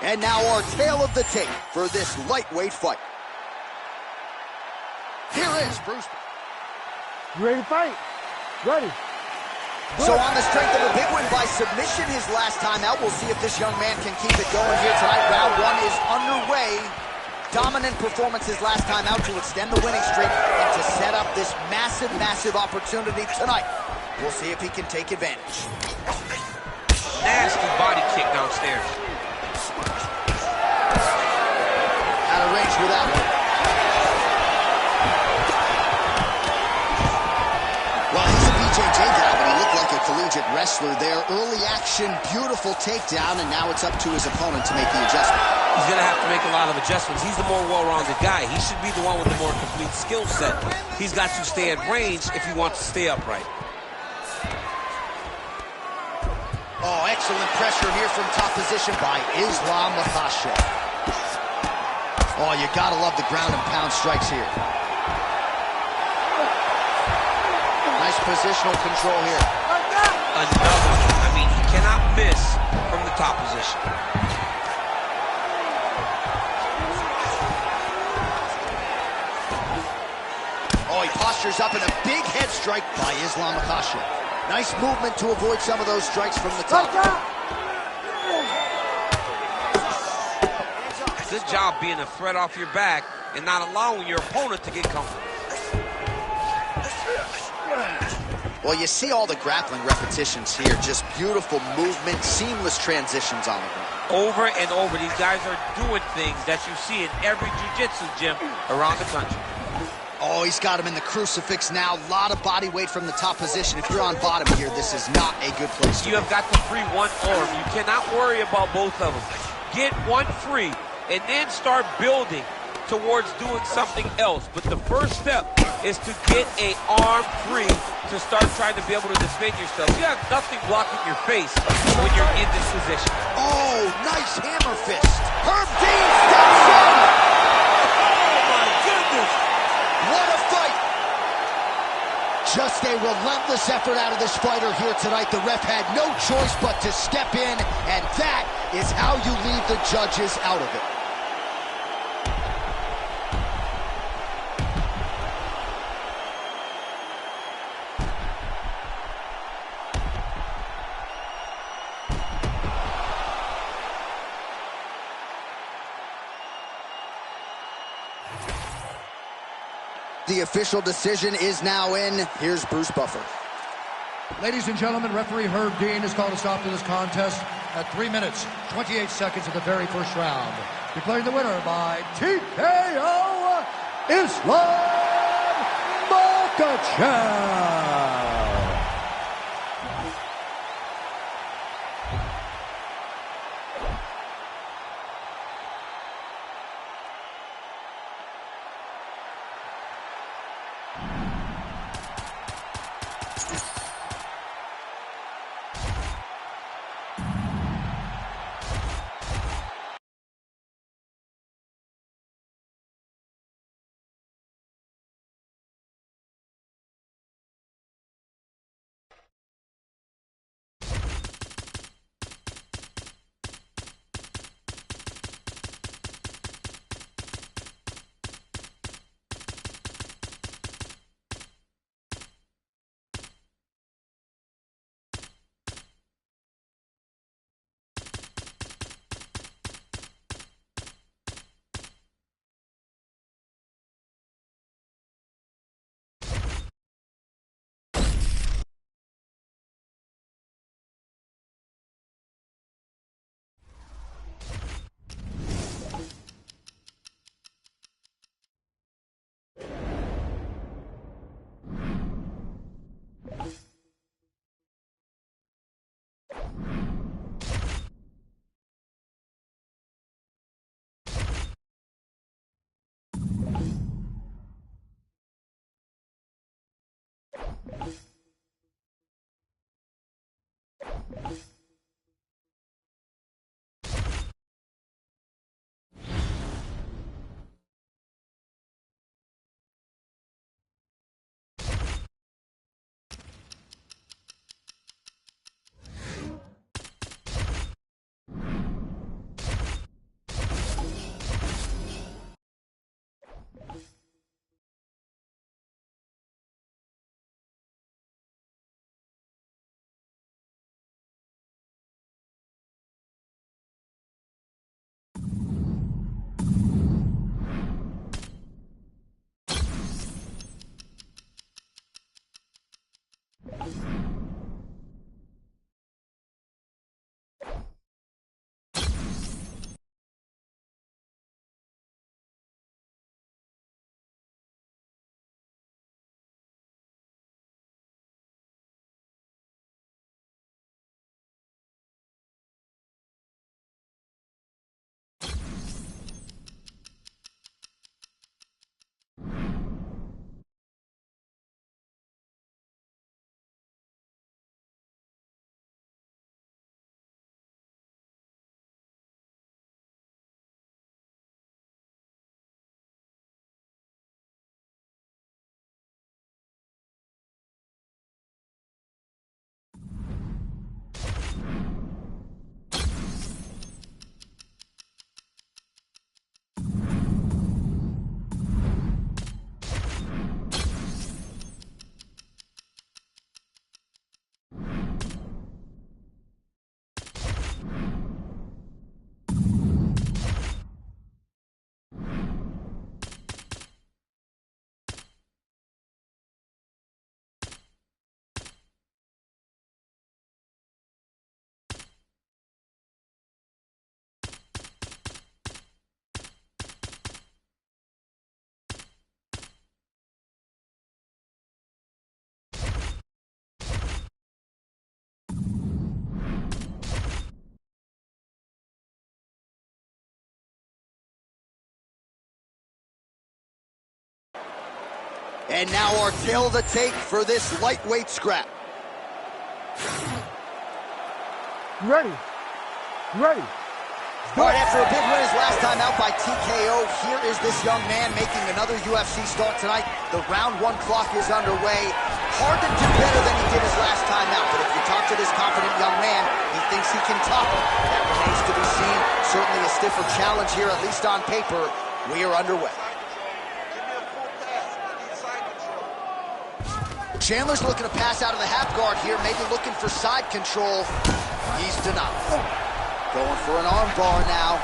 And now our tale of the tape for this lightweight fight. Here is Bruce. You ready to fight? Ready. So on the strength of a big win by submission his last time out, we'll see if this young man can keep it going here tonight. Round one is underway. Dominant performance his last time out to extend the winning streak and to set up this massive, massive opportunity tonight. We'll see if he can take advantage. Nasty body kick downstairs. Out of range with that one. Well, he's a BJJ guy, but he looked like a collegiate wrestler there. Early action, beautiful takedown, and now it's up to his opponent to make the adjustment. He's going to have to make a lot of adjustments. He's the more well-rounded guy. He should be the one with the more complete skill set. He's got to stay at range if he wants to stay upright. Oh, excellent pressure here from top position by Islam Makhachev. Oh, you gotta love the ground and pound strikes here. Nice positional control here. Another. I mean, he cannot miss from the top position. Oh, he postures up in a big head strike by Islam Makhachev. Nice movement to avoid some of those strikes from the top. Good job being a threat off your back and not allowing your opponent to get comfortable. Well, you see all the grappling repetitions here. Just beautiful movement, seamless transitions on the ground. Over and over, these guys are doing things that you see in every jiu-jitsu gym around the country. Oh, he's got him in the crucifix now. A lot of body weight from the top position. If you're on bottom here, this is not a good place to You have got to free one arm. You cannot worry about both of them. Get one free and then start building towards doing something else. But the first step is to get an arm free to start trying to be able to defend yourself. You have nothing blocking your face when you're in this position. Oh, nice hammer fist. Herb Dean steps in. Oh, my goodness. What a fight. Just a relentless effort out of this fighter here tonight. The ref had no choice but to step in, and that is how you leave the judges out of it. The official decision is now in. Here's Bruce Buffer. Ladies and gentlemen, referee Herb Dean has called a stop to this contest at 3 minutes, 28 seconds of the very first round. Declaring the winner by TKO, Islam Makhachev. And now our tale of the tape for this lightweight scrap. Ready. Ready. All right, after a big win his last time out by TKO, here is this young man making another UFC start tonight. The round 1 clock is underway. Hard to do better than he did his last time out, but if you talk to this confident young man, he thinks he can top him. That remains to be seen. Certainly a stiffer challenge here, at least on paper. We are underway. Chandler's looking to pass out of the half guard here, maybe looking for side control. He's denied. Going for an arm bar now.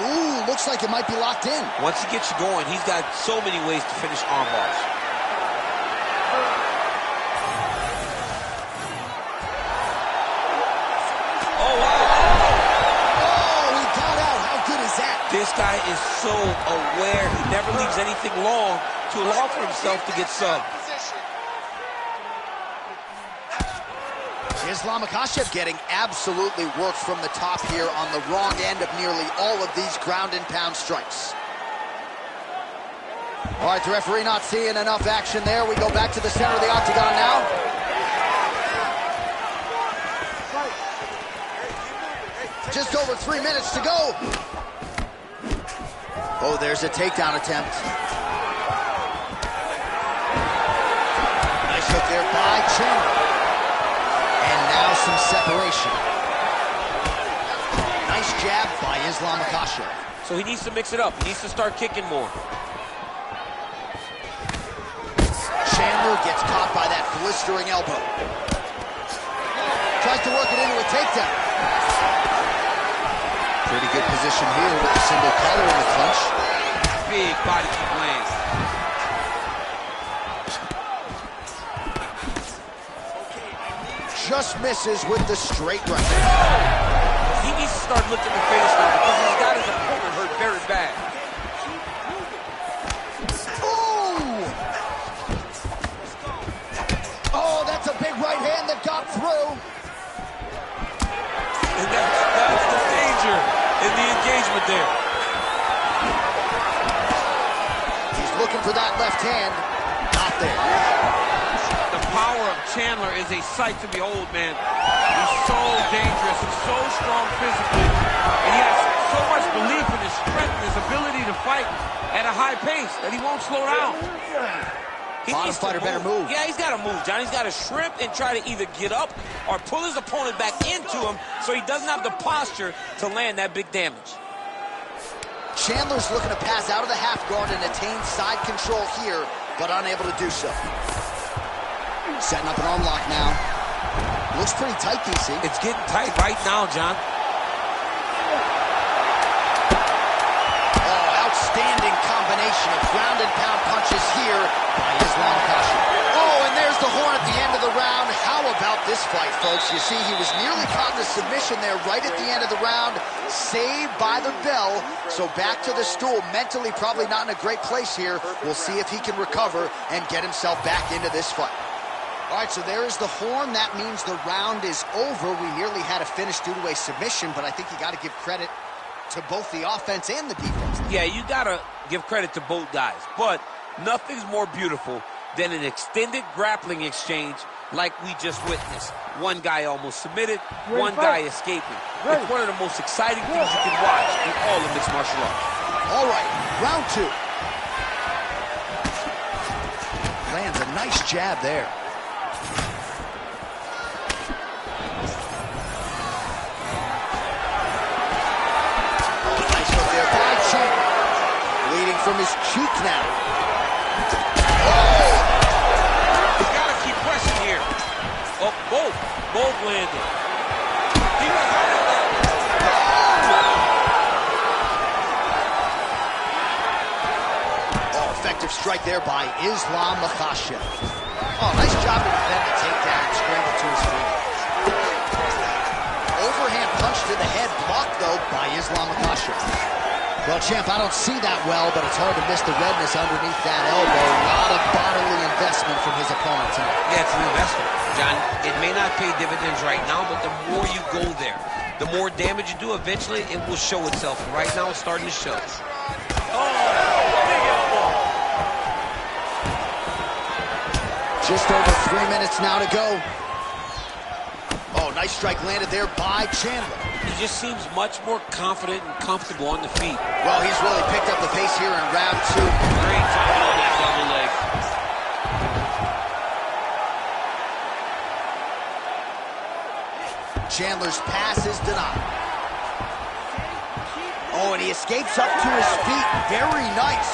Ooh, looks like it might be locked in. Once he gets you going, he's got so many ways to finish arm bars. Oh, wow. Oh, he got out. How good is that? This guy is so aware. He never leaves anything long to allow for himself to get subbed. Islam Makhachev getting absolutely worked from the top here on the wrong end of nearly all of these ground and pound strikes. All right, the referee not seeing enough action there. We go back to the center of the octagon now. Just over 3 minutes to go. Oh, there's a takedown attempt. Nice hook there by Chandler. And now some separation. Nice jab by Islam Makhachev. So he needs to mix it up. He needs to start kicking more. Chandler gets caught by that blistering elbow. Tries to work it into a takedown. Pretty good position here with a single collar in the clinch. Big body kick lands. Just misses with the straight right. He needs to start looking to finish now because he's got his opponent hurt very bad. Ooh! Oh, that's a big right hand that got through. And that's the danger in the engagement there. He's looking for that left hand. Not there. The power of Chandler is a sight to behold, man. He's so dangerous. He's so strong physically. And he has so much belief in his strength and his ability to fight at a high pace that he won't slow down. He Bottom fighter better move. Yeah, he's got to move, John. He's got to shrimp and try to either get up or pull his opponent back into him so he doesn't have the posture to land that big damage. Chandler's looking to pass out of the half guard and attain side control here, but unable to do so. Setting up an arm lock now. Looks pretty tight, DC. It's getting tight right now, John. Oh, outstanding combination of ground and pound punches here by Islam Makhachev. Oh, and there's the horn at the end of the round. How about this fight, folks? You see, he was nearly caught in a submission there right at the end of the round. Saved by the bell. So back to the stool. Mentally probably not in a great place here. We'll see if he can recover and get himself back into this fight. All right, so there is the horn. That means the round is over. We nearly had a finish due to a submission, but I think you got to give credit to both the offense and the defense. Yeah, you got to give credit to both guys, but nothing's more beautiful than an extended grappling exchange like we just witnessed. One guy almost submitted, one guy escaping. It's one of the most exciting things you can watch in all of mixed martial arts. All right, round 2. Lands a nice jab there. Bleeding from his cheek now. Oh! You gotta keep pressing here. Oh, both landed. He was hurt. Oh, effective strike there by Islam Makhachev. Oh, nice job to defend the takedown, scramble to his feet. Overhand punch to the head, blocked though by Islam Makhachev. Well, champ, I don't see that well, but it's hard to miss the redness underneath that elbow. A lot of bodily investment from his opponent tonight. Yeah, it's an investment, John. It may not pay dividends right now, but the more you go there, the more damage you do, eventually it will show itself. Right now, it's starting to show. Oh, big elbow. Just over 3 minutes now to go. Oh, nice strike landed there by Chandler. He just seems much more confident and comfortable on the feet. Well, he's really picked up the pace here in round 2. Great timing on that double leg. Chandler's pass is denied. Oh, and he escapes up to his feet. Very nice.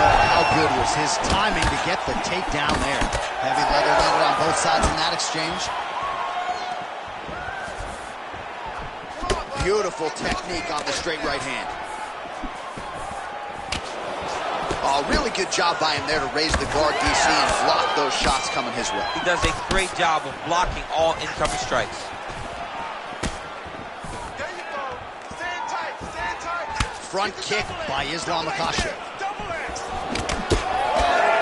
Oh, how good was his timing to get the takedown there. Heavy leather landed on both sides in that exchange. Beautiful technique on the straight right hand. Oh, really good job by him there to raise the guard, DC, and block those shots coming his way. He does a great job of blocking all incoming strikes. Front kick by Islam Makhachev.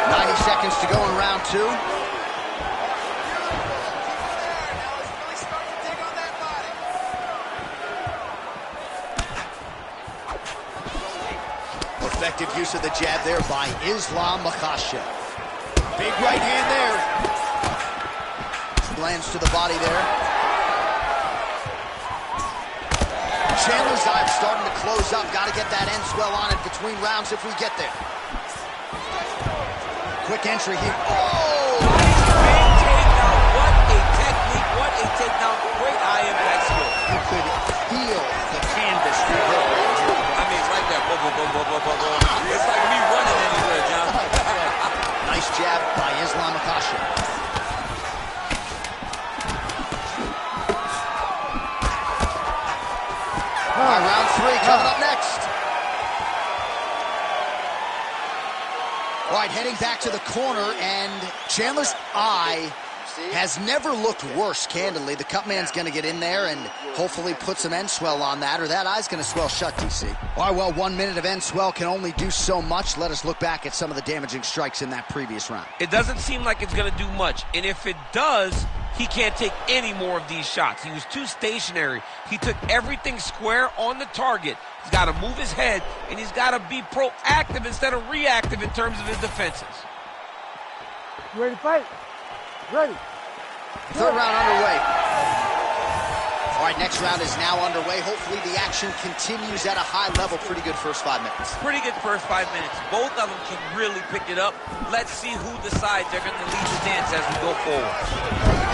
90 seconds to go in round 2. Effective use of the jab there by Islam Makhachev. Big right hand there. Lands to the body there. Chandler's eye starting to close up. Got to get that end swell on it between rounds if we get there. Quick entry here. Oh! Big takedown. What a technique. What a takedown. Great eye impact skill. You could feel the canvas reverberating here. I mean, right there. Boom, boom, boom, boom, boom, boom, boom. It's like me running anywhere, John. Nice jab by Islam Makhachev. All right, round 3 coming up next. All right, heading back to the corner, and Chandler's eye has never looked worse, candidly. The cut man's going to get in there and hopefully put some end swell on that, or that eye's going to swell shut, DC. All right, well, 1 minute of end swell can only do so much. Let us look back at some of the damaging strikes in that previous round. It doesn't seem like it's going to do much, and if it does, he can't take any more of these shots. He was too stationary. He took everything square on the target. He's got to move his head, and he's got to be proactive instead of reactive in terms of his defenses. You ready to fight? Ready. Third round underway. All right, next round is now underway. Hopefully the action continues at a high level. Pretty good first 5 minutes. Pretty good first 5 minutes. Both of them can really pick it up. Let's see who decides they're going to lead the dance as we go forward.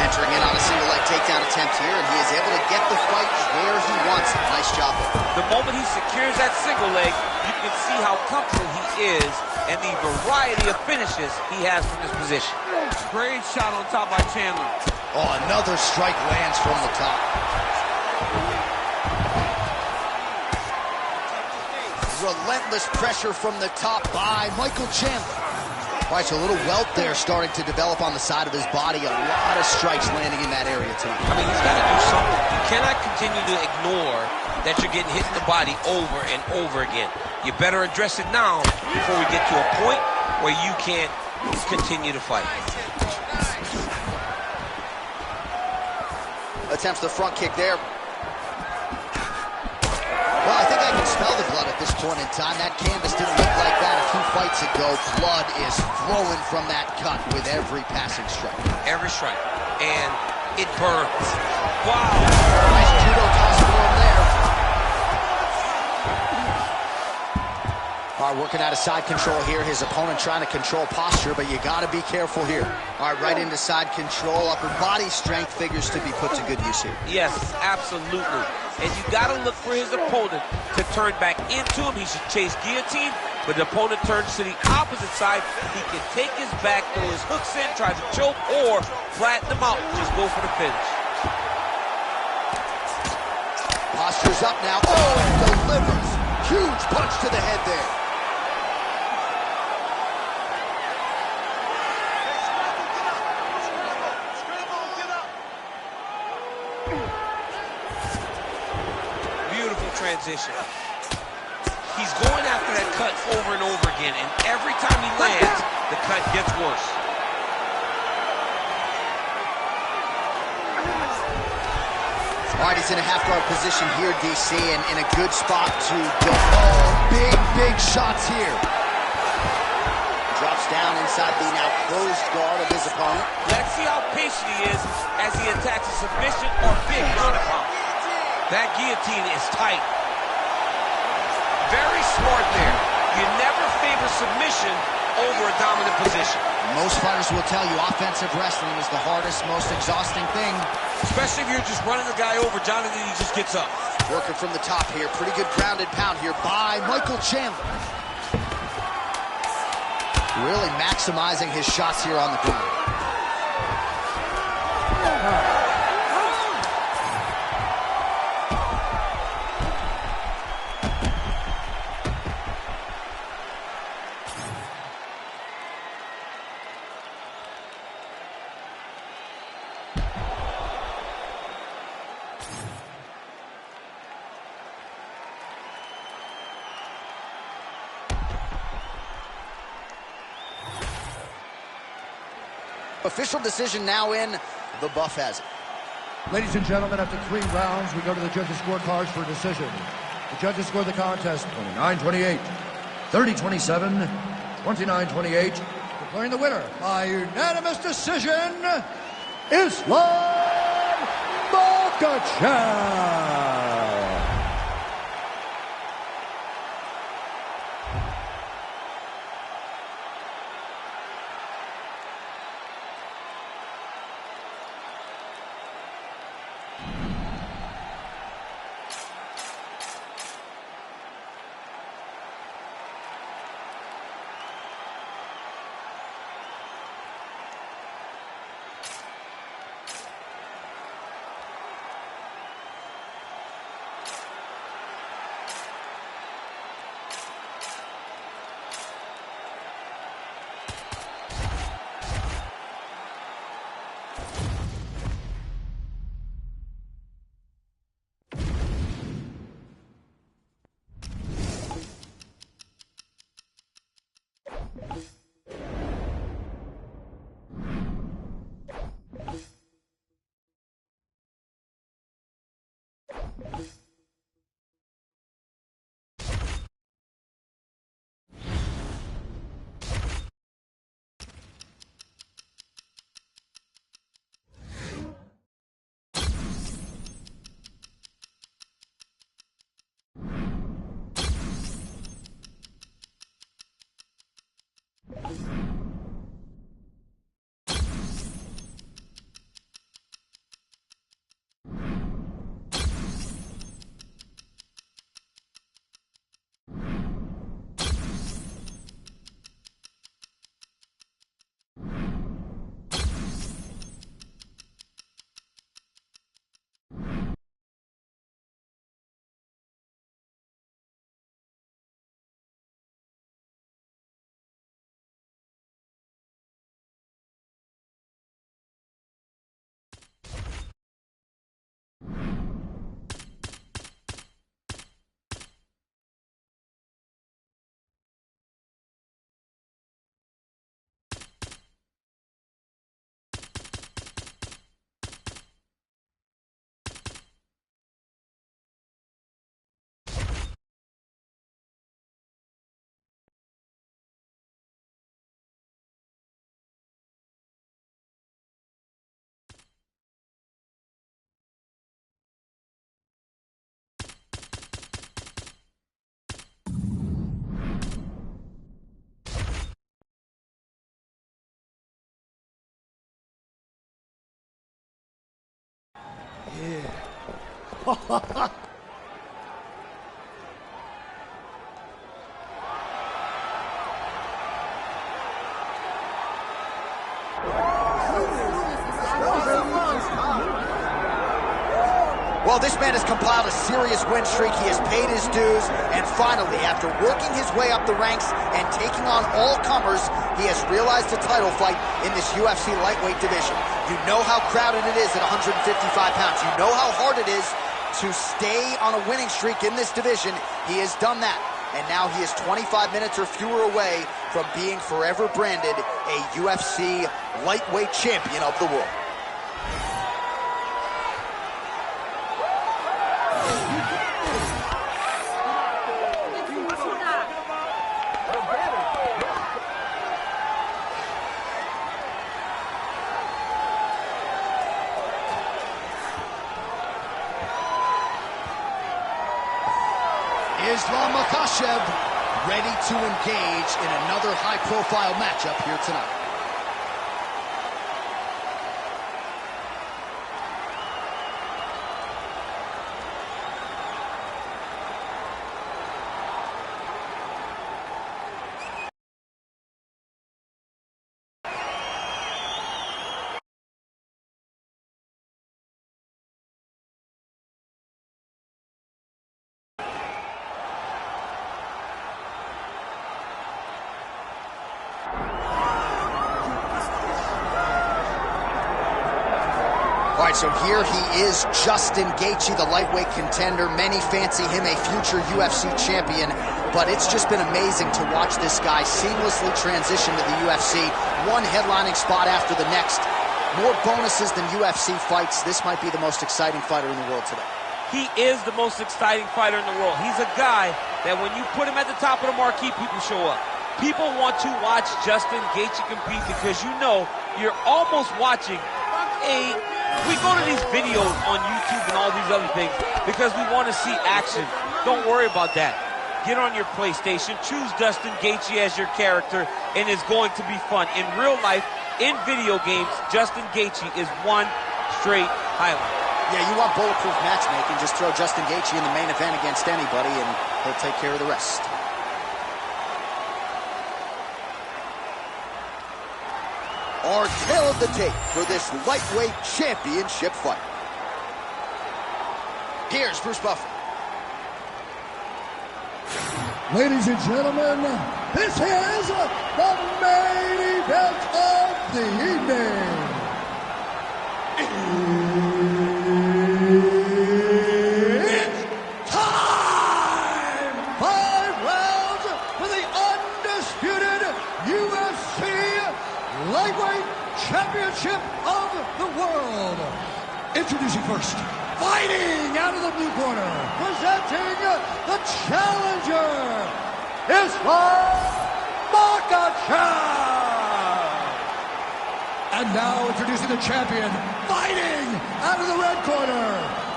Entering in on a single leg takedown attempt here, and he is able to get the fight where he wants it. Nice job there. The moment he secures that single leg, you can see how comfortable he is and the variety of finishes he has from this position. Great shot on top by Chandler. Oh, another strike lands from the top. Relentless pressure from the top by Michael Chandler. All right, so a little welt there starting to develop on the side of his body. A lot of strikes landing in that area tonight. I mean, he's got to do something. You cannot continue to ignore that you're getting hit in the body over and over again. You better address it now before we get to a point where you can't continue to fight. Attempts the front kick there. Well, I think I can smell the blood at this point in time. That canvas didn't look like that a few fights ago. Blood is flowing from that cut with every passing strike. Every strike. And it burns. Wow. Nice judo toss for him there. All right, working out of side control here. His opponent trying to control posture, but you got to be careful here. All right, right into side control. Upper body strength figures to be put to good use here. Yes, absolutely. And you got to look for his opponent to turn back into him. He should chase guillotine, but the opponent turns to the opposite side. He can take his back, throw his hooks in, try to choke, or flatten him out. Just go for the finish. Posture's up now. Oh, and delivers. Huge punch to the head there. Transition. He's going after that cut over and over again, and every time he lands, the cut gets worse. All right, he's in a half guard position here, DC, and in a good spot to go. Oh, big shots here. Drops down inside the now closed guard of his opponent. Let's see how patient he is as he attacks a submission or big ground and pound. That guillotine is tight. Very smart there. You never favor submission over a dominant position. Most fighters will tell you offensive wrestling is the hardest, most exhausting thing. Especially if you're just running the guy over, Jonathan, he just gets up. Working from the top here. Pretty good grounded pound here by Michael Chandler. Really maximizing his shots here on the ground. Official decision now in. The buff has it. Ladies and gentlemen, after 3 rounds, we go to the judges' scorecards for a decision. The judges score the contest 29-28, 30-27, 29-28. Declaring the winner by unanimous decision, Islam Makhachev. Yeah. Well, this man has compiled a serious win streak. He has paid his dues, and finally, after working his way up the ranks and taking on all comers, he has realized a title fight in this UFC lightweight division. You know how crowded it is at 155 pounds. You know how hard it is to stay on a winning streak in this division. He has done that, and now he is 25 minutes or fewer away from being forever branded a UFC lightweight champion of the world. Islam Makhachev ready to engage in another high-profile matchup here tonight. All right, so here he is, Justin Gaethje, the lightweight contender. Many fancy him a future UFC champion, but it's just been amazing to watch this guy seamlessly transition to the UFC, one headlining spot after the next. More bonuses than UFC fights. This might be the most exciting fighter in the world today. He is the most exciting fighter in the world. He's a guy that when you put him at the top of the marquee, people show up. People want to watch Justin Gaethje compete because you know you're almost watching we go to these videos on YouTube and all these other things because we want to see action. Don't worry about that. Get on your PlayStation, choose Justin Gaethje as your character, and it's going to be fun. In real life, in video games, Justin Gaethje is one straight highlight. Yeah, you want bulletproof matchmaking, just throw Justin Gaethje in the main event against anybody and he'll take care of the rest. Our tale of the tape for this lightweight championship fight. Here's Bruce Buffer. Ladies and gentlemen, this is the main event of the evening. It's time! 5 rounds for the undisputed UFC Lightweight Championship of the World. Introducing first, fighting out of the blue corner, presenting the challenger, Islam Makhachev. And now introducing the champion, fighting out of the red corner.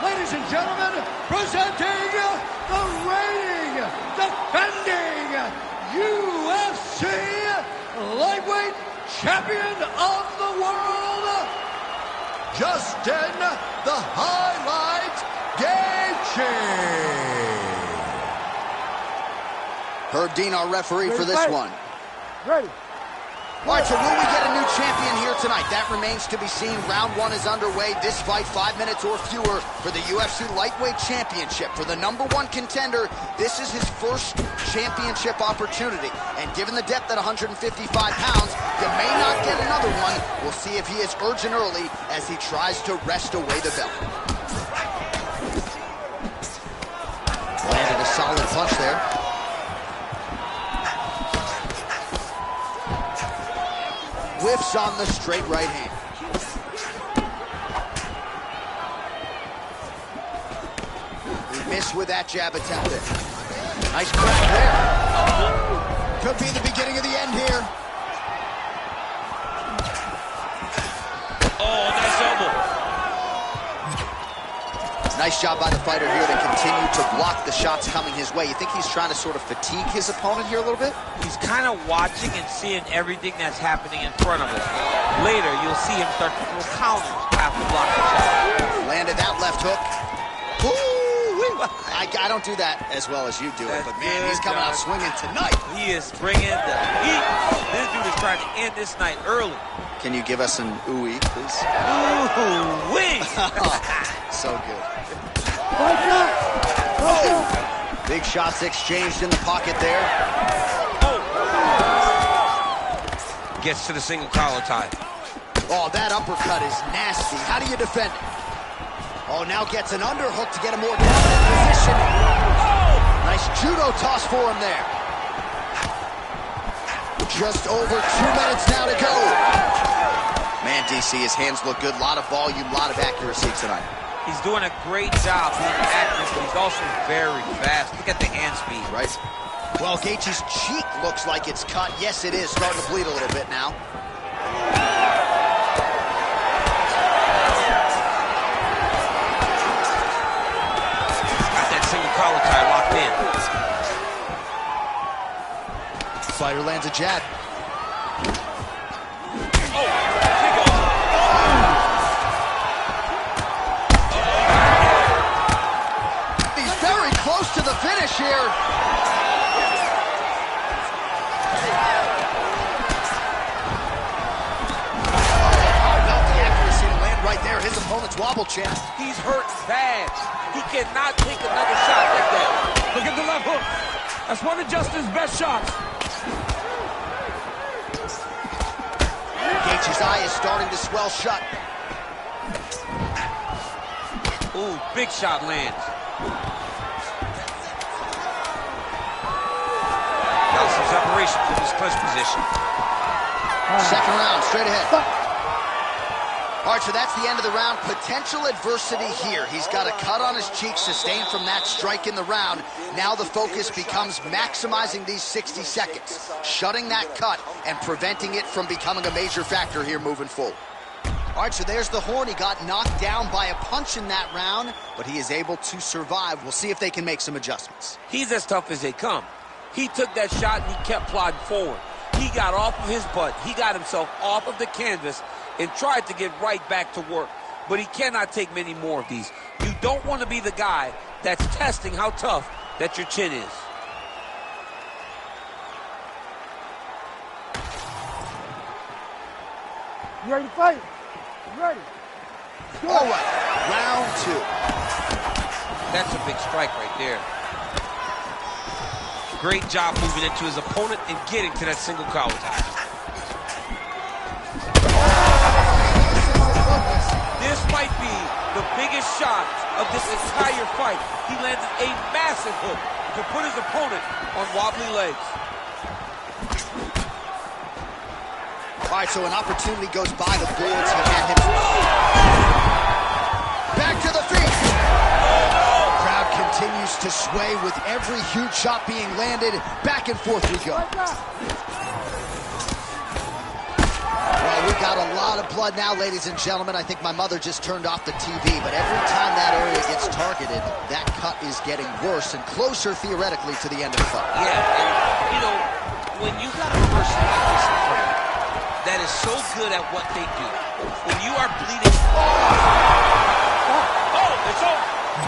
Ladies and gentlemen, presenting the reigning, defending UFC Lightweight Champion of the world, Justin the Highlight Gaethje. Herb Dean, our referee for this one. Ready. All right, so will we get a new champion here tonight? That remains to be seen. Round 1 is underway. This fight, 5 minutes or fewer for the UFC Lightweight Championship. For the #1 contender, this is his first championship opportunity. And given the depth at 155 pounds, you may not get another one. We'll see if he is urgent early as he tries to wrest away the belt. Landed a solid punch there. Whiffs on the straight right hand. He missed with that jab attempt there. Nice crack there. Could be the beginning of the end here. Oh, nice elbow. Nice job by the fighter here to continue to block the shots coming his way. You think he's trying to sort of fatigue his opponent here a little bit? He's kind of watching and seeing everything that's happening in front of him. Later, you'll see him start to throw counters after blocking shots. Landed that left hook. Ooh, I don't do that as well as you do it, but man, he's coming out swinging tonight. He is bringing the heat. This dude is trying to end this night early. Can you give us an ooh-wee, please? Ooh-wee! So good. Oh! Big shots exchanged in the pocket there. Oh! Gets to the single collar tie. Oh, that uppercut is nasty. How do you defend it? Oh, now gets an underhook to get a more dominant position. Oh! Nice judo toss for him there. Just over 2 minutes now to go. Man, DC, his hands look good. A lot of volume, a lot of accuracy tonight. He's doing a great job being accurate, but he's also very fast. Look at the hand speed. Right. Well, Gaethje's cheek looks like it's cut. Yes, it is. Starting to bleed a little bit now. Got that single collar tie locked in. Fighter lands a jab. He's very close to the finish here. Right there, his opponent's wobble champ. He's hurt bad. He cannot take another shot like that. Look at the left hook. That's one of Justin's best shots. Gaethje's eye is starting to swell shut. Ooh, big shot lands. Got some separation from his clinch position. Second round, straight ahead. All right, so that's the end of the round. Potential adversity here. He's got a cut on his cheek sustained from that strike in the round. Now the focus becomes maximizing these 60 seconds, shutting that cut and preventing it from becoming a major factor here moving forward. All right, so there's the horn. He got knocked down by a punch in that round, but he is able to survive. We'll see if they can make some adjustments. He's as tough as they come. He took that shot and he kept plodding forward. He got off of his butt. He got himself off of the canvas and tried to get right back to work. But he cannot take many more of these. You don't want to be the guy that's testing how tough that your chin is. You ready to fight? You ready? All right, round two. That's a big strike right there. Great job moving into his opponent and getting to that single collar tie. This might be the biggest shot of this entire fight. He landed a massive hook to put his opponent on wobbly legs. All right, so an opportunity goes by the boards. He had him. Back to the feet. Crowd continues to sway with every huge shot being landed. Back and forth we go. Well, we got a lot of blood now, ladies and gentlemen. I think my mother just turned off the TV, but every time that area gets targeted, that cut is getting worse and closer, theoretically, to the end of the fight. Yeah, and, you know, when you got a person like this in front of you that is so good at what they do, when you are bleeding... Oh, it's over.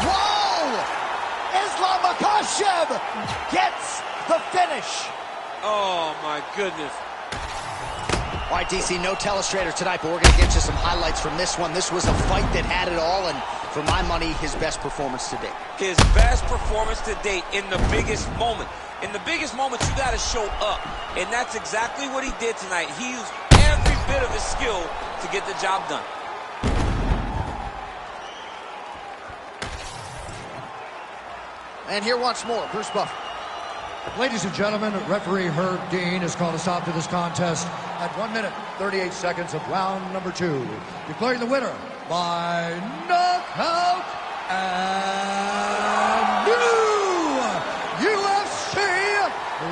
Whoa! Islam Makhachev gets the finish. Oh, my goodness. All right, DC, no telestrator tonight, but we're going to get you some highlights from this one. This was a fight that had it all, and for my money, his best performance to date. His best performance to date in the biggest moment. In the biggest moments, you got to show up, and that's exactly what he did tonight. He used every bit of his skill to get the job done. And here once more, Bruce Buffer. Ladies and gentlemen, referee Herb Dean has called a stop to this contest at 1 minute, 38 seconds of round number 2. Declaring the winner by knockout and new UFC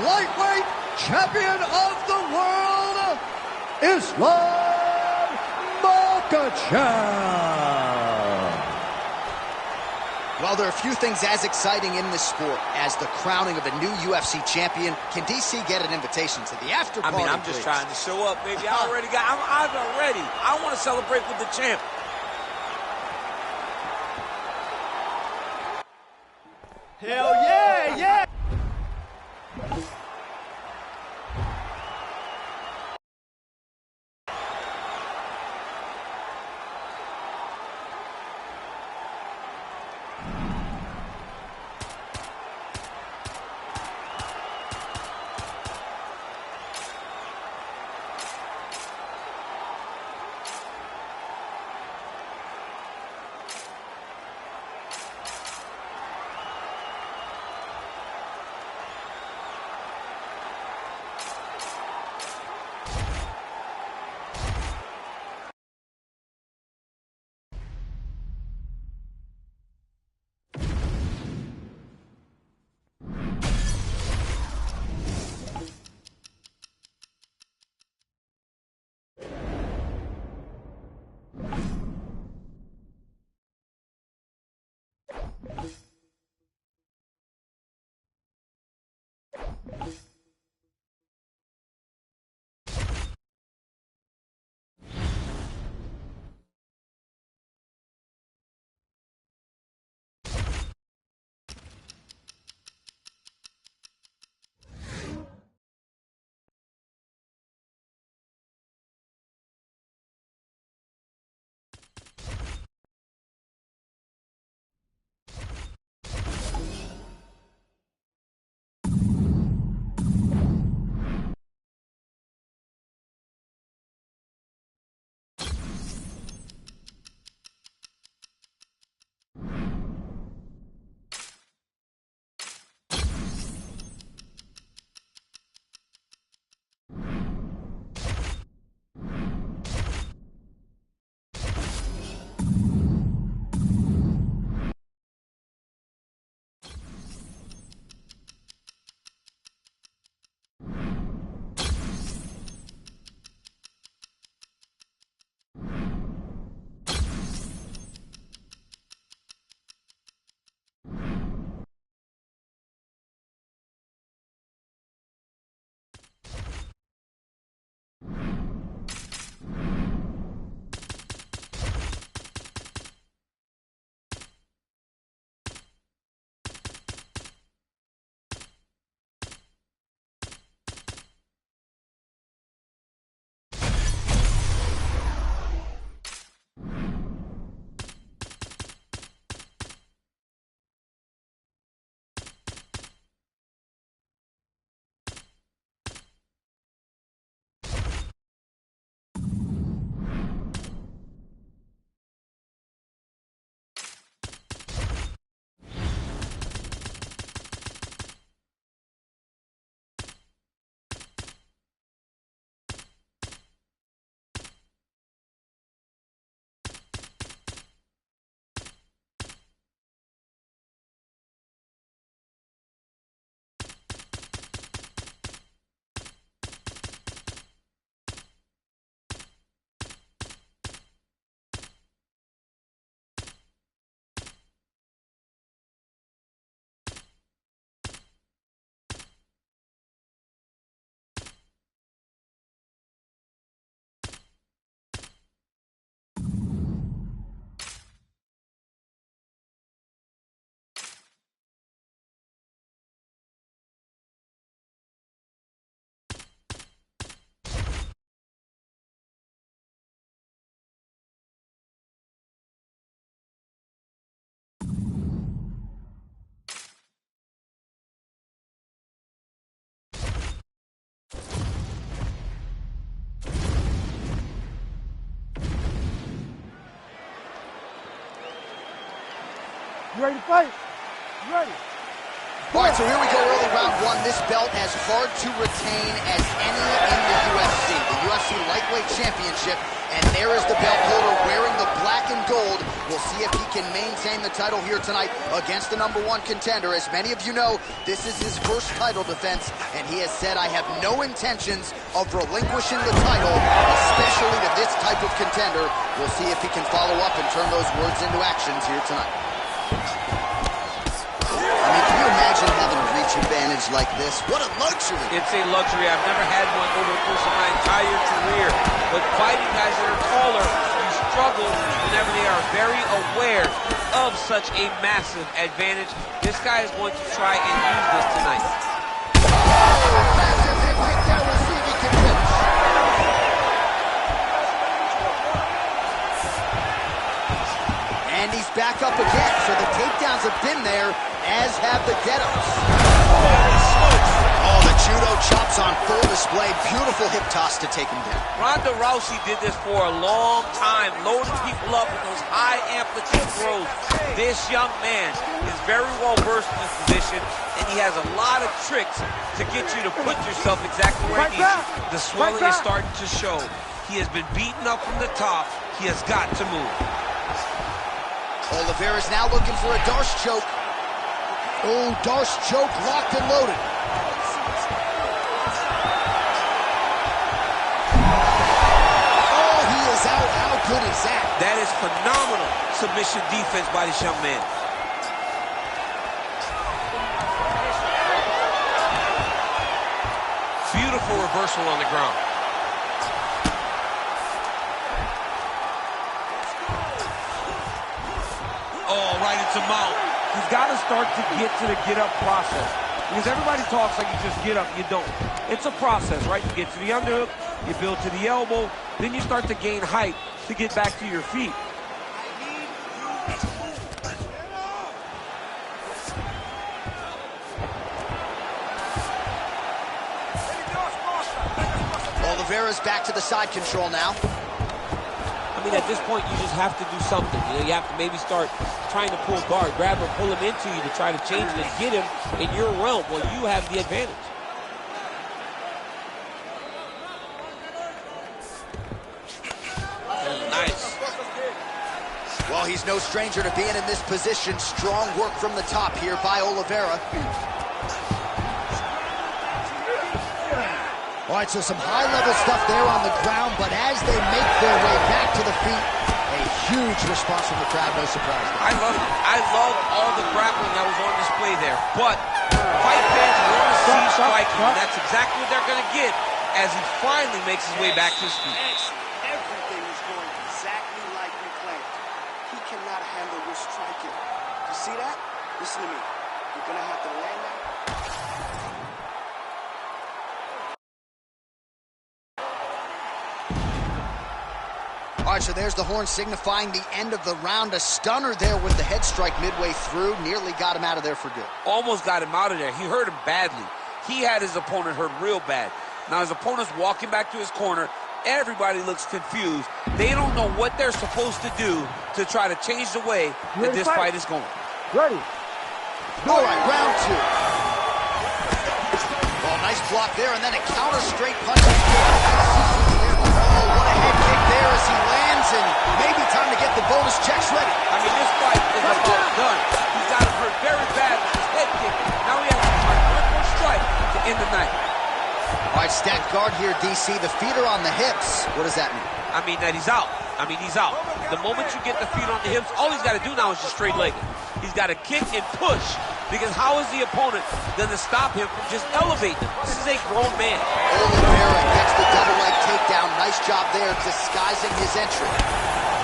lightweight champion of the world, Islam Makhachev. Well, there are a few things as exciting in this sport as the crowning of a new UFC champion. Can DC get an invitation to the after party? I mean, I'm just trying to show up, baby. I'm already. I want to celebrate with the champ. Hell yeah, yeah! You ready to fight? You ready? All right, so here we go, early round one. This belt as hard to retain as any in the UFC Lightweight Championship. And there is the belt holder wearing the black and gold. We'll see if he can maintain the title here tonight against the #1 contender. As many of you know, this is his first title defense, and he has said, I have no intentions of relinquishing the title, especially to this type of contender. We'll see if he can follow up and turn those words into actions here tonight. I mean, can you imagine having a reach advantage like this? What a luxury. It's a luxury. I've never had one over the course of my entire career. But fighting guys that are taller, you struggle whenever they are very aware of such a massive advantage. This guy is going to try and use this tonight. And he's back up again, so the takedowns have been there, as have the get-ups. Oh, the judo chops on full display. Beautiful hip toss to take him down. Ronda Rousey did this for a long time, loading people up with those high-amplitude throws. This young man is very well versed in this position, and he has a lot of tricks to get you to put yourself exactly where he needs you. The swelling is starting to show. He has been beaten up from the top. He has got to move. Oliveira's now looking for a Darce choke. Oh, Darce choke locked and loaded. Oh, he is out. How good is that? That is phenomenal submission defense by this young man. Beautiful reversal on the ground. Oh, right into mount. He's got to start to get to the get-up process. Because everybody talks like you just get up, you don't. It's a process, right? You get to the underhook, you build to the elbow, then you start to gain height to get back to your feet. Oliveira's back to the side control now. I mean, at this point, you just have to do something. You know, you have to maybe start trying to pull guard, grab him, pull him into you to try to change it and get him in your realm where you have the advantage. Nice. Well, he's no stranger to being in this position. Strong work from the top here by Oliveira. All right, so some high-level stuff there on the ground, but as they make their way back to the feet, a huge response from the crowd, no surprise. I love it. I love all the grappling that was on display there, but fight fans want to see striking, and that's exactly what they're going to get as he finally makes his way back to his feet. Everything is going exactly like we planned. He cannot handle your striking. You see that? Listen to me. You're going to have to land that. All right, so there's the horn signifying the end of the round. A stunner there with the head strike midway through. Nearly got him out of there for good. Almost got him out of there. He hurt him badly. He had his opponent hurt real bad. Now his opponent's walking back to his corner. Everybody looks confused. They don't know what they're supposed to do to try to change the way that this fight is going. Ready. All right, round two. Well, nice block there, and then a counter straight punch. Oh, what a head kick there as he lands, and maybe time to get the bonus checks ready. I mean, this fight is about done. He's got him hurt very bad with his head kick. Now he has to find one more strike to end the night. All right, stacked guard here, DC. The feet are on the hips. What does that mean? I mean that he's out. He's out. The moment you get the feet on the hips, all he's got to do now is just straight leg it. He's got to kick and push, because how is the opponent going to stop him from just elevating him? This is a grown man. Oliveira gets the double leg takedown. Nice job there disguising his entry.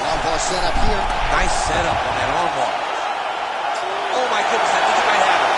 Armbar setup here. Nice setup on that armbar. Oh my goodness, I think he might have it.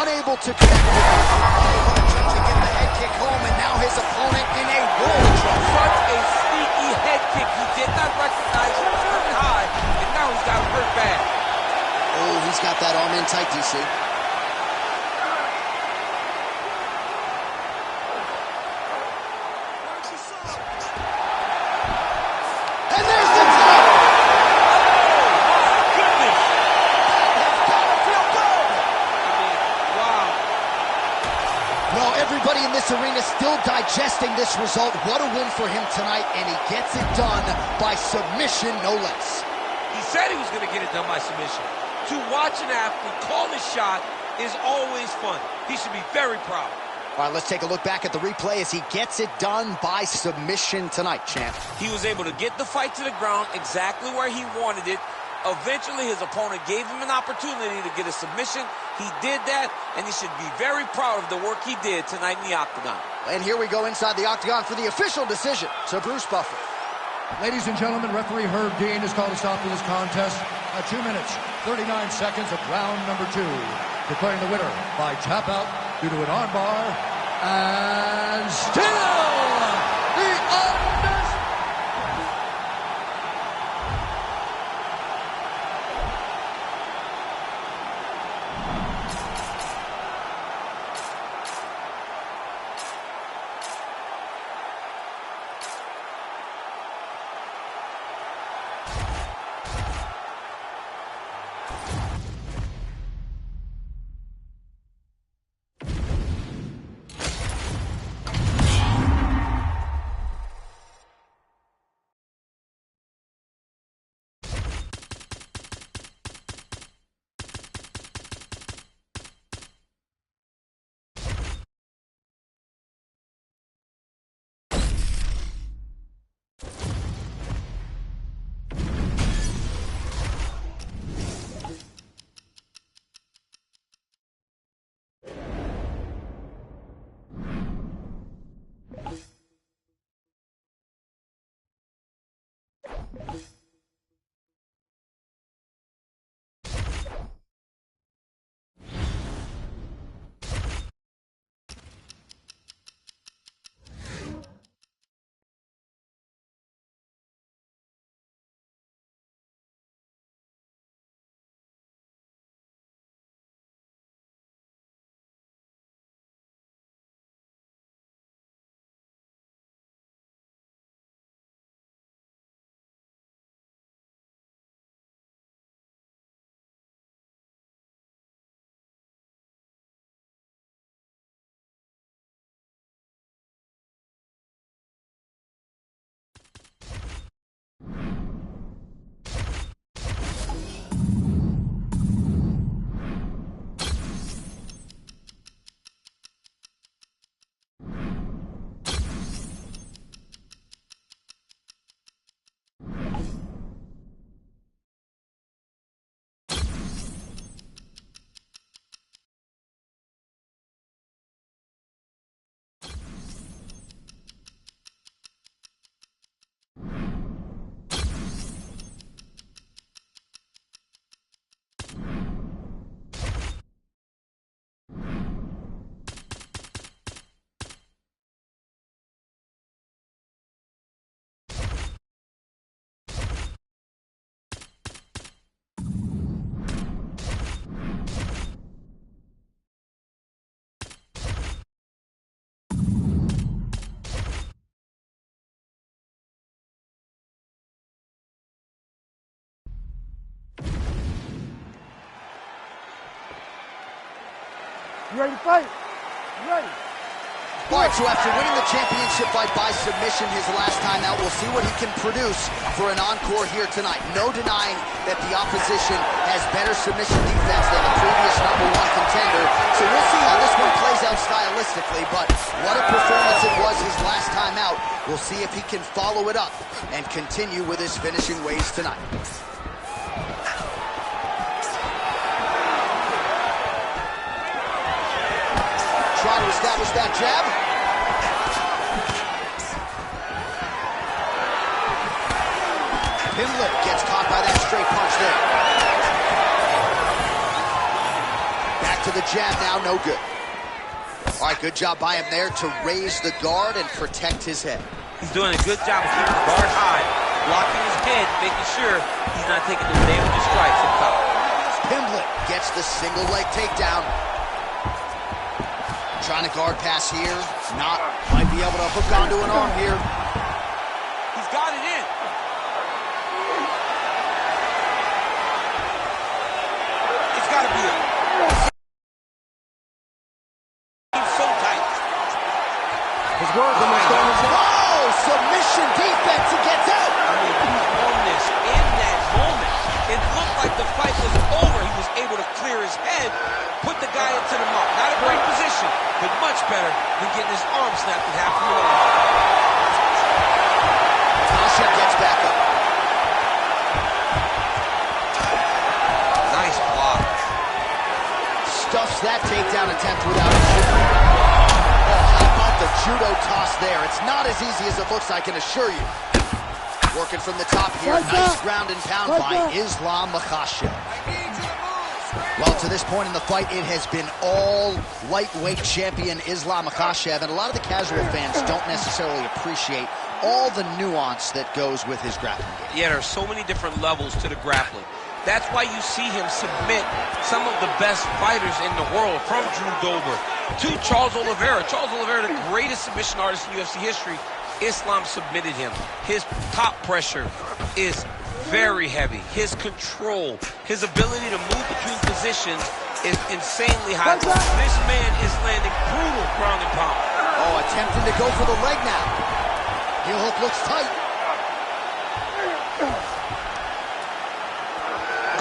unable to connect with him. He would attempt to get the head kick home, and now his opponent in a world trouble. Such a sneaky head kick. He did not recognize it very high, and now he's got him hurt bad. Oh, he's got that arm in tight, DC. And there's the tap! Goodness! That's gotta feel good! Wow. Well, everybody in this arena still digesting this result. What a win for him tonight, and he gets it done by submission, no less. He said he was going to get it done by submission. To watch an athlete call his shot is always fun. He should be very proud. All right, let's take a look back at the replay as he gets it done by submission tonight, champ. He was able to get the fight to the ground exactly where he wanted it. Eventually, his opponent gave him an opportunity to get a submission. He did that, and he should be very proud of the work he did tonight in the octagon. And here we go inside the octagon for the official decision to Bruce Buffer. Ladies and gentlemen, referee Herb Dean has called a stop to this contest at 2 minutes, 39 seconds of round number 2, declaring the winner by tap out due to an armbar, and still the undisputed. You ready to fight? You ready? All right, so after winning the championship fight by submission his last time out, we'll see what he can produce for an encore here tonight. No denying that the opposition has better submission defense than the previous #1 contender, so we'll see how this one plays out stylistically, but what a performance it was his last time out. We'll see if he can follow it up and continue with his finishing ways tonight. Try to establish that jab. Pimlet gets caught by that straight punch there. Back back to the jab now, no good. All right, good job by him there to raise the guard and protect his head. He's doing a good job of keeping the guard high, blocking his head, making sure he's not taking those damaging strikes up top. Pimblett gets the single leg takedown. Trying to guard pass here. Might be able to hook onto an arm here. He's got it in. It's got to be it. He's so tight. It's good. Oh, submission defense. He gets out. I mean, he's on this in that moment. It looked like the fight was over. He was able to clear his head, put the guy into the mount. Not a great position, but much better than getting his arm snapped in half the arm. Makhachev gets back up. Nice block. Stuffs that takedown attempt without a shot. Oh, how about the judo toss there? It's not as easy as it looks, I can assure you. Working from the top here. Nice ground and pound by Islam Makhachev. Well, to this point in the fight, it has been all lightweight champion Islam Makhachev, and a lot of the casual fans don't necessarily appreciate all the nuance that goes with his grappling game. Yeah, there are so many different levels to the grappling. That's why you see him submit some of the best fighters in the world, from Drew Dober to Charles Oliveira. Charles Oliveira, the greatest submission artist in UFC history. Islam submitted him. His top pressure is very heavy. His control, his ability to move between positions is insanely high. This man is landing brutal ground and pound. Oh, attempting to go for the leg now. Heel hook looks tight.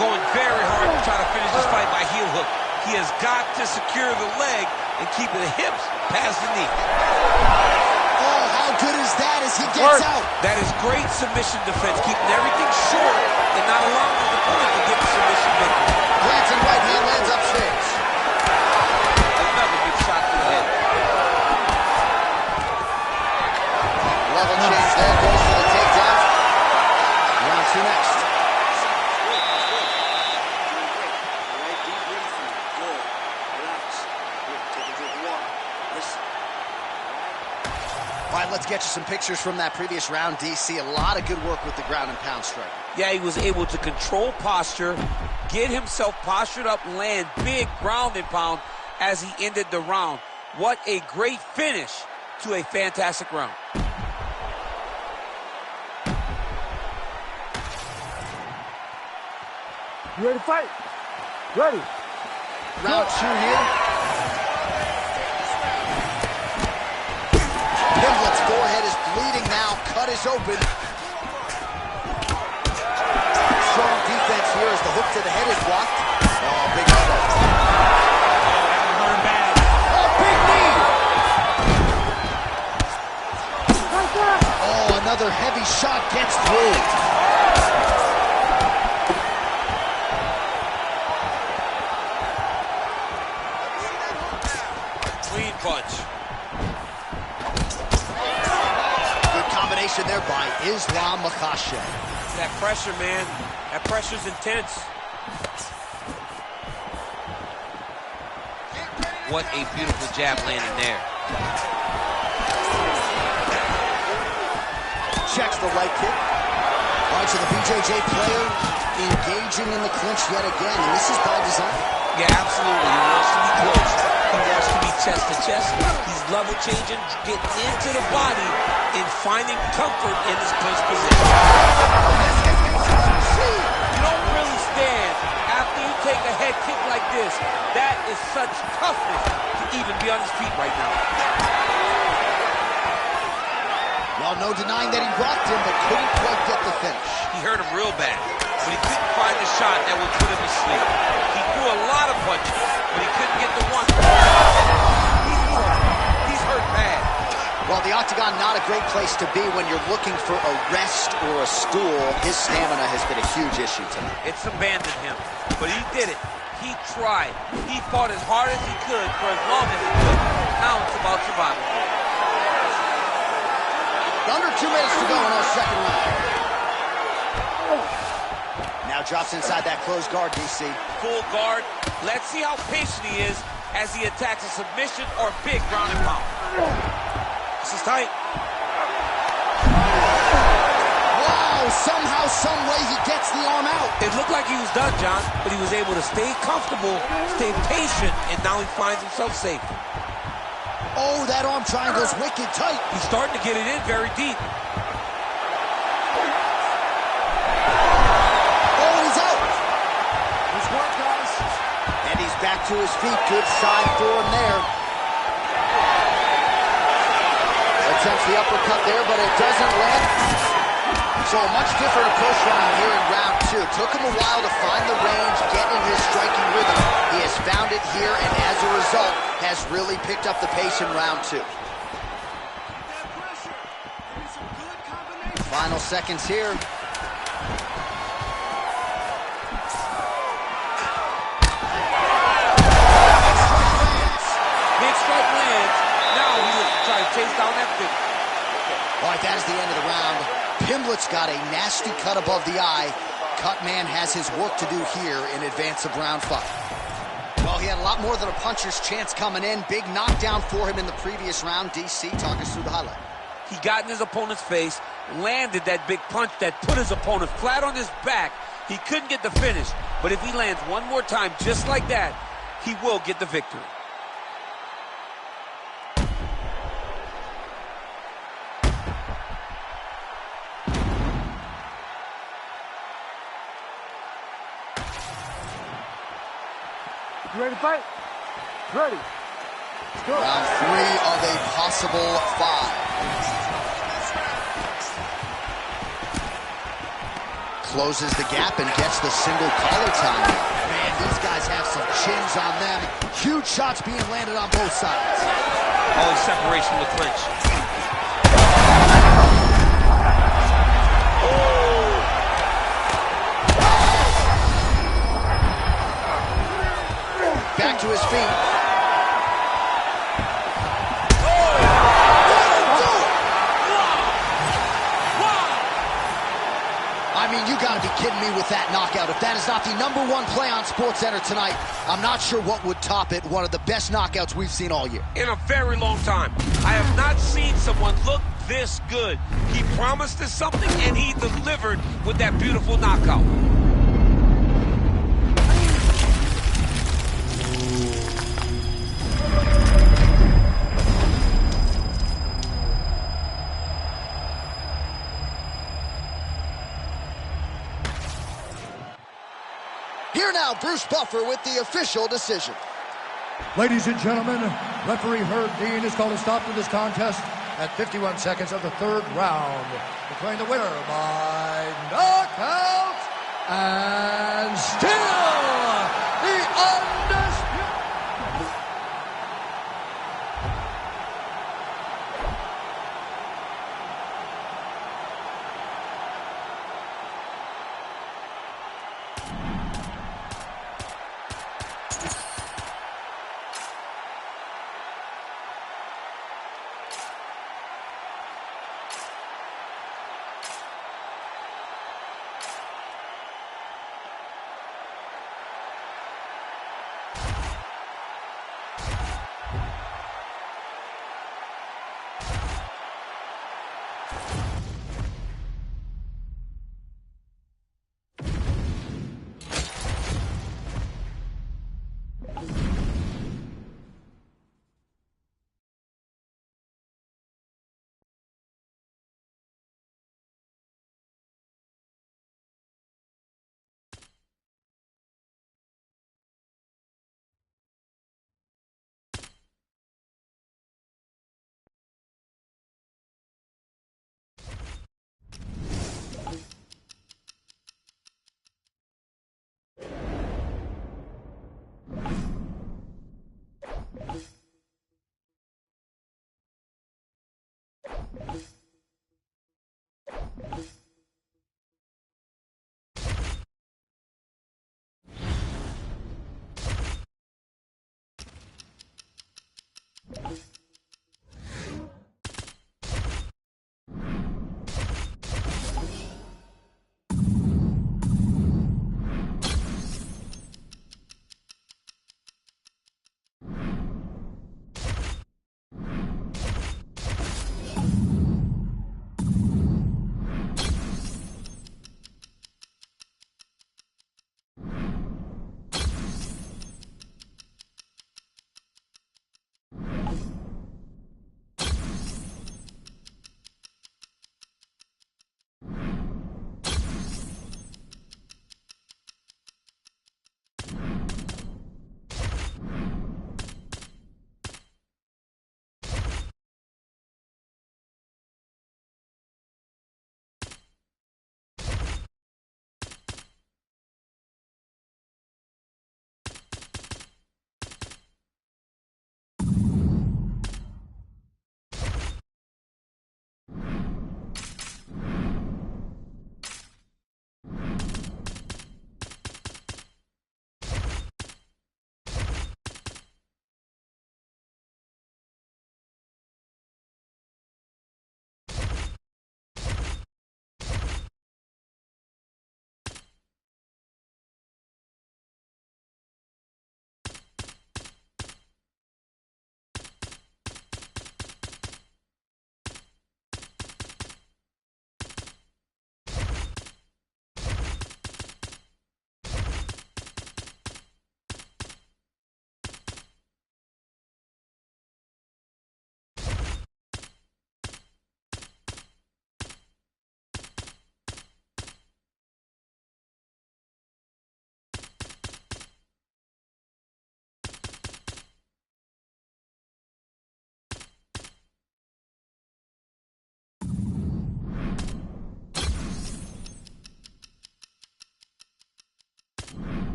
Going very hard to try to finish this fight by heel hook. He has got to secure the leg and keep the hips past the knee. Oh, how good is that as he gets out? That is great submission defense, keeping everything short and not allowing the opponent to get the submission victory. Glancing right hand lands upstairs. Another good shot to the head. Level change there, goes for the takedown. Round two next. All right, let's get you some pictures from that previous round, DC. A lot of good work with the ground and pound strike. Yeah, he was able to control posture, get himself postured up, land big ground and pound as he ended the round. What a great finish to a fantastic round. You ready to fight? Ready. Round two here. Pimblett's forehead is bleeding now. Cut is open. Strong defense here as the hook to the head is blocked. Oh, big shot. Oh, big knee. Oh, another heavy shot gets through. Clean punch. Good combination there by Islam Makhachev. That pressure, man. That pressure's intense. What a beautiful jab landing there. Checks the right kick. All right, so the BJJ player engaging in the clinch yet again, and this is by design. Yeah, absolutely. He wants to be close. He wants to be chest to chest. He's level changing, getting into the body, and finding comfort in his clinch position. You don't really stand after you take a head kick like this. That is such toughness to even be on his feet right now. Well, no denying that he rocked him, but couldn't quite get the finish. He hurt him real bad, but he couldn't find the shot that would put him to sleep. He threw a lot of punches, but he couldn't get the one. He's hurt bad. Well, the octagon, not a great place to be when you're looking for a rest or a stool. His stamina has been a huge issue tonight. It's abandoned him, but he did it. He tried. He fought as hard as he could for as long as he could. Now it's about survival. Under 2 minutes to go in our second round. Now Now drops inside that closed guard, DC. Full guard. Let's see how patient he is as he attacks a submission or big ground and pound. This is tight. Wow, somehow, some way he gets the arm out. It looked like he was done, John, but he was able to stay comfortable, stay patient, and now he finds himself safe. Oh, that arm triangle's wicked tight. He's starting to get it in very deep. Oh, he's out. Nice work, guys. And he's back to his feet. Good sign for him there. Attempts the uppercut there, but it doesn't land. So a much different approach from him here in round two. Took him a while to find the range, get in his striking rhythm. He has found it here, and as a result, has really picked up the pace in round two. Final seconds here. Big strike lands. Now he will try to chase down that finish. All right, that is the end of the round. Pimblett's got a nasty cut above the eye. Cutman has his work to do here in advance of round 5. Well, he had a lot more than a puncher's chance coming in. Big knockdown for him in the previous round. DC, talk us through the highlight. He got in his opponent's face, landed that big punch that put his opponent flat on his back. He couldn't get the finish, but if he lands one more time just like that, he will get the victory. You ready to fight? Ready. Let's go. Round 3 of a possible 5. Closes the gap and gets the single collar time. Man, these guys have some chins on them. Huge shots being landed on both sides. All separation with clinch. Back to his feet. I mean, you gotta be kidding me with that knockout. If that is not the #1 play on SportsCenter tonight, I'm not sure what would top it. One of the best knockouts we've seen all year. In a very long time. I have not seen someone look this good. He promised us something, and he delivered with that beautiful knockout. Here now, Bruce Buffer with the official decision. Ladies and gentlemen, referee Herb Dean has called a stop to this contest at 51 seconds of the 3rd round, declaring the winner by knockout and still the undisputed.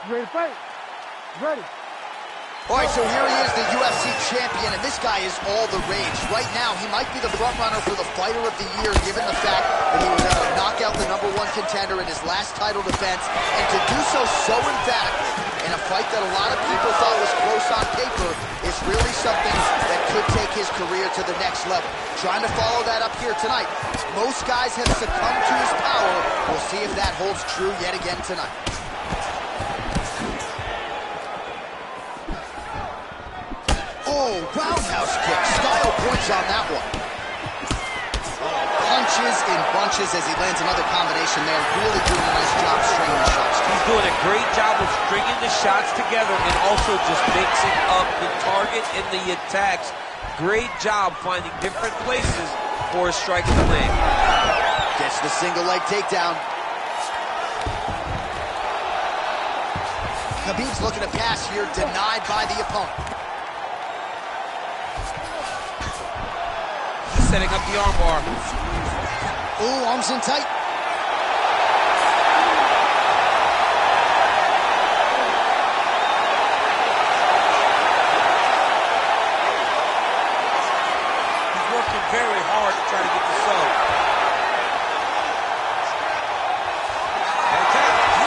You ready to fight? Ready. All right, so here he is, the UFC champion, and this guy is all the rage. Right now, he might be the front runner for the Fighter of the Year, given the fact that he was able to knock out the #1 contender in his last title defense, and to do so emphatically in a fight that a lot of people thought was close on paper is really something that could take his career to the next level. Trying to follow that up here tonight. Most guys have succumbed to his power. We'll see if that holds true yet again tonight. Oh, roundhouse kick. Style points on that one. Punches in bunches as he lands another combination there. Really doing a nice job stringing the shots. He's doing a great job of stringing the shots together and also just mixing up the target and the attacks. Great job finding different places for his strikes to land. Gets the single leg takedown. Khabib's looking to pass here, denied by the opponent. Setting up the armbar. Ooh, arms in tight. He's working very hard to try to get the sub.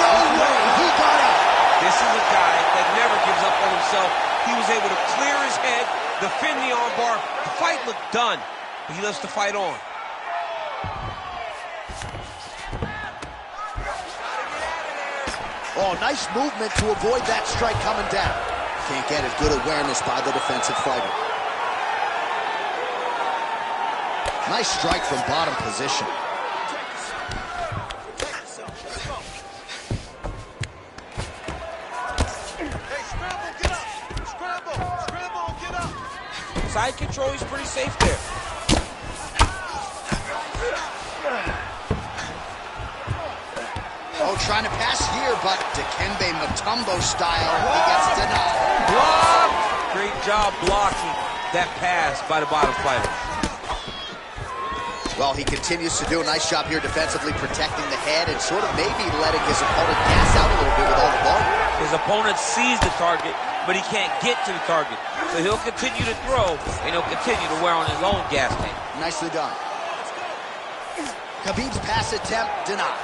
No way, he got out. This is a guy that never gives up on himself. He was able to clear his head, defend the armbar. The fight looked done. He loves to fight on. Oh, nice movement to avoid that strike coming down. Can't get it. Good awareness by the defensive fighter. Nice strike from bottom position. Side control, he's pretty safe there. Oh, trying to pass here, but Dikembe Mutombo style, he gets denied. Blocked! Great job blocking that pass by the bottom fighter. Well, he continues to do a nice job here defensively, protecting the head and sort of maybe letting his opponent gas out a little bit with all the volume. His opponent sees the target, but he can't get to the target. So he'll continue to throw, and he'll continue to wear on his own gas tank. Nicely done. Khabib's pass attempt denied.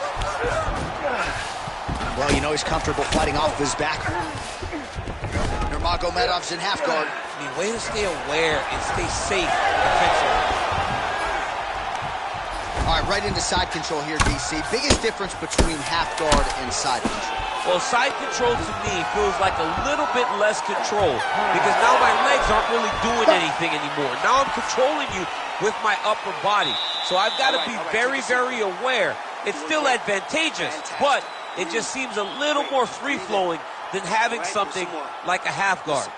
Well, you know he's comfortable fighting off his back. Nurmagomedov's in half guard. I mean, way to stay aware and stay safe defensively. All right, right into side control here, DC. Biggest difference between half guard and side control? Well, side control to me feels like a little bit less control because now my legs aren't really doing anything anymore. Now I'm controlling you with my upper body. So I've got to be very, very aware. It's still advantageous, but it just seems a little more free-flowing than having something like a half guard.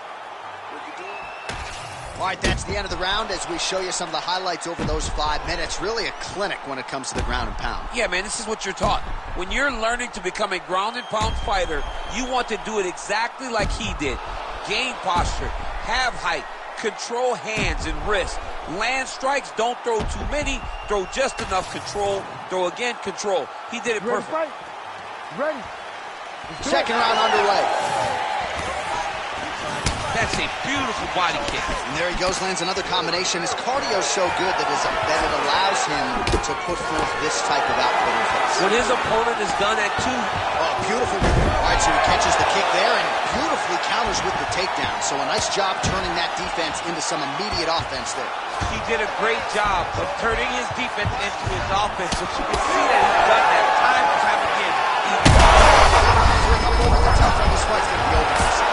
All right, that's the end of the round as we show you some of the highlights over those 5 minutes. Really a clinic when it comes to the ground and pound. Yeah, man, this is what you're taught. When you're learning to become a ground and pound fighter, you want to do it exactly like he did. Gain posture, have height, control hands and wrists. Land strikes, don't throw too many, throw just enough control, throw again, control. He did it perfect. Ready? Ready. Second round underway. That's a beautiful body kick. And there he goes, lands another combination. His cardio's so good that it allows him to put forth this type of output in face. When his opponent is done at 2. Oh, beautiful. All right, so he catches the kick there and beautifully counters with the takedown. So a nice job turning that defense into some immediate offense there. He did a great job of turning his defense into his offense, but you can see that he's done that time and time again.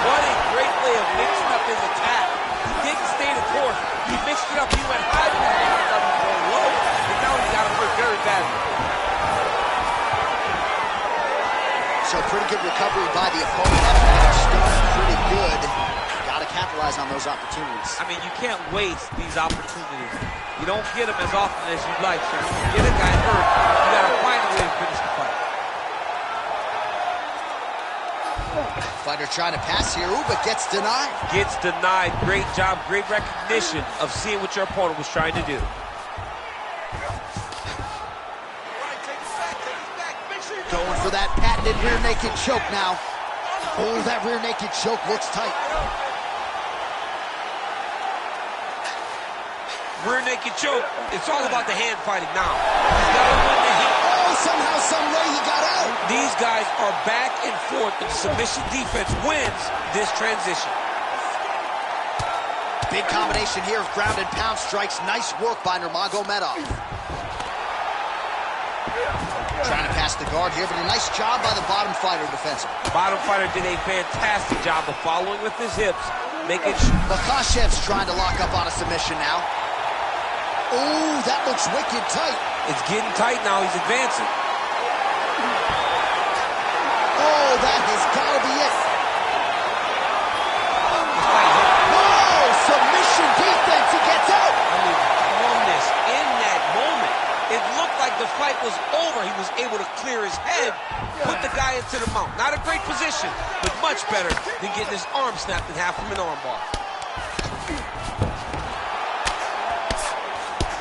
What a great way of mixing up his attack. He didn't stay the course. He mixed it up. He went high with it. He thought he was going low, and now he's got to hurt very badly. So pretty good recovery by the opponent. That started pretty good. Got to capitalize on those opportunities. I mean, you can't waste these opportunities. You don't get them as often as you'd like. So when you get a guy hurt, you got to find a way to finish the fight. Fighter trying to pass here, but gets denied. Gets denied. Great job, great recognition of seeing what your opponent was trying to do. Going for that patented rear naked choke now. Oh, that rear naked choke looks tight. Rear naked choke. It's all about the hand fighting now. He's got to win the hit. Oh, somehow, some way he got out. These guys are back and forth, and the submission defense wins this transition. Big combination here of ground and pound strikes. Nice work by Nurmagomedov. Trying to pass the guard here, but a nice job by the bottom fighter defensively. Bottom fighter did a fantastic job of following with his hips, making sure. Makhachev's trying to lock up on a submission now. Oh, that looks wicked tight. It's getting tight now. He's advancing. Oh, that has got to be it. Oh, submission defense. He gets out. I mean, calmness in that moment. It looked like the fight was over. He was able to clear his head, put the guy into the mount. Not a great position, but much better than getting his arm snapped in half from an armbar.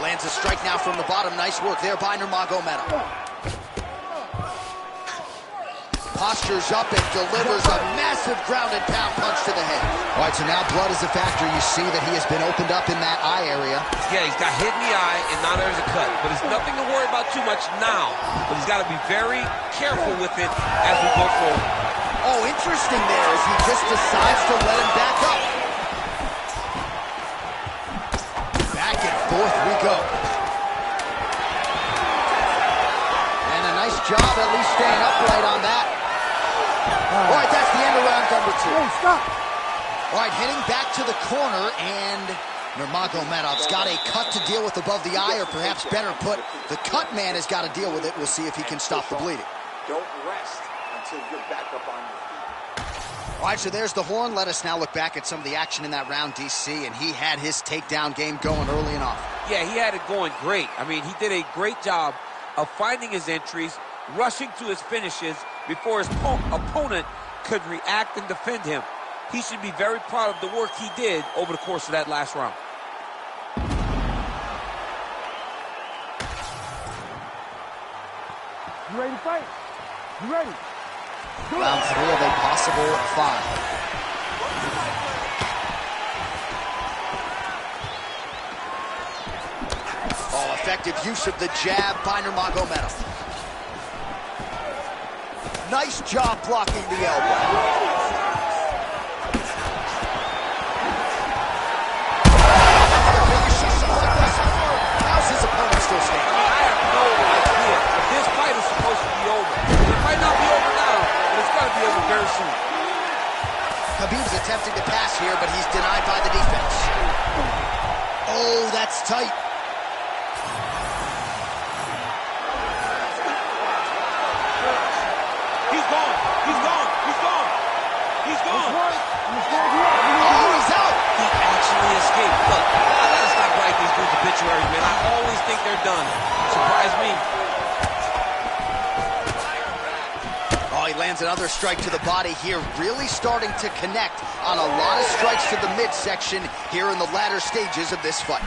Lands a strike now from the bottom. Nice work there by Nurmagomedov. Postures up and delivers a massive ground and pound punch to the head. All right, so now blood is a factor. You see that he has been opened up in that eye area. Yeah, he's got hit in the eye, and now there's a cut. But it's nothing to worry about too much now. But he's got to be very careful with it as we go forward. Oh, interesting there as he just decides to let him back up. Back and forth we go. And a nice job at least staying upright on that. All right, that's the end of round number 2. Hey, stop. All right, heading back to the corner, and Nurmagomedov's got a cut to deal with above the eye, or perhaps better put, the cut man has got to deal with it. We'll see if he can stop the bleeding. Don't rest until you're back up on your feet. All right, so there's the horn. Let us now look back at some of the action in that round, DC, and he had his takedown game going early and often. Yeah, he had it going great. I mean, he did a great job of finding his entries, rushing to his finishes before his opponent could react and defend him. He should be very proud of the work he did over the course of that last round. You ready to fight? You ready? Round 3 of a possible 5. Oh, effective use of the jab by Nurmagomedov. Nice job blocking the elbow. How's his opponent still standing? I have no idea. This fight is supposed to be over. It might not be over now, but it's got to be over very soon. Khabib's attempting to pass here, but he's denied by the defense. Oh, that's tight. He's gone. He's gone. He's gone. He's gone. Oh, he's out. He actually escaped. Look, I gotta stop writing these dudes obituaries, man. I always think they're done. Surprise me. Oh, he lands another strike to the body here, really starting to connect on a lot of strikes to the midsection here in the latter stages of this fight.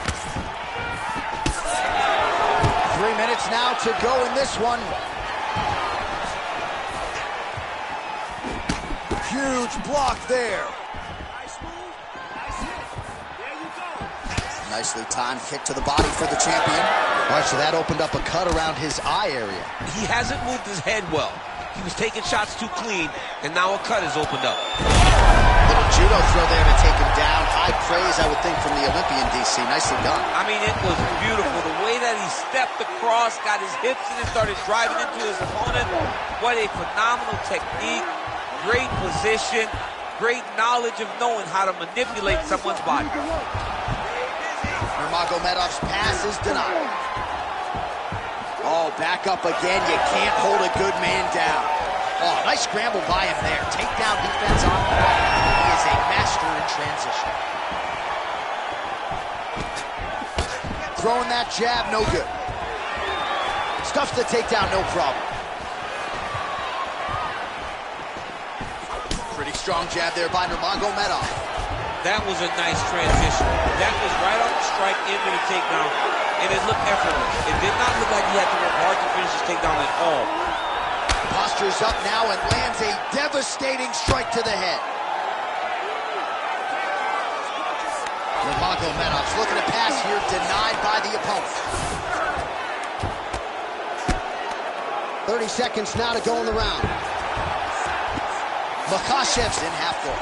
3 minutes now to go in this one. Huge block there. Nice move. Nice hit. There you go. Nicely timed kick to the body for the champion. All right, so that opened up a cut around his eye area. He hasn't moved his head well. He was taking shots too clean, and now a cut has opened up. Little judo throw there to take him down. High praise, I would think, from the Olympian, DC. Nicely done. I mean, it was beautiful. The way that he stepped across, got his hips in and started driving into his opponent. What a phenomenal technique. Great position. Great knowledge of knowing how to manipulate someone's body. Nurmagomedov's pass is denied. Oh, back up again. You can't hold a good man down. Oh, nice scramble by him there. Takedown defense on point. He is a master in transition. Throwing that jab, no good. Stuffs the takedown, no problem. Pretty strong jab there by Nurmagomedov. That was a nice transition. That was right off the strike into the takedown, and it looked effortless. It did not look like he had to work hard to finish his takedown at all. gestures up now and lands a devastating strike to the head. Nurmagomedov's looking to pass here, denied by the opponent. 30 seconds now to go in the round. Makhachev's in half guard.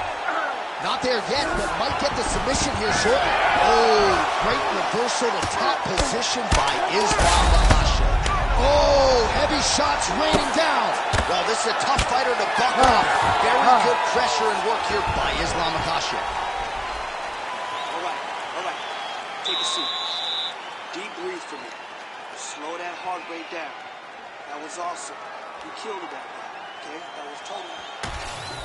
Not there yet, but might get the submission here shortly. Oh, great reversal to top position by Islam Makhachev. Oh, heavy shots raining down. Well, this is a tough fighter to buck off. Very good pressure and work here by Islam Makhachev. All right. Take a seat. Deep breathe for me. Slow that heart rate down. That was awesome. You killed it that round, okay? That was totally...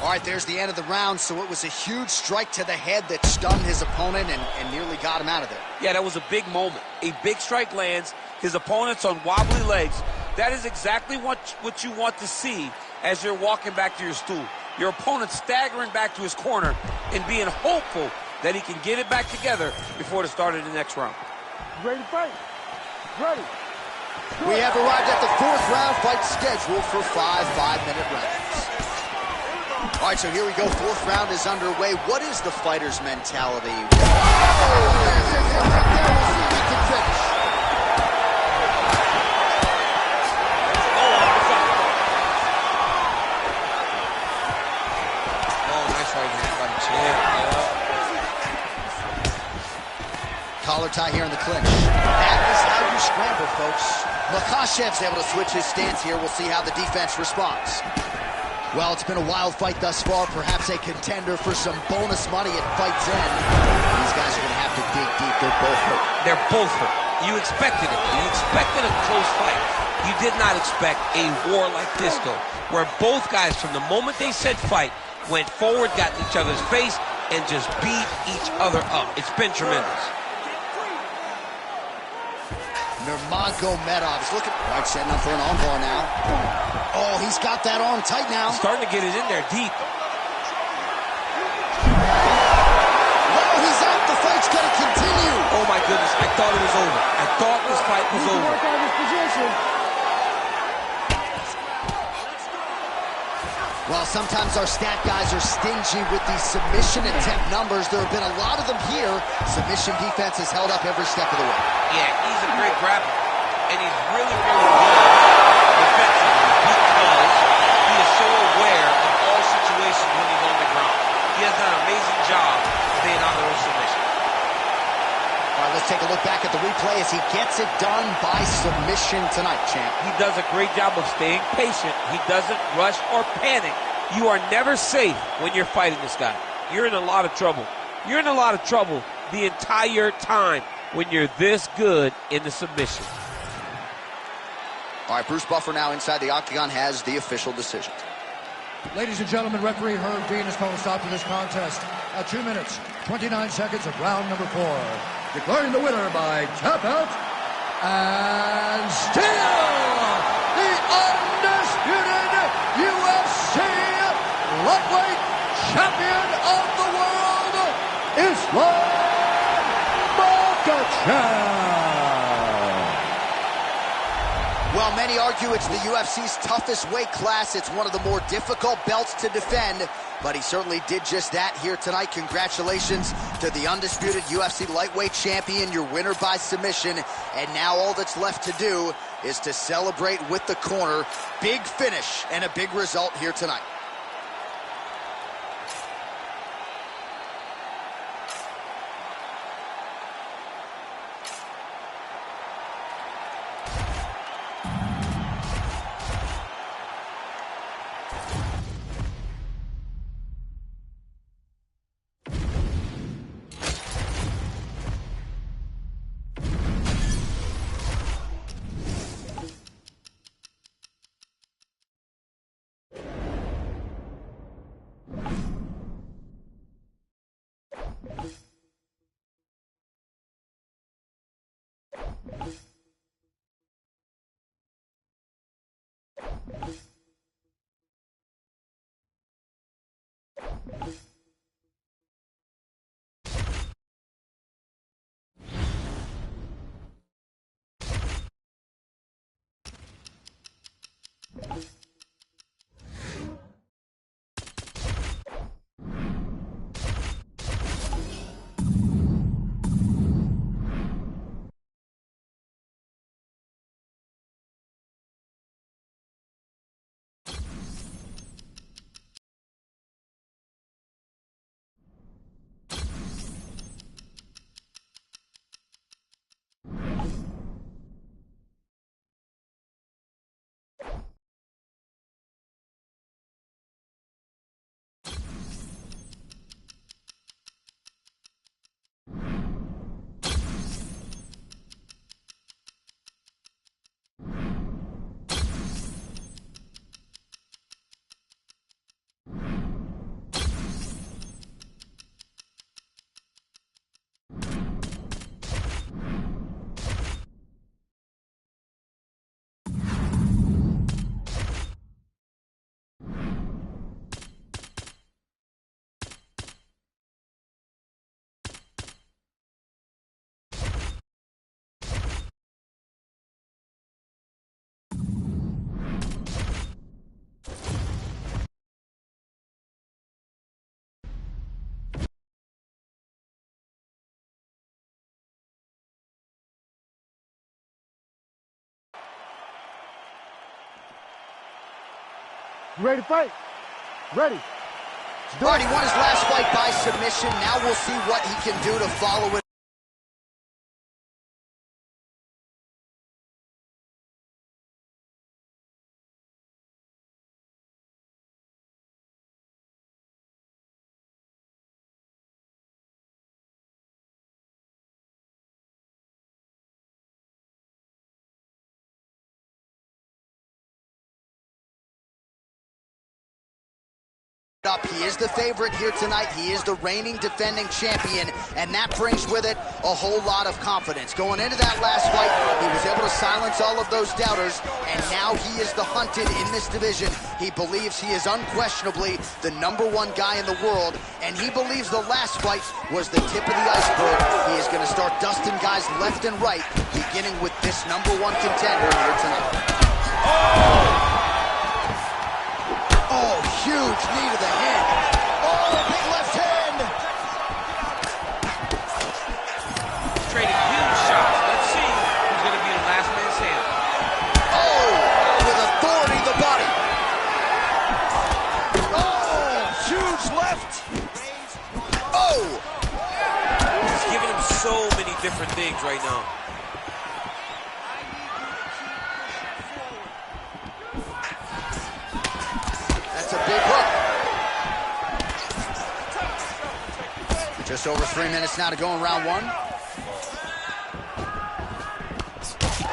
All right, there's the end of the round, so it was a huge strike to the head that stunned his opponent and nearly got him out of there. Yeah, that was a big moment. A big strike lands, his opponent's on wobbly legs. That is exactly what you want to see as you're walking back to your stool. Your opponent staggering back to his corner and being hopeful that he can get it back together before the start of the next round. Ready to fight? Ready. We have arrived at the fourth round fight scheduled for 5 5-minute rounds. All right, so here we go. Fourth round is underway. What is the fighter's mentality? Nice right hand by the champ. Collar tie here in the clinch. That is how you scramble, folks. Makhachev's able to switch his stance here. We'll see how the defense responds. Well, it's been a wild fight thus far. Perhaps a contender for some bonus money at fight's end. These guys are going to have to dig deep. They're both hurt. They're both hurt. You expected it. You expected a close fight. You did not expect a war like this, though, where both guys, from the moment they said fight, went forward, got in each other's face, and just beat each other up. It's been tremendous. Nurmagomedov's looking right, setting up for an armbar now. Oh, he's got that arm tight now. Starting to get it in there deep. Oh, he's out. The fight's going to continue. Oh, my goodness. I thought it was over. I thought this fight was over. Work on his position. Well, sometimes our stat guys are stingy with these submission attempt numbers. There have been a lot of them here. Submission defense has held up every step of the way. Yeah, he's a great grappler. And he's really, really good defensively because he is so aware of all situations when he's on the ground. He has done an amazing job staying out of those submissions. All right, let's take a look back at the replay as he gets it done by submission tonight, champ. He does a great job of staying patient. He doesn't rush or panic. You are never safe when you're fighting this guy. You're in a lot of trouble. You're in a lot of trouble the entire time when you're this good in the submission. All right, Bruce Buffer now inside the octagon has the official decision. Ladies and gentlemen, referee Herb Dean has called a stop to this contest at 2 minutes, 29 seconds of round number 4. Declaring the winner by tap out, and still the undisputed UFC lightweight champion of the world, Islam Makhachev. Well, many argue it's the UFC's toughest weight class. It's one of the more difficult belts to defend, but he certainly did just that here tonight. Congratulations to the undisputed UFC lightweight champion, your winner by submission. And now all that's left to do is to celebrate with the corner. Big finish and a big result here tonight. You ready to fight? Ready. All right, he won his last fight by submission. Now we'll see what he can do to follow it. He is the favorite here tonight. He is the reigning defending champion, and that brings with it a whole lot of confidence. Going into that last fight, he was able to silence all of those doubters, and now he is the hunted in this division. He believes he is unquestionably the #1 guy in the world, and he believes the last fight was the tip of the iceberg. He is going to start dusting guys left and right, beginning with this #1 contender here tonight. Oh, huge knee to the head. Oh, big left hand. Trading huge shots. Let's see who's going to be the last man standing. Oh, with authority, the body. Oh, huge left. Oh. He's giving him so many different things right now. That's a big hook. Just over 3 minutes now to go in round one.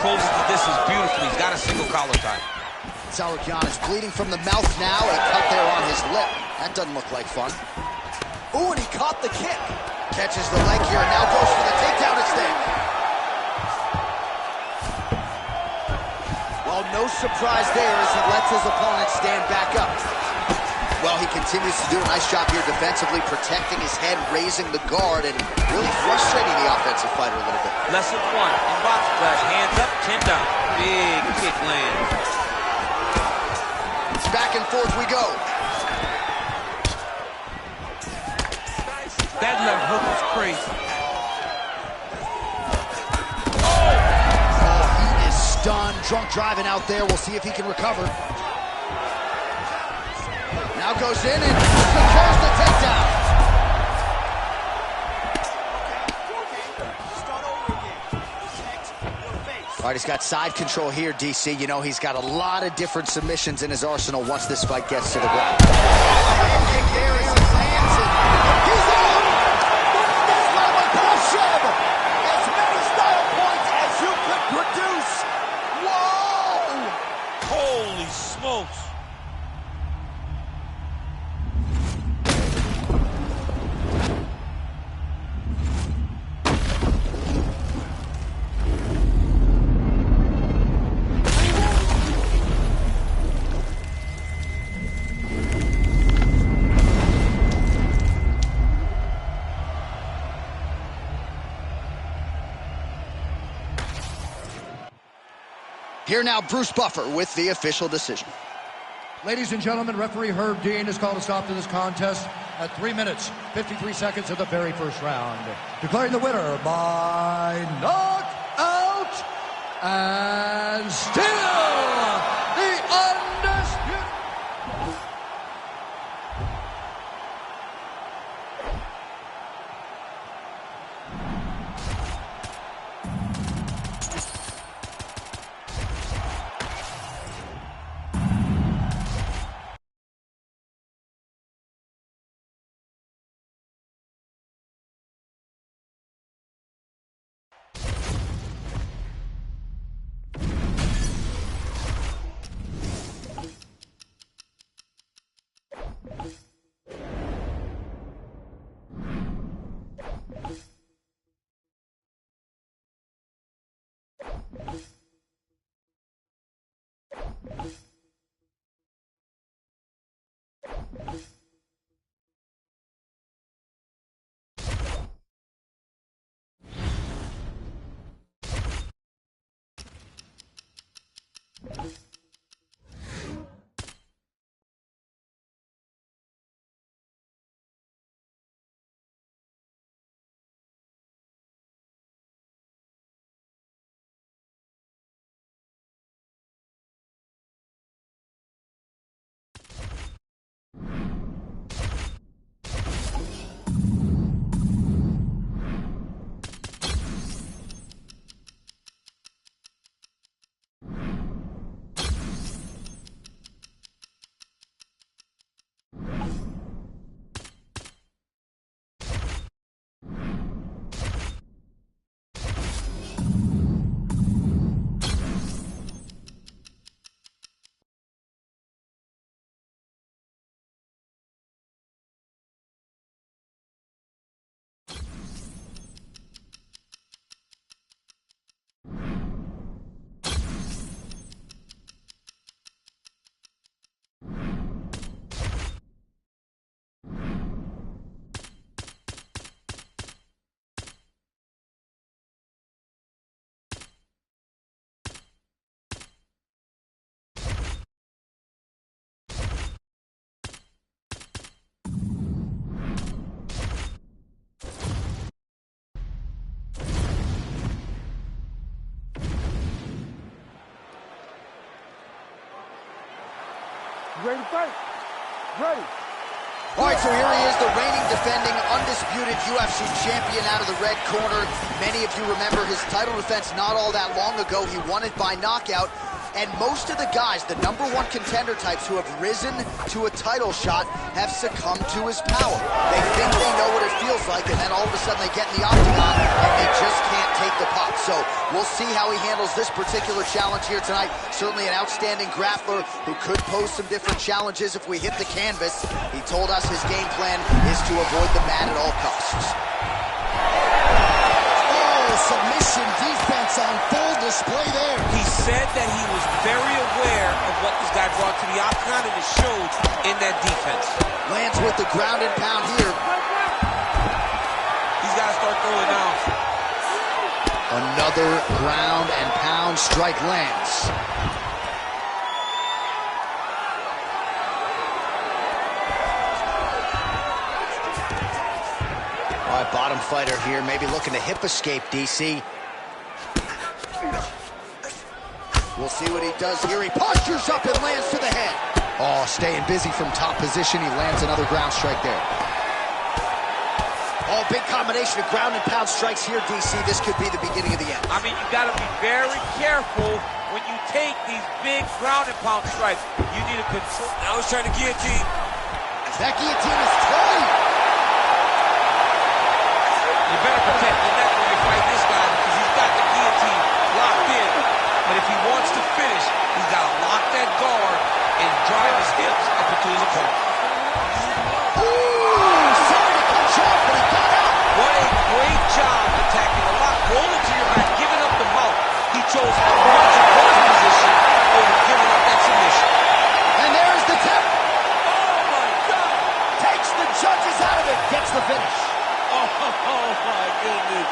Closes the distance beautifully. He's got a single collar tie. Tsarukyan is bleeding from the mouth now. A cut there on his lip. That doesn't look like fun. Ooh, and he caught the kick. Catches the leg here and now goes for the takedown instead. Well, no surprise there as he lets his opponent stand back up. Well, he continues to do a nice job here defensively, protecting his head, raising the guard, and really frustrating the offensive fighter a little bit. Lesson 1 in boxing class. Hands up, chin down. Big kick lands. Back and forth we go. That left hook was crazy. Oh, he is stunned. Drunk driving out there. We'll see if he can recover. Now goes in and secures the takedown. All right, he's got side control here, DC. You know, he's got a lot of different submissions in his arsenal once this fight gets to the ground. Kick there as he lands it. He's out! This level pull shove! As many style points as you could produce. Whoa! Holy smokes. Here now, Bruce Buffer with the official decision. Ladies and gentlemen, referee Herb Dean has called a stop to this contest at 3 minutes, 53 seconds of the very first round. Declaring the winner by knockout and still the undisputed. ready to fight? Ready. All right, so here he is, the reigning, defending, undisputed UFC champion out of the red corner. Many of you remember his title defense not all that long ago. He won it by knockout. And most of the guys, the #1 contender types who have risen to a title shot, have succumbed to his power. They think they know what it feels like, and then all of a sudden they get in the octagon, and they just can't take the pop. So we'll see how he handles this particular challenge here tonight. Certainly an outstanding grappler who could pose some different challenges if we hit the canvas. He told us his game plan is to avoid the mat at all costs. Submission defense on full display there. He said that he was very aware of what this guy brought to the octagon, and it showed in that defense. Lands with the ground and pound here. He's got to start throwing now. Another ground and pound strike lands. All right, bottom fighter here, maybe looking to hip escape, DC. We'll see what he does here. He postures up and lands to the head. Oh, staying busy from top position. He lands another ground strike there. Oh, big combination of ground and pound strikes here, DC. This could be the beginning of the end. I mean, you got to be very careful when you take these big ground and pound strikes. You need to control. Now he's trying to guillotine. That guillotine is tight. You better protect the neck when you fight this guy because he's got the guillotine locked in. But if he wants to finish, he's got to lock that guard and drive his hips up into his opponent. Ooh, sorry to cut you off, but he got out. What a great job attacking the lock, rolling to your back, giving up the mouth. He chose a much better position over giving up that submission. And there's the tap. Oh, my God. Takes the judges out of it, gets the finish. Oh, my goodness.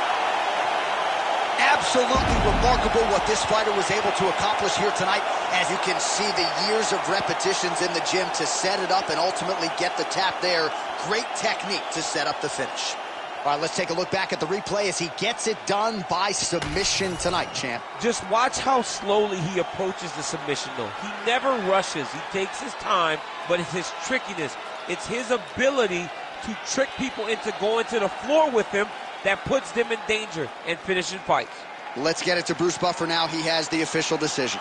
Absolutely remarkable what this fighter was able to accomplish here tonight. As you can see, the years of repetitions in the gym to set it up and ultimately get the tap there. Great technique to set up the finish. All right, let's take a look back at the replay as he gets it done by submission tonight, champ. Just watch how slowly he approaches the submission, though. He never rushes. He takes his time, but it's his trickiness. It's his ability to trick people into going to the floor with him that puts them in danger and finishing fights. Let's get it to Bruce Buffer now. He has the official decision.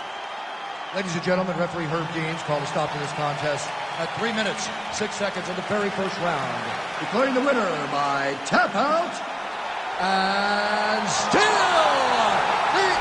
Ladies and gentlemen, referee Herb Deans called a stop to this contest at 3 minutes, 6 seconds of the very first round, declaring the winner by tap out and still the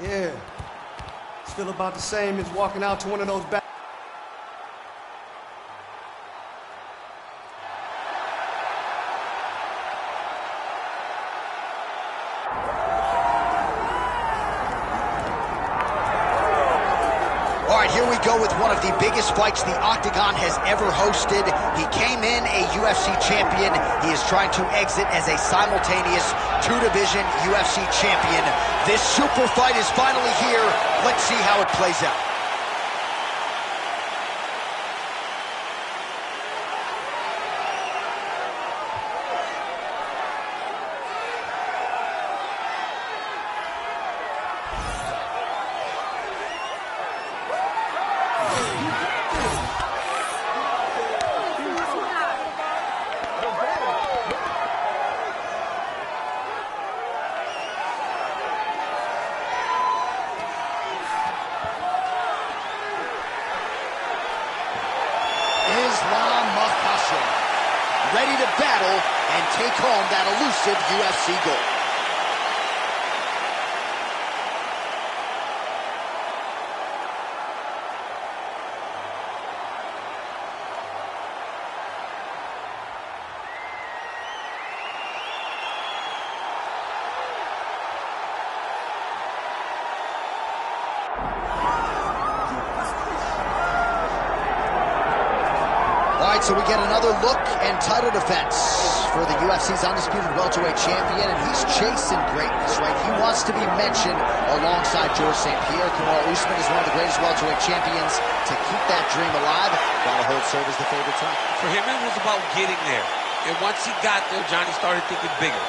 Yeah. Feel about the same as walking out to one of those back. All right, here we go with one of the biggest fights the Octagon has ever hosted. He came in a UFC champion. He is trying to exit as a simultaneous two-division UFC champion. This super fight is finally here. Let's see how it plays out. Ready to battle and take home that elusive UFC gold. All right, so we get another look and title defense for the UFC's undisputed welterweight champion, and he's chasing greatness, right? He wants to be mentioned alongside George St. Pierre. Kamaru Usman is one of the greatest welterweight champions to keep that dream alive. Gotta hold serve as the favorite time. For him, it was about getting there. And once he got there, Johnny started thinking bigger.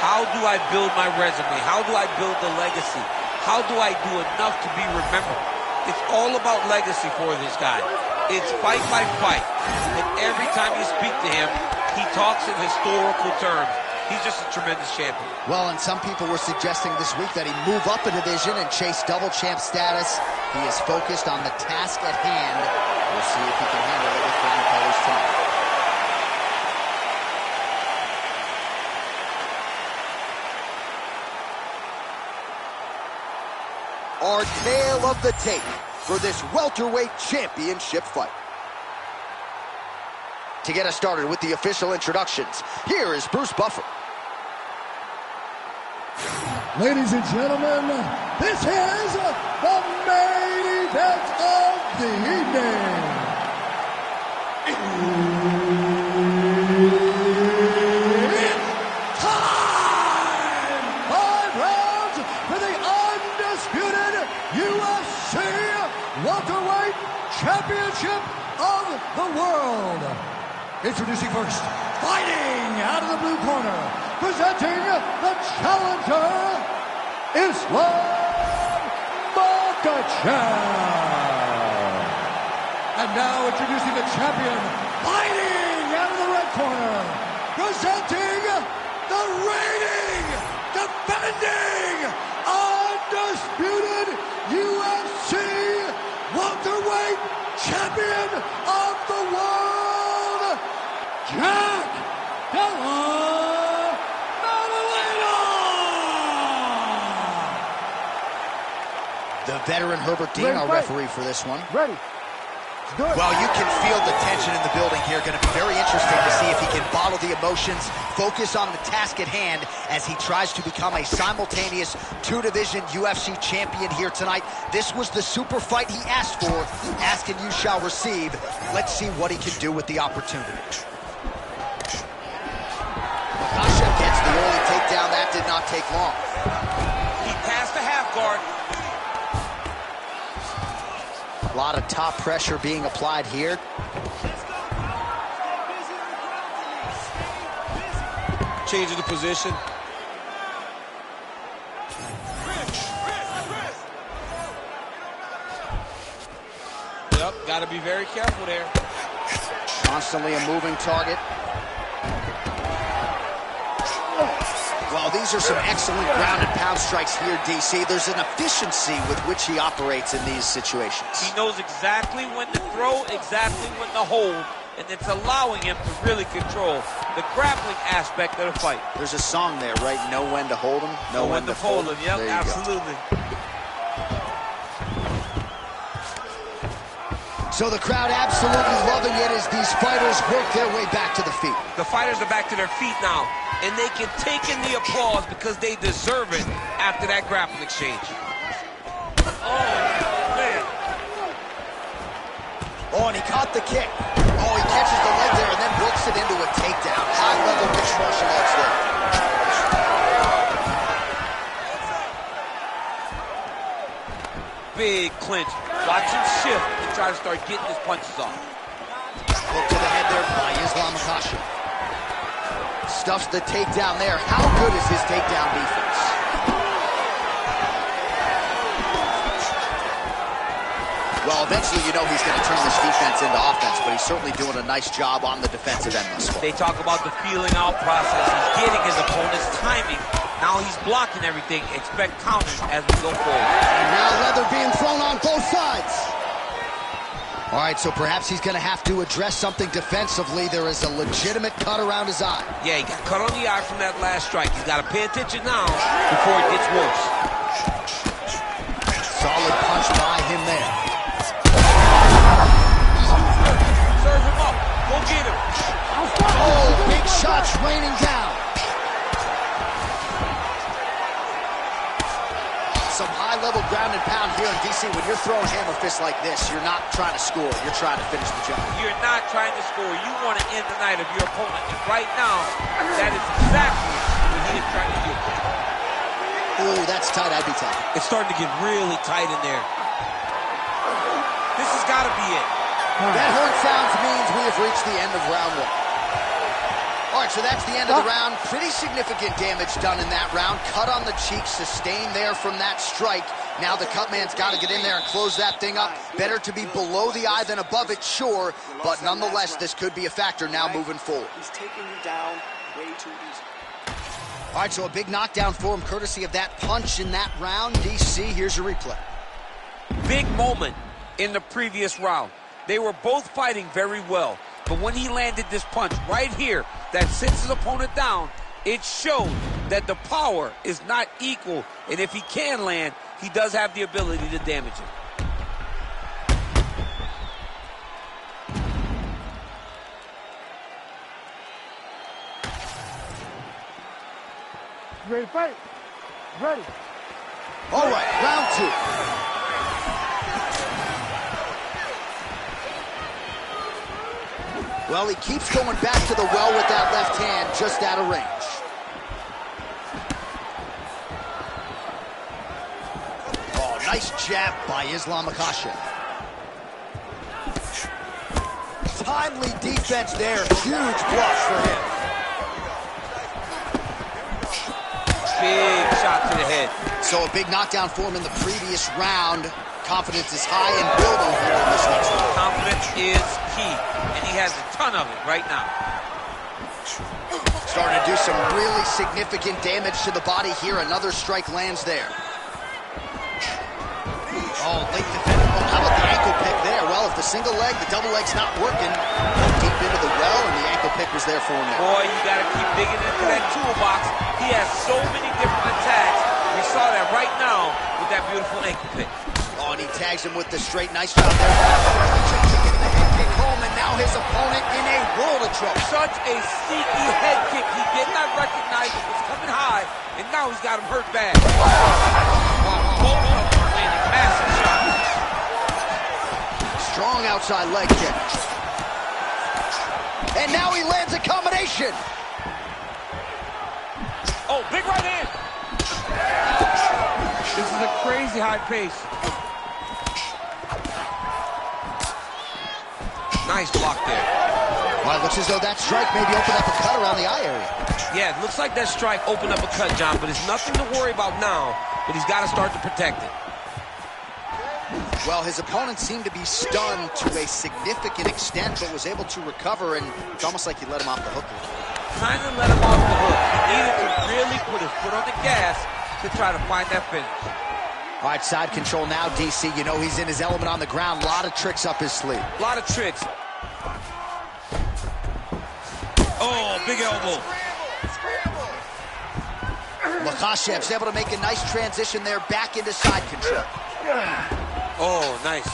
How do I build my resume? How do I build the legacy? How do I do enough to be remembered? It's all about legacy for this guy. It's fight by fight. And every time you speak to him, he talks in historical terms. He's just a tremendous champion. Well, and some people were suggesting this week that he move up a division and chase double champ status. He is focused on the task at hand. We'll see if he can handle it with flying colors tonight. Our tale of the tape for this welterweight championship fight. To get us started with the official introductions, here is Bruce Buffer. Ladies and gentlemen, this is the main event of the evening. It's time! 5 rounds for the undisputed UFC Welterweight Championship of the World. Introducing first, fighting out of the blue corner, presenting the challenger, Islam Makhachev. And now introducing the champion, fighting out of the red corner, presenting the reigning, defending, undisputed UFC welterweight champion of the world, Jack Della Maddalena! The veteran Herbert Dean, our referee for this one. Ready. Well, you can feel the tension in the building here. Going to be very interesting to see if he can bottle the emotions, focus on the task at hand as he tries to become a simultaneous two-division UFC champion here tonight. This was the super fight he asked for. Ask and you shall receive. Let's see what he can do with the opportunity. Makhachev gets the early takedown. That did not take long. He passed the half guard. A lot of top pressure being applied here. Changing the position. Yep, got to be very careful there. Constantly a moving target. Well, these are some excellent ground and pound strikes here, DC. There's an efficiency with which he operates in these situations. He knows exactly when to throw, exactly when to hold, and it's allowing him to really control the grappling aspect of the fight. There's a song there, right? Know when to hold him, know when to fold him. Yep, absolutely. So the crowd absolutely loving it as these fighters work their way back to the feet. The fighters are back to their feet now, and they can take in the applause because they deserve it after that grappling exchange. Oh, man. Oh, and he caught the kick. Oh, he catches the leg there and then works it into a takedown. High-level mixed martial arts there. Big clinch. Watch him shift and try to start getting his punches off. Hook to the head there by Islam Makhachev. Stuffs the takedown there. How good is his takedown defense? Well, eventually you know he's going to turn this defense into offense, but he's certainly doing a nice job on the defensive end thus far. They talk about the feeling out process. He's getting his opponent's timing. Now he's blocking everything. Expect counters as we go forward. And now leather being thrown on both sides. All right, so perhaps he's going to have to address something defensively. There is a legitimate cut around his eye. Yeah, he got cut on the eye from that last strike. He's got to pay attention now before it gets worse. Solid punch by him there. Serve him up. Go get him. Oh, big shots raining down. Some high-level ground and pound here in DC, when you're throwing hammer fists like this, you're not trying to score. You're trying to finish the job. You're not trying to score. You want to end the night of your opponent. And right now, that is exactly what he is trying to do. Ooh, that's tight. I'd be tight. It's starting to get really tight in there. This has got to be it. That horn sounds means we have reached the end of round 1. All right, so that's the end of the round. Pretty significant damage done in that round. Cut on the cheek, sustained there from that strike. Now the cut man's got to get in there and close that thing up. Better to be below the eye than above it, sure. But nonetheless, this could be a factor now moving forward. He's taking you down way too easy. All right, so a big knockdown for him, courtesy of that punch in that round. DC, here's your replay. Big moment in the previous round. They were both fighting very well. But when he landed this punch right here that sits his opponent down, it showed that the power is not equal. And if he can land, he does have the ability to damage it. You ready to fight? Ready. All right, round 2. Well, he keeps going back to the well with that left hand, just out of range. Oh, nice jab by Islam Makhachev. Timely defense there, huge bluff for him. Big shot to the head. So a big knockdown for him in the previous round. Confidence is high and building here in this next round. Confidence is key, and he has a ton of it right now. Starting to do some really significant damage to the body here. Another strike lands there. Oh, late defender. Oh, how about the ankle pick there? Well, if the single leg, the double leg's not working, deep into the well, and the ankle pick was there for him. Boy, you got to keep digging into that toolbox. He has so many different attacks. We saw that right now with that beautiful ankle pick. Oh, and he tags him with the straight. Nice job there. Getting the head kick home, and now his opponent in a world of trouble. Such a sneaky head kick. He did not recognize it was coming high, and now he's got him hurt bad. Both of them are landing massive shots. Strong outside leg kick. And now he lands a combination. Oh, big right hand. This is a crazy high pace. Nice block there. Well, it looks as though that strike maybe opened up a cut around the eye area. Yeah, it looks like that strike opened up a cut, John, but it's nothing to worry about now, but he's got to start to protect it. Well, his opponent seemed to be stunned to a significant extent, but was able to recover, and it's almost like he let him off the hook. Kind of let him off the hook. He needed to really put his foot on the gas to try to find that finish. All right, side control now, DC. You know he's in his element on the ground. A lot of tricks up his sleeve. A lot of tricks. Oh, big elbow. Makhachev's able to make a nice transition there back into side control. Oh, nice.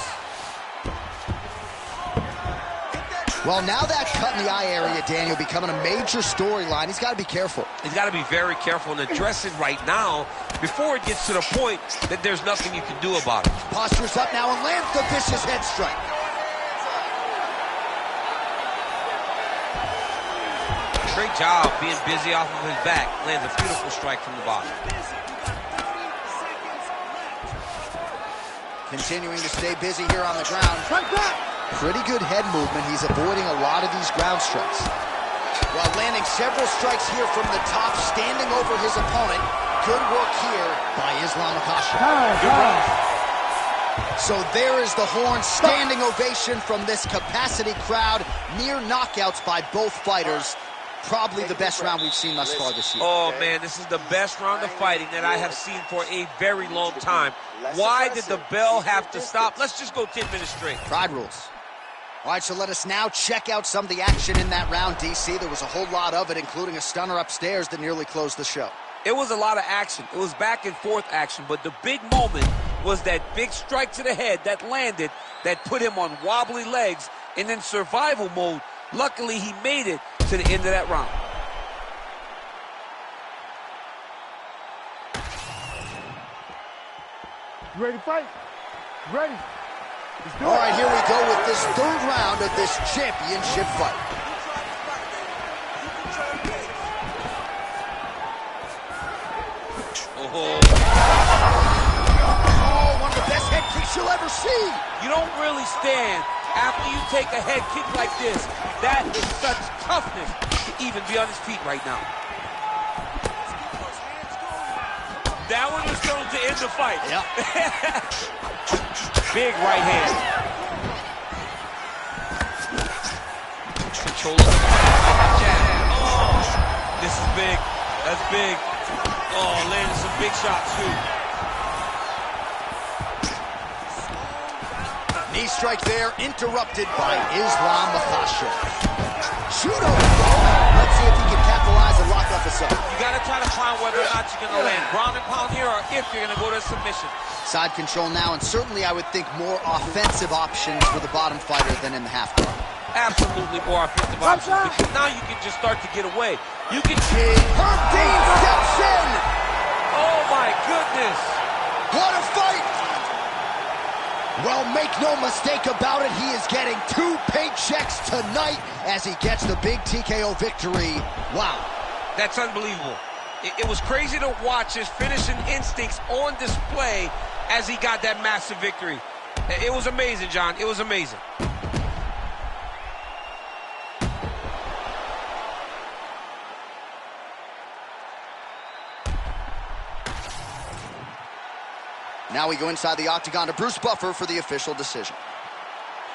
Well, now that cut in the eye area, Daniel, becoming a major storyline. He's got to be careful. He's got to be very careful and address it right now before it gets to the point that there's nothing you can do about it. Postures up now and lands the vicious head strike. Great job being busy off of his back. Lands a beautiful strike from the bottom. Continuing to stay busy here on the ground. Pretty good head movement. He's avoiding a lot of these ground strikes. While landing several strikes here from the top, standing over his opponent. Good work here by Islam Makhachev. So there is the horn. Standing ovation from this capacity crowd. Near knockouts by both fighters. Probably the best round we've seen thus far this year. Oh, man, this is the best round of fighting that I have seen for a very long time. Why did the bell have to stop? Let's just go 10 minutes straight. Pride rules. All right, so let us now check out some of the action in that round, DC. There was a whole lot of it, including a stunner upstairs that nearly closed the show. It was a lot of action. It was back and forth action, but the big moment was that big strike to the head that landed, that put him on wobbly legs, and in survival mode, luckily he made it to the end of that round. You ready to fight? Ready? All right, here we go with this third round of this championship fight. Oh, one of the best head kicks you'll ever see. you don't really stand after you take a head kick like this. That is such toughness to even be on his feet right now. That one was going to end the fight. Yep. Big right hand. Control of the jab. Oh, this is big. That's big. Oh, landing some big shots, too. Knee strike there, interrupted by Islam Makhachev. Judo. Let's see if he can capitalize and lock up this up. You got to try to find whether or not you're going to land ground and pound here or if you're going to go to submission. Side control now, and certainly I would think more offensive options for the bottom fighter than in the half guard. Absolutely more offensive options because now you can just start to get away. You can... Herb Dean steps in! Oh, my goodness. What a fight! Well, make no mistake about it, he is getting 2 paychecks tonight as he gets the big TKO victory. Wow. That's unbelievable. It was crazy to watch his finishing instincts on display as he got that massive victory. It was amazing, John. It was amazing. Now we go inside the octagon to Bruce Buffer for the official decision.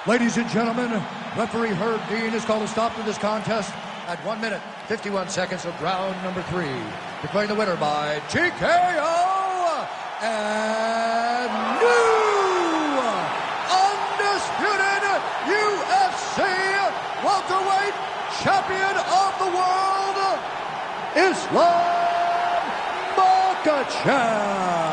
Ladies and gentlemen, referee Herb Dean has called a stop to this contest at 1 minute, 51 seconds of round number 3. Declaring the winner by TKO and new undisputed UFC welterweight champion of the world, Islam Makhachev.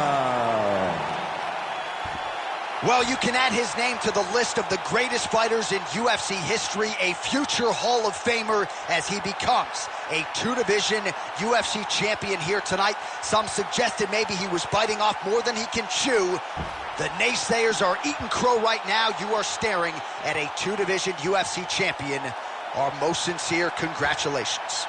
Well, you can add his name to the list of the greatest fighters in UFC history, a future Hall of Famer as he becomes a 2-division UFC champion here tonight. Some suggested maybe he was biting off more than he can chew. The naysayers are eating crow right now. You are staring at a 2-division UFC champion. Our most sincere congratulations.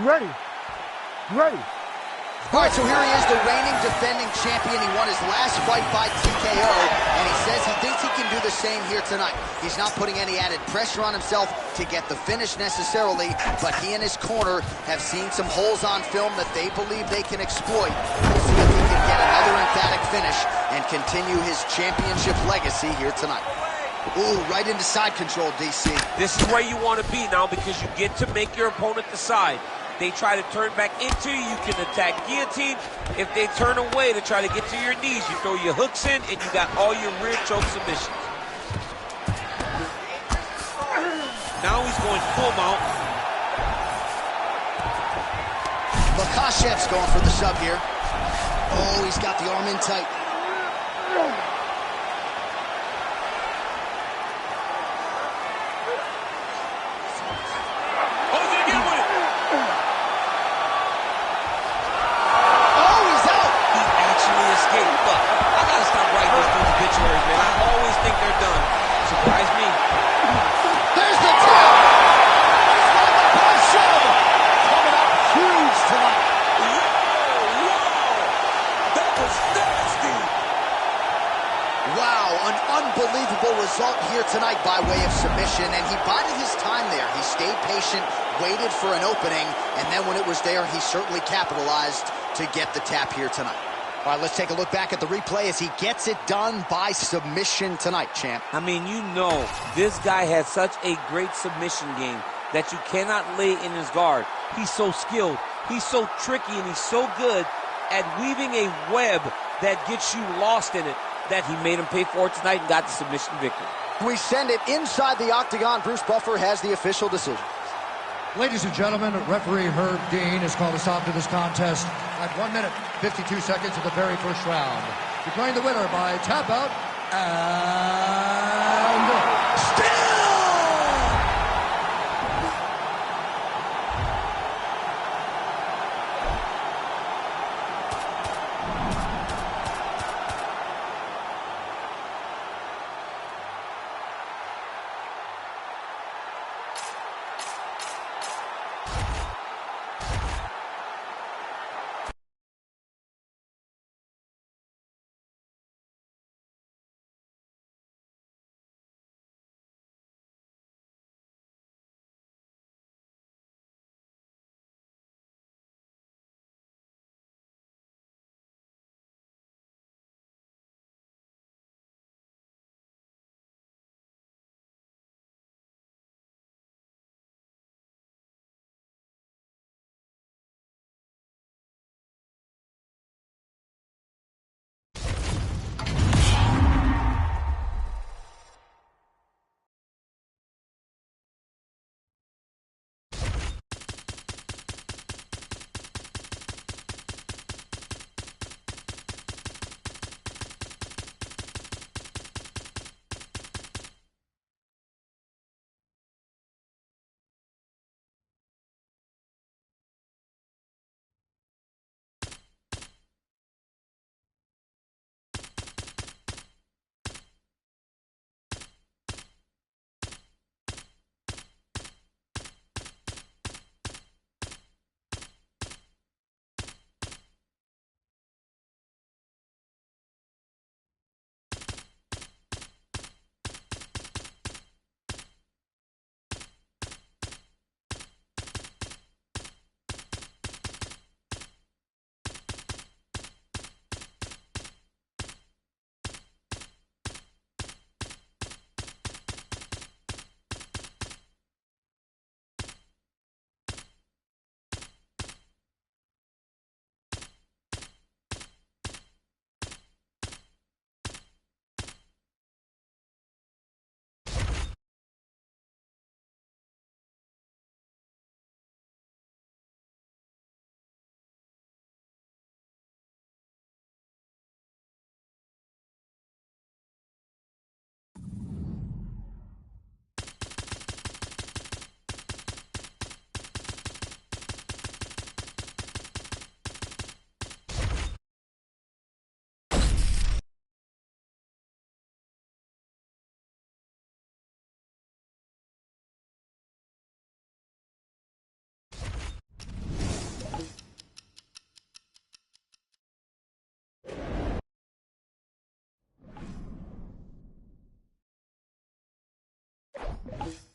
Ready. Ready. All right, so here he is, the reigning defending champion. He won his last fight by TKO, and he says he thinks he can do the same here tonight. He's not putting any added pressure on himself to get the finish necessarily, but he and his corner have seen some holes on film that they believe they can exploit. We'll see if he can get another emphatic finish and continue his championship legacy here tonight. Ooh, right into side control, DC. This is where you want to be now because you get to make your opponent decide. They try to turn back into you, you can attack guillotine. If they turn away to try to get to your knees, you throw your hooks in and you got all your rear choke submissions. Now he's going full mount. Makhachev's going for the sub here. Oh, he's got the arm in tight. Result here tonight by way of submission, and he bided his time there. He stayed patient, waited for an opening, and then when it was there, he certainly capitalized to get the tap here tonight. All right, let's take a look back at the replay as he gets it done by submission tonight, champ. I mean, you know, this guy has such a great submission game that you cannot lay in his guard. He's so skilled, he's so tricky, and he's so good at weaving a web that gets you lost in it, that he made him pay for it tonight and got the submission victory. We send it inside the octagon. Bruce Buffer has the official decision. Ladies and gentlemen, referee Herb Dean has called a stop to this contest at 1 minute, 52 seconds of the very first round. Declaring the winner by tap out and still out.